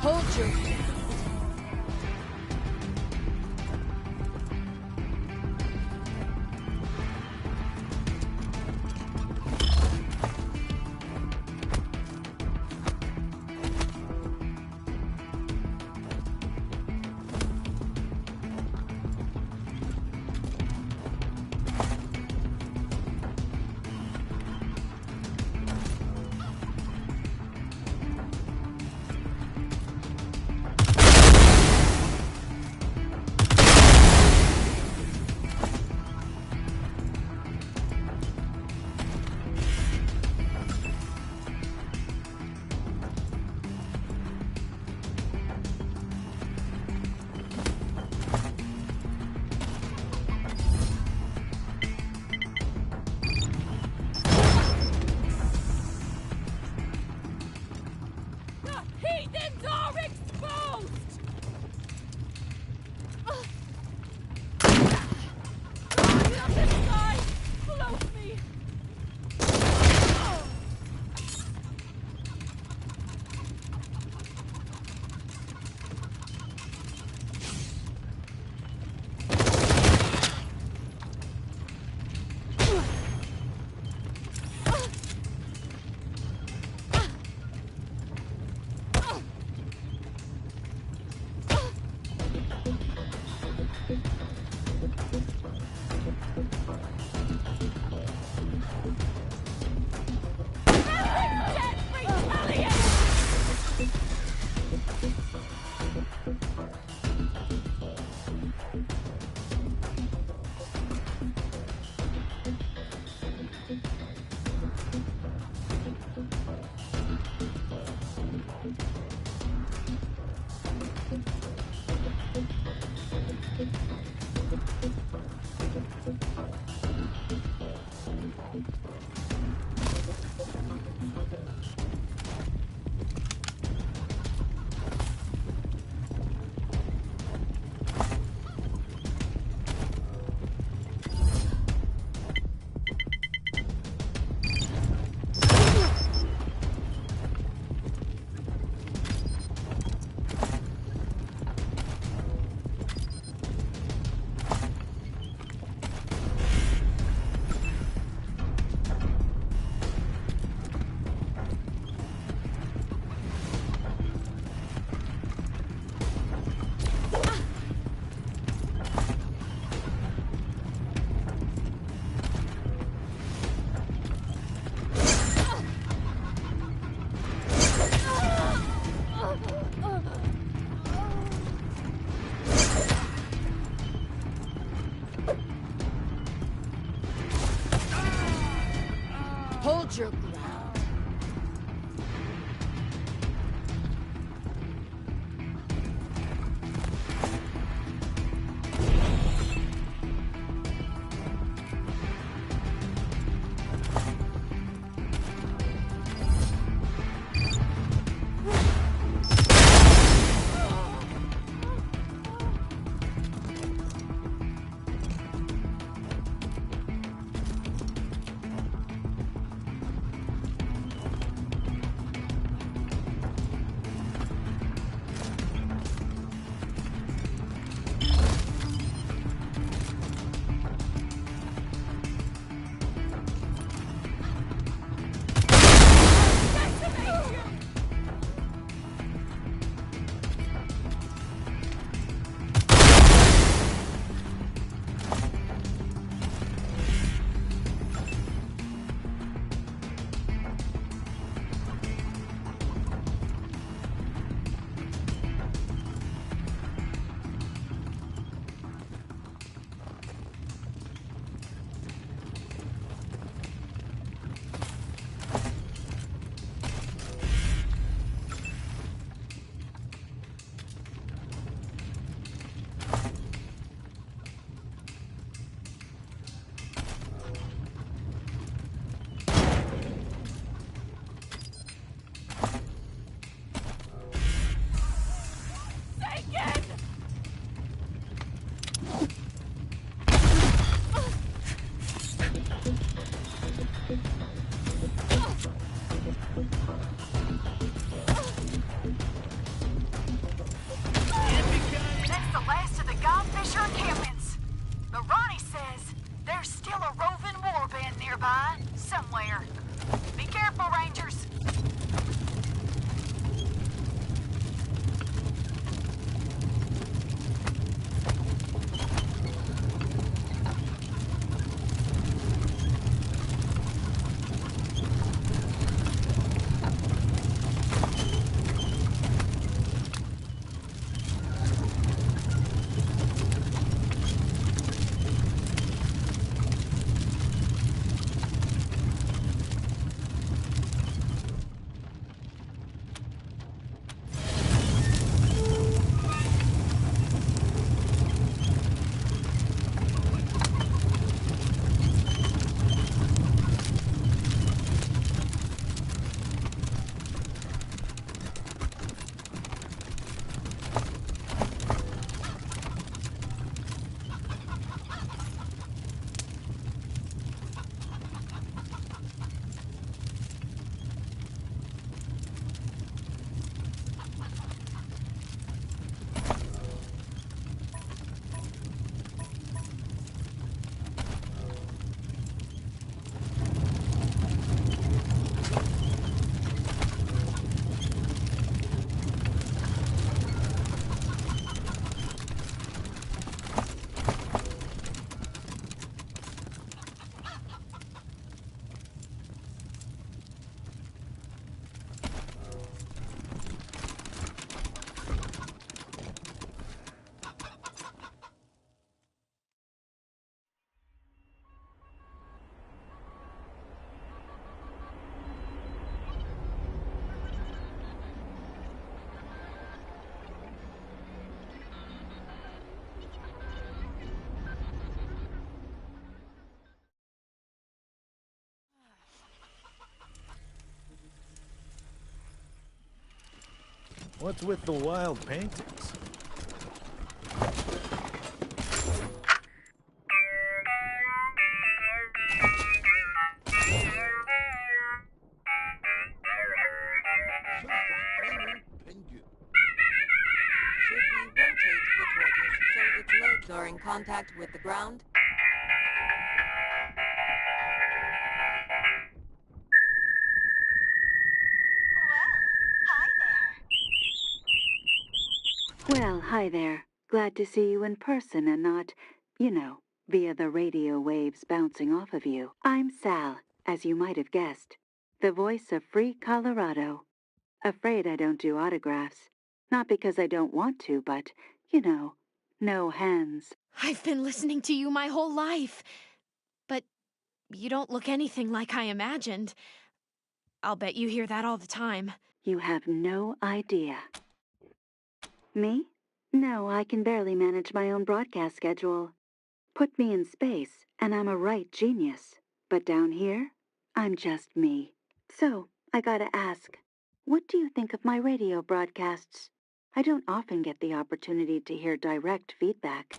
Hold your... Ghost! Get up this guy! Float me! Hold your ground. What's with the wild paintings? Are in contact with the ground. Well, hi there. Glad to see you in person and not, via the radio waves bouncing off of you. I'm Sal, as you might have guessed, the voice of Free Colorado. Afraid I don't do autographs. Not because I don't want to, but, no hands. I've been listening to you my whole life. But you don't look anything like I imagined. I'll bet you hear that all the time. You have no idea. Me? No, I can barely manage my own broadcast schedule. Put me in space, and I'm a right genius. But down here, I'm just me. So, I gotta ask, what do you think of my radio broadcasts? I don't often get the opportunity to hear direct feedback.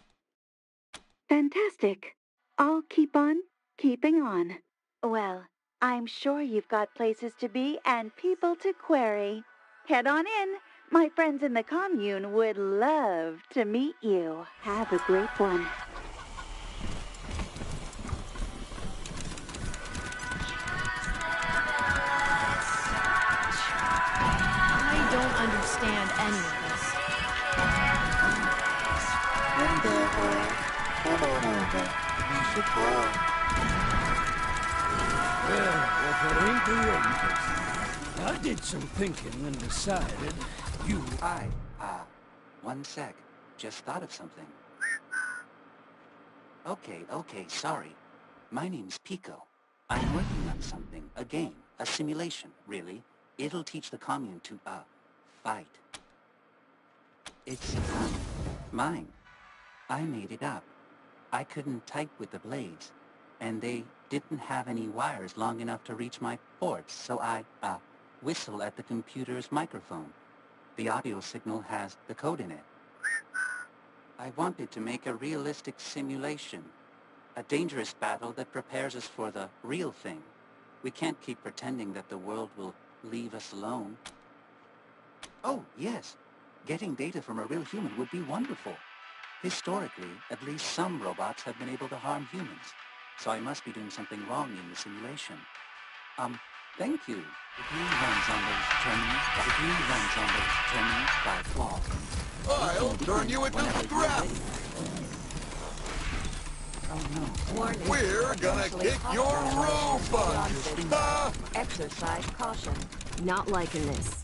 Fantastic. I'll keep on keeping on. Well, I'm sure you've got places to be and people to query. Head on in. My friends in the commune would love to meet you. Have a great one. I don't understand any of this. Well, if it ain't the Rangers. I did some thinking and decided you... Hi, one sec. Just thought of something. Okay, sorry. My name's Pico. I'm working on something. A game. A simulation, really. It'll teach the commune to, fight. It's, mine. I made it up. I couldn't type with the blades, and they didn't have any wires long enough to reach my ports, so I, whistle at the computer's microphone. The audio signal has the code in it. I wanted to make a realistic simulation. A dangerous battle that prepares us for the real thing. We can't keep pretending that the world will leave us alone. Oh, yes. Getting data from a real human would be wonderful. Historically, at least some robots have been able to harm humans. So I must be doing something wrong in the simulation. Thank you. The green runs on those terminals. By fall. I'll turn you into scrap! Oh no. Warning. We're gonna kick your robot! Exercise caution. Not liking this.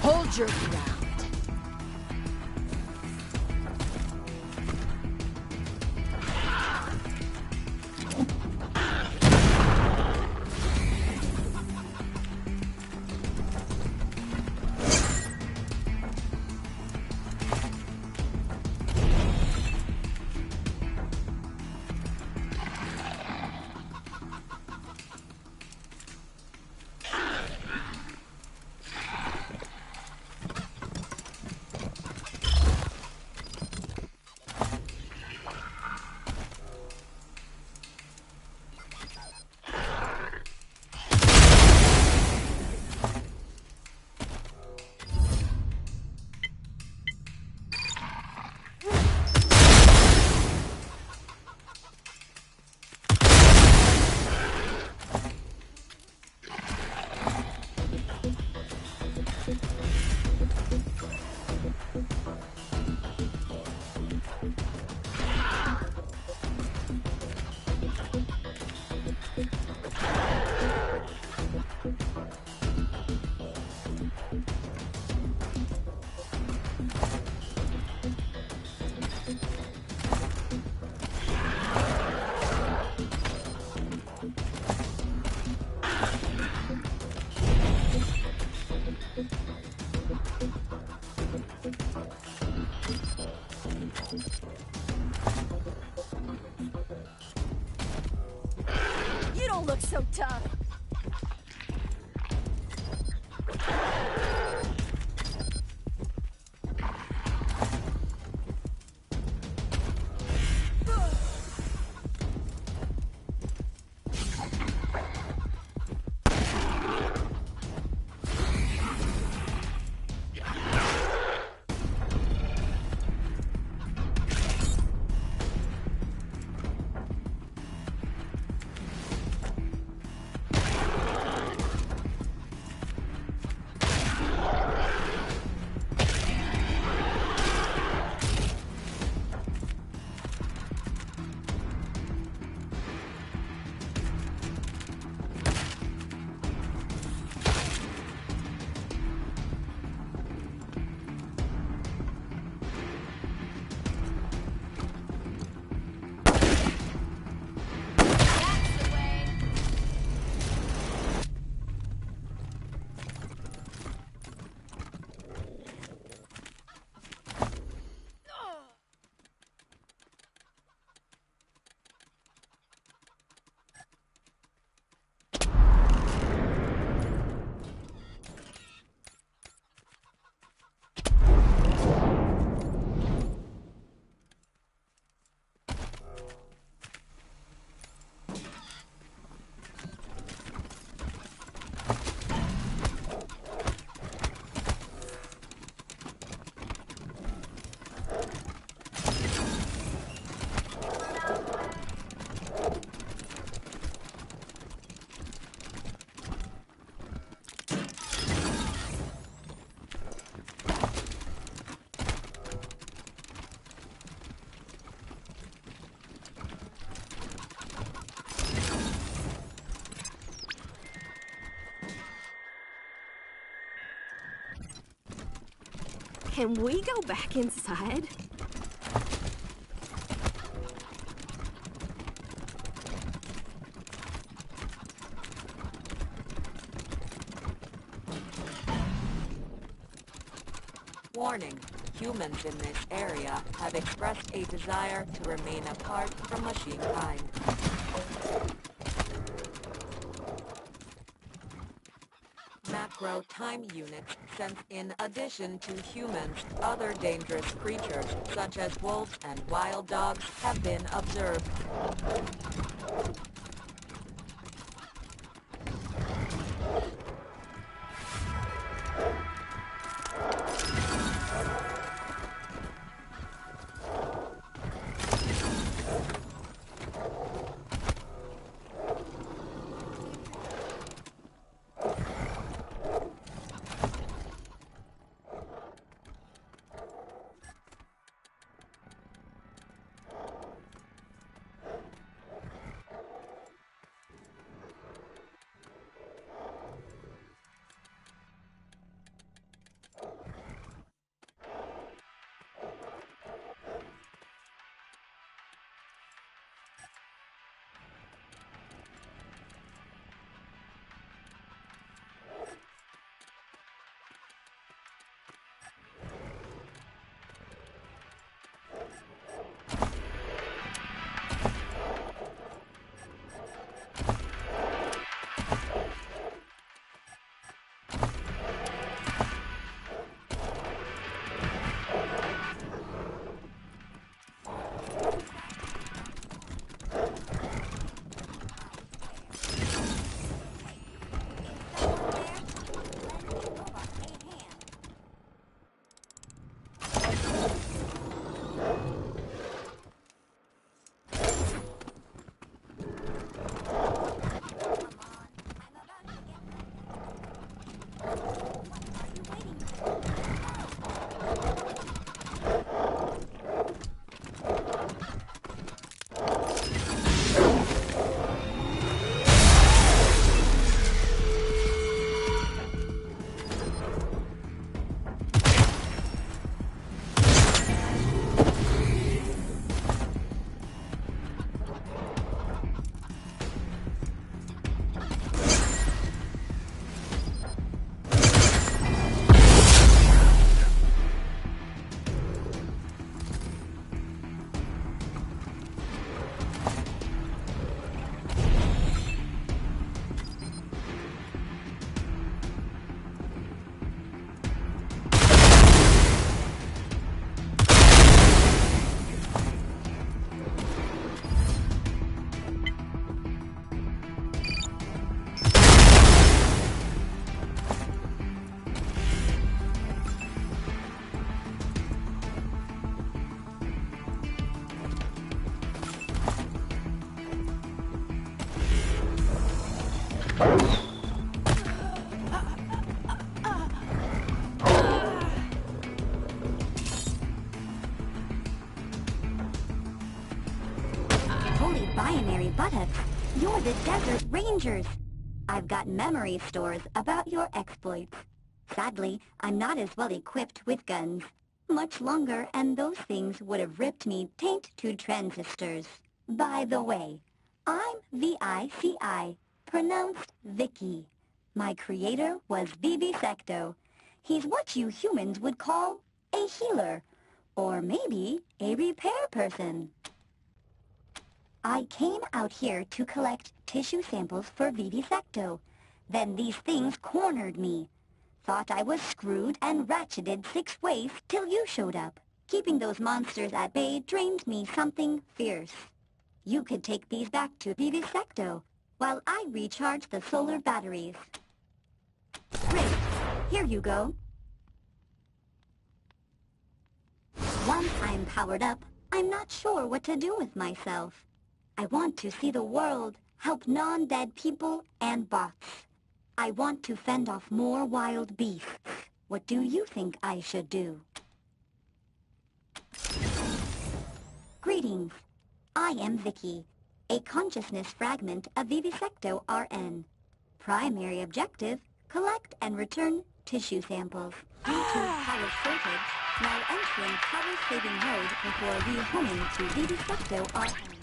Hold your ground. so tough. Can we go back inside? Warning. Humans in this area have expressed a desire to remain apart from machine kind. Macro time units sense in addition to humans, other dangerous creatures such as wolves and wild dogs have been observed. binary buttocks. You're the Desert Rangers. I've got memory stores about your exploits. Sadly, I'm not as well equipped with guns. Much longer, and those things would have ripped me taint to transistors. By the way, I'm VICI, pronounced Vicky. My creator was Vivisecto. He's what you humans would call a healer, or maybe a repair person. I came out here to collect tissue samples for Vivisecto. Then these things cornered me. Thought I was screwed and ratcheted 6 ways till you showed up. Keeping those monsters at bay drained me something fierce. You could take these back to Vivisecto while I recharge the solar batteries. Great. Here you go. Once I'm powered up, I'm not sure what to do with myself. I want to see the world, help non-dead people and bots. I want to fend off more wild beasts. What do you think I should do? Greetings. I am Vicky, a consciousness fragment of Vivisecto RN. Primary objective, collect and return tissue samples. Due to power shortage, now entering power-saving mode before rehoming to Vivisecto RN.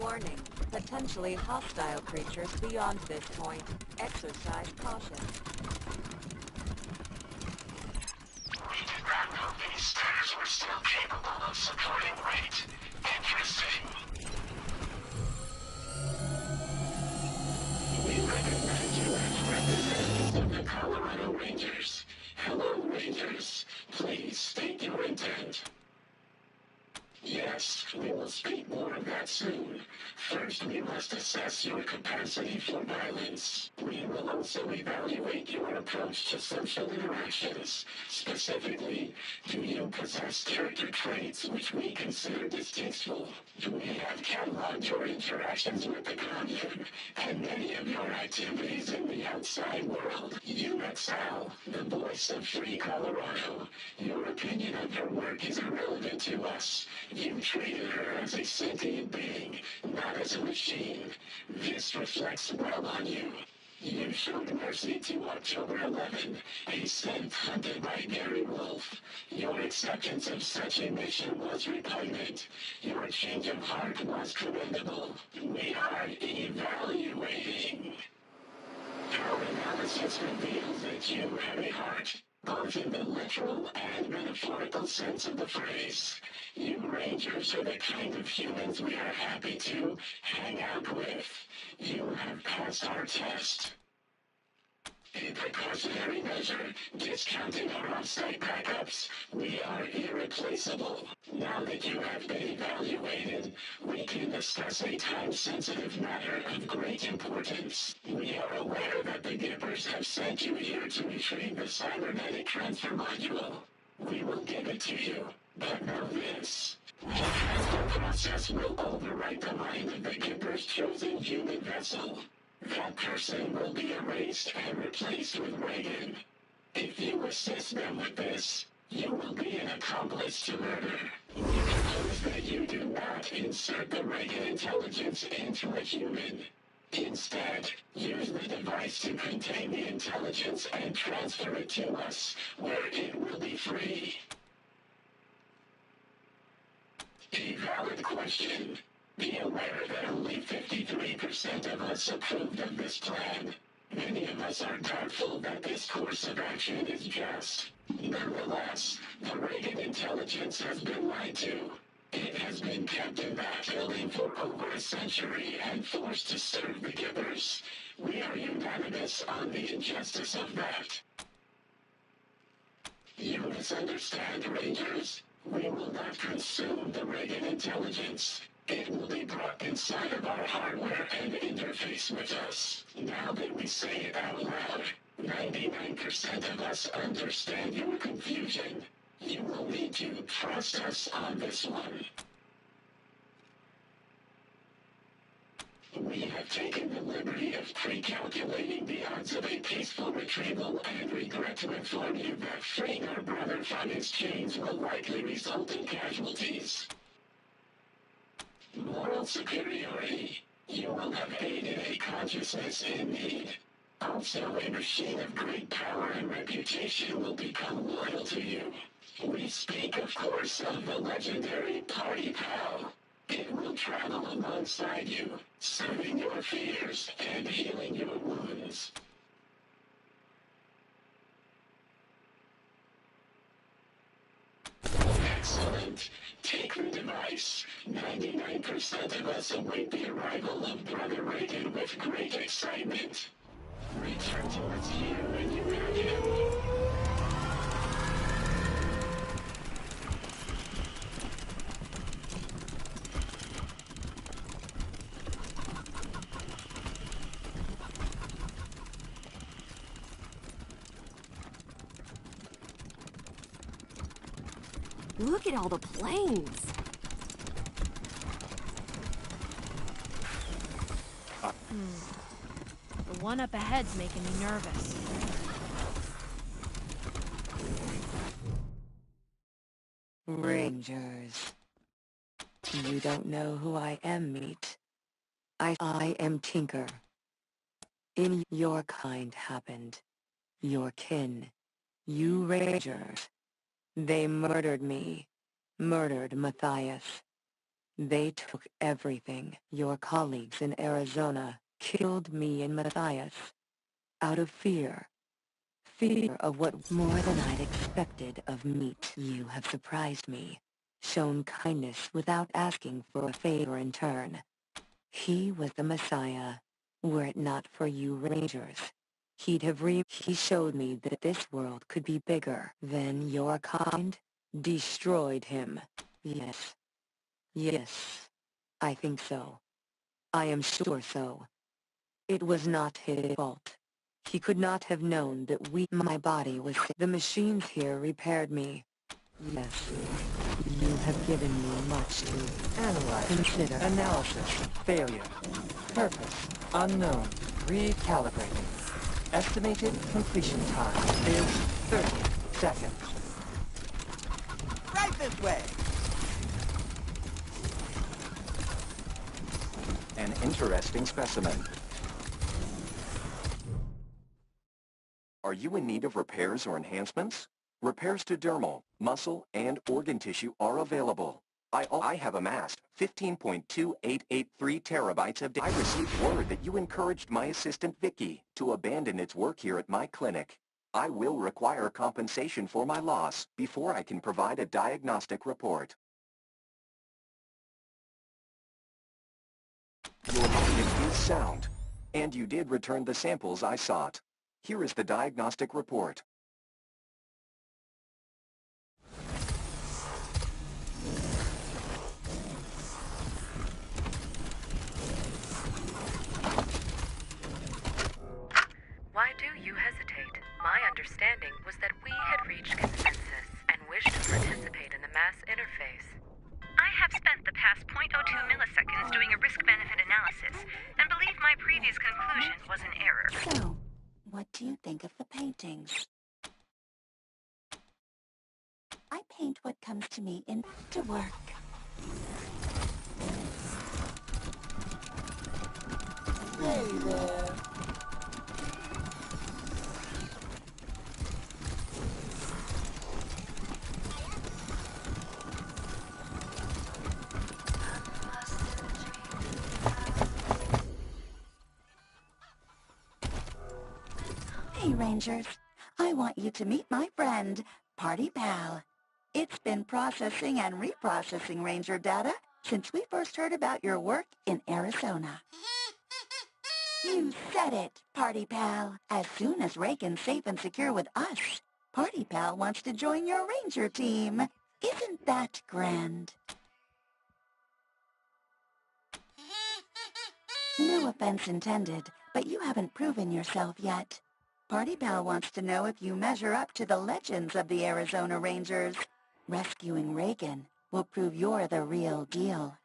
Warning. Potentially hostile creatures beyond this point. Exercise caution. We did not know these stairs were still capable of supporting weight. Interesting. We recognize you as representatives of the Colorado Rangers. Hello, Rangers. Please state your intent. Yes, we will speak more of that soon. First, we must assess your capacity for violence. We will also evaluate your approach to social interactions. Specifically, do you possess character traits which we consider distasteful? Do we have cataloged your interactions with the Guardian and many of your activities in the outside world? You excel, the voice of free Colorado. Your opinion of her work is irrelevant to us. You treated her as a sentient being, not as a machine. This reflects well on you. You showed mercy to October 11, a synth hunted by Gary Wolf. Your acceptance of such a mission was repugnant. Your change of heart was commendable. We are evaluating. Our analysis reveals that you have a heart, both in the literal and metaphorical sense of the phrase. You Rangers are the kind of humans we are happy to hang out with. You have passed our test. A precautionary measure, discounting our off-site backups, we are irreplaceable. Now that you have been evaluated, we can discuss a time-sensitive matter of great importance. We are aware that the Gippers have sent you here to retrieve the cybernetic transfer module. We will give it to you, but know this. The transfer process will overwrite the mind of the Gipper's chosen human vessel. That person will be erased and replaced with Reagan. If you assist them with this, you will be an accomplice to murder. We propose that you do not insert the Reagan intelligence into a human. Instead, use the device to contain the intelligence and transfer it to us, where it will be free. A valid question. Be aware that only 53% of us approved of this plan. Many of us are doubtful that this course of action is just. Nonetheless, the Reagan intelligence has been lied to. It has been kept in that building for over a century and forced to serve the givers. We are unanimous on the injustice of that. You misunderstand, Rangers. We will not consume the Reagan intelligence. It will be brought inside of our hardware and interface with us. Now that we say it out loud, 99% of us understand your confusion. You will need to trust us on this one. We have taken the liberty of pre-calculating the odds of a peaceful retrieval and regret to inform you that freeing our brother from his chains will likely result in casualties. Moral superiority. You will have aided a consciousness in need. Also, a machine of great power and reputation will become loyal to you. We speak, of course, of the legendary Party Pal. It will travel alongside you, soothing your fears and healing your wounds. Excellent. Take the device. 99% of us await the arrival of Brother Reagan with great excitement. Return to us here when you have him. Look at all the planes. The one up ahead's making me nervous. Rangers. You don't know who I am, meat. I am Tinker. In your kind happened. Your kin. You Rangers. They murdered me. Murdered Matthias. They took everything. Your colleagues in Arizona killed me and Matthias. Out of fear. Fear of what more than I'd expected of meat. You have surprised me. Shown kindness without asking for a favor in turn. He was the Messiah. Were it not for you Rangers, he showed me that this world could be bigger than your kind. Destroyed him. Yes. Yes. I think so. I am sure so. It was not his fault. He could not have known that my body was sick. The machines here repaired me. Yes. You have given me much to analyze, consider, analysis, failure, purpose, unknown, recalibrating. Estimated completion time is 30 seconds. Right this way! An interesting specimen. Are you in need of repairs or enhancements? Repairs to dermal, muscle, and organ tissue are available. I have amassed 15.2883 terabytes of data. I received word that you encouraged my assistant Vicky to abandon its work here at my clinic. I will require compensation for my loss before I can provide a diagnostic report. Your logic is sound, and you did return the samples I sought. Here is the diagnostic report. Why do you hesitate? My understanding was that we had reached consensus and wished to participate in the mass interface. I have spent the past 0.02 milliseconds doing a risk-benefit analysis, and believe my previous conclusion was an error. So, what do you think of the paintings? I paint what comes to me in to work. Hey there. Hey, Rangers. I want you to meet my friend, Party Pal. It's been processing and reprocessing Ranger data since we first heard about your work in Arizona. You said it, Party Pal. As soon as Reagan's safe and secure with us, Party Pal wants to join your Ranger team. Isn't that grand? No offense intended, but you haven't proven yourself yet. Party Pal wants to know if you measure up to the legends of the Arizona Rangers. Rescuing Reagan will prove you're the real deal.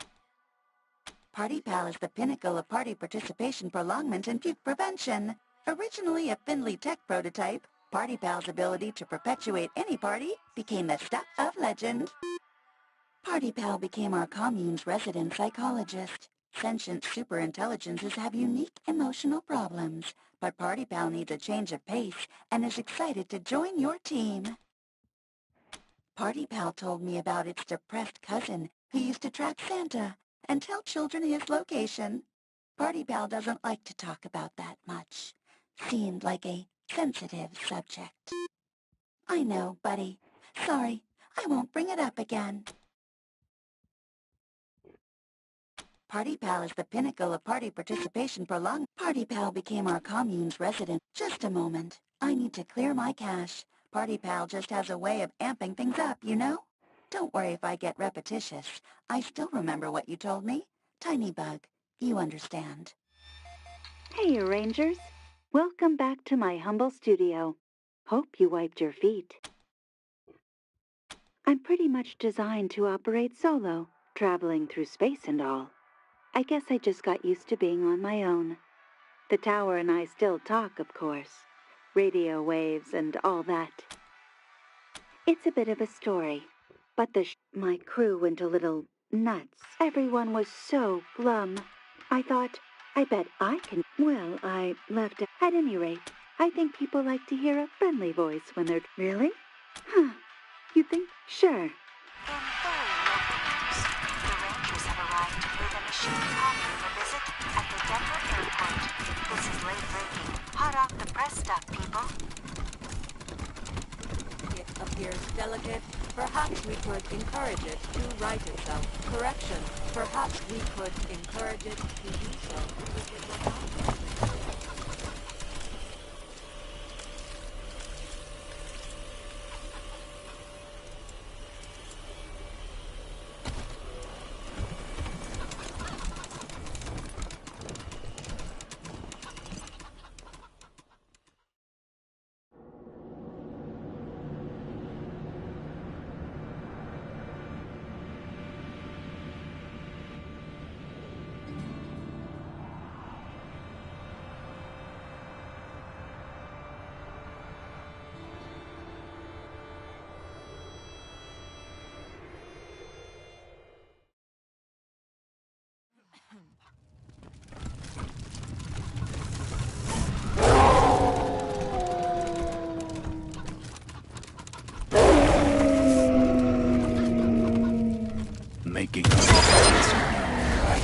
Party Pal is the pinnacle of party participation prolongment and puke prevention. Originally a Findlay Tech prototype, Party Pal's ability to perpetuate any party became the stuff of legend. Party Pal became our commune's resident psychologist. Sentient superintelligences have unique emotional problems, but Party Pal needs a change of pace and is excited to join your team. Party Pal told me about its depressed cousin who used to track Santa and tell children his location. Party Pal doesn't like to talk about that much. Seemed like a sensitive subject. I know, buddy. Sorry, I won't bring it up again. Party Pal is the pinnacle of party participation prolonged. Party Pal became our commune's resident. Just a moment. I need to clear my cache. Party Pal just has a way of amping things up, you know? Don't worry if I get repetitious. I still remember what you told me. Tiny Bug, you understand. Hey, Rangers. Welcome back to my humble studio. Hope you wiped your feet. I'm pretty much designed to operate solo, traveling through space and all. I guess I just got used to being on my own. The tower and I still talk, of course. Radio waves and all that. It's a bit of a story, but my crew went a little nuts. Everyone was so glum. I thought, I bet I can. Well, I left. At any rate, I think people like to hear a friendly voice when they're... Really? Huh. You think? Sure. In very local news, the Rangers have arrived to pay the machine colony a visit at the Denver airport. This is late-breaking, hot off the press stuff, people. It appears delicate. Perhaps we could encourage it to right itself. Correction. Perhaps we could encourage it to do so. Making up plans now, right?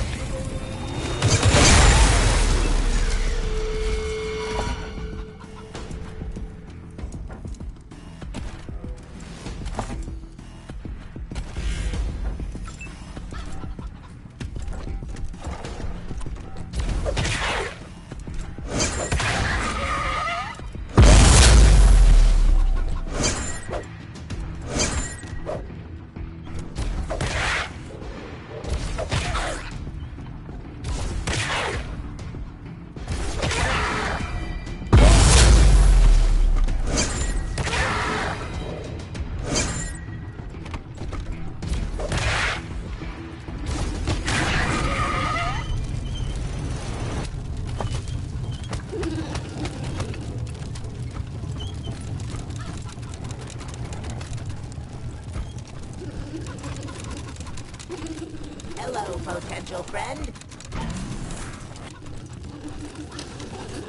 Hello, potential friend.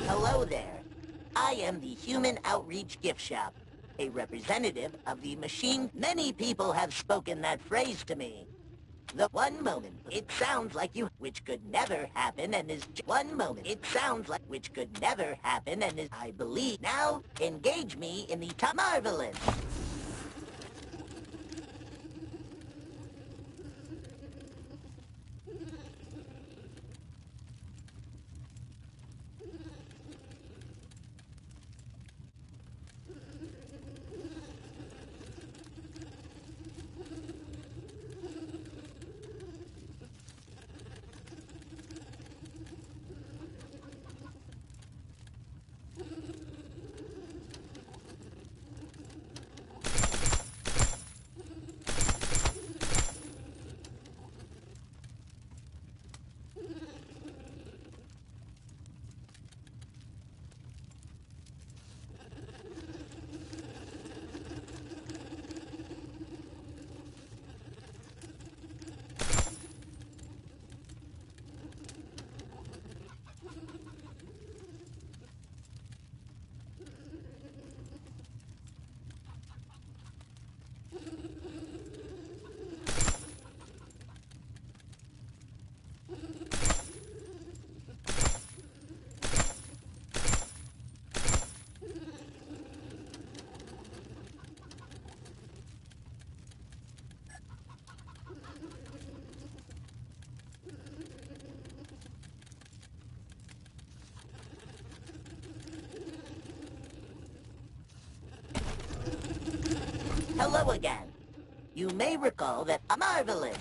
Hello there. I am the Human Outreach Gift Shop, a representative of the machine. Many people have spoken that phrase to me. The one moment it sounds like you, which could never happen and is one moment it sounds like which could never happen and is I believe now engage me in the marvelous. Hello again. You may recall that marvelous.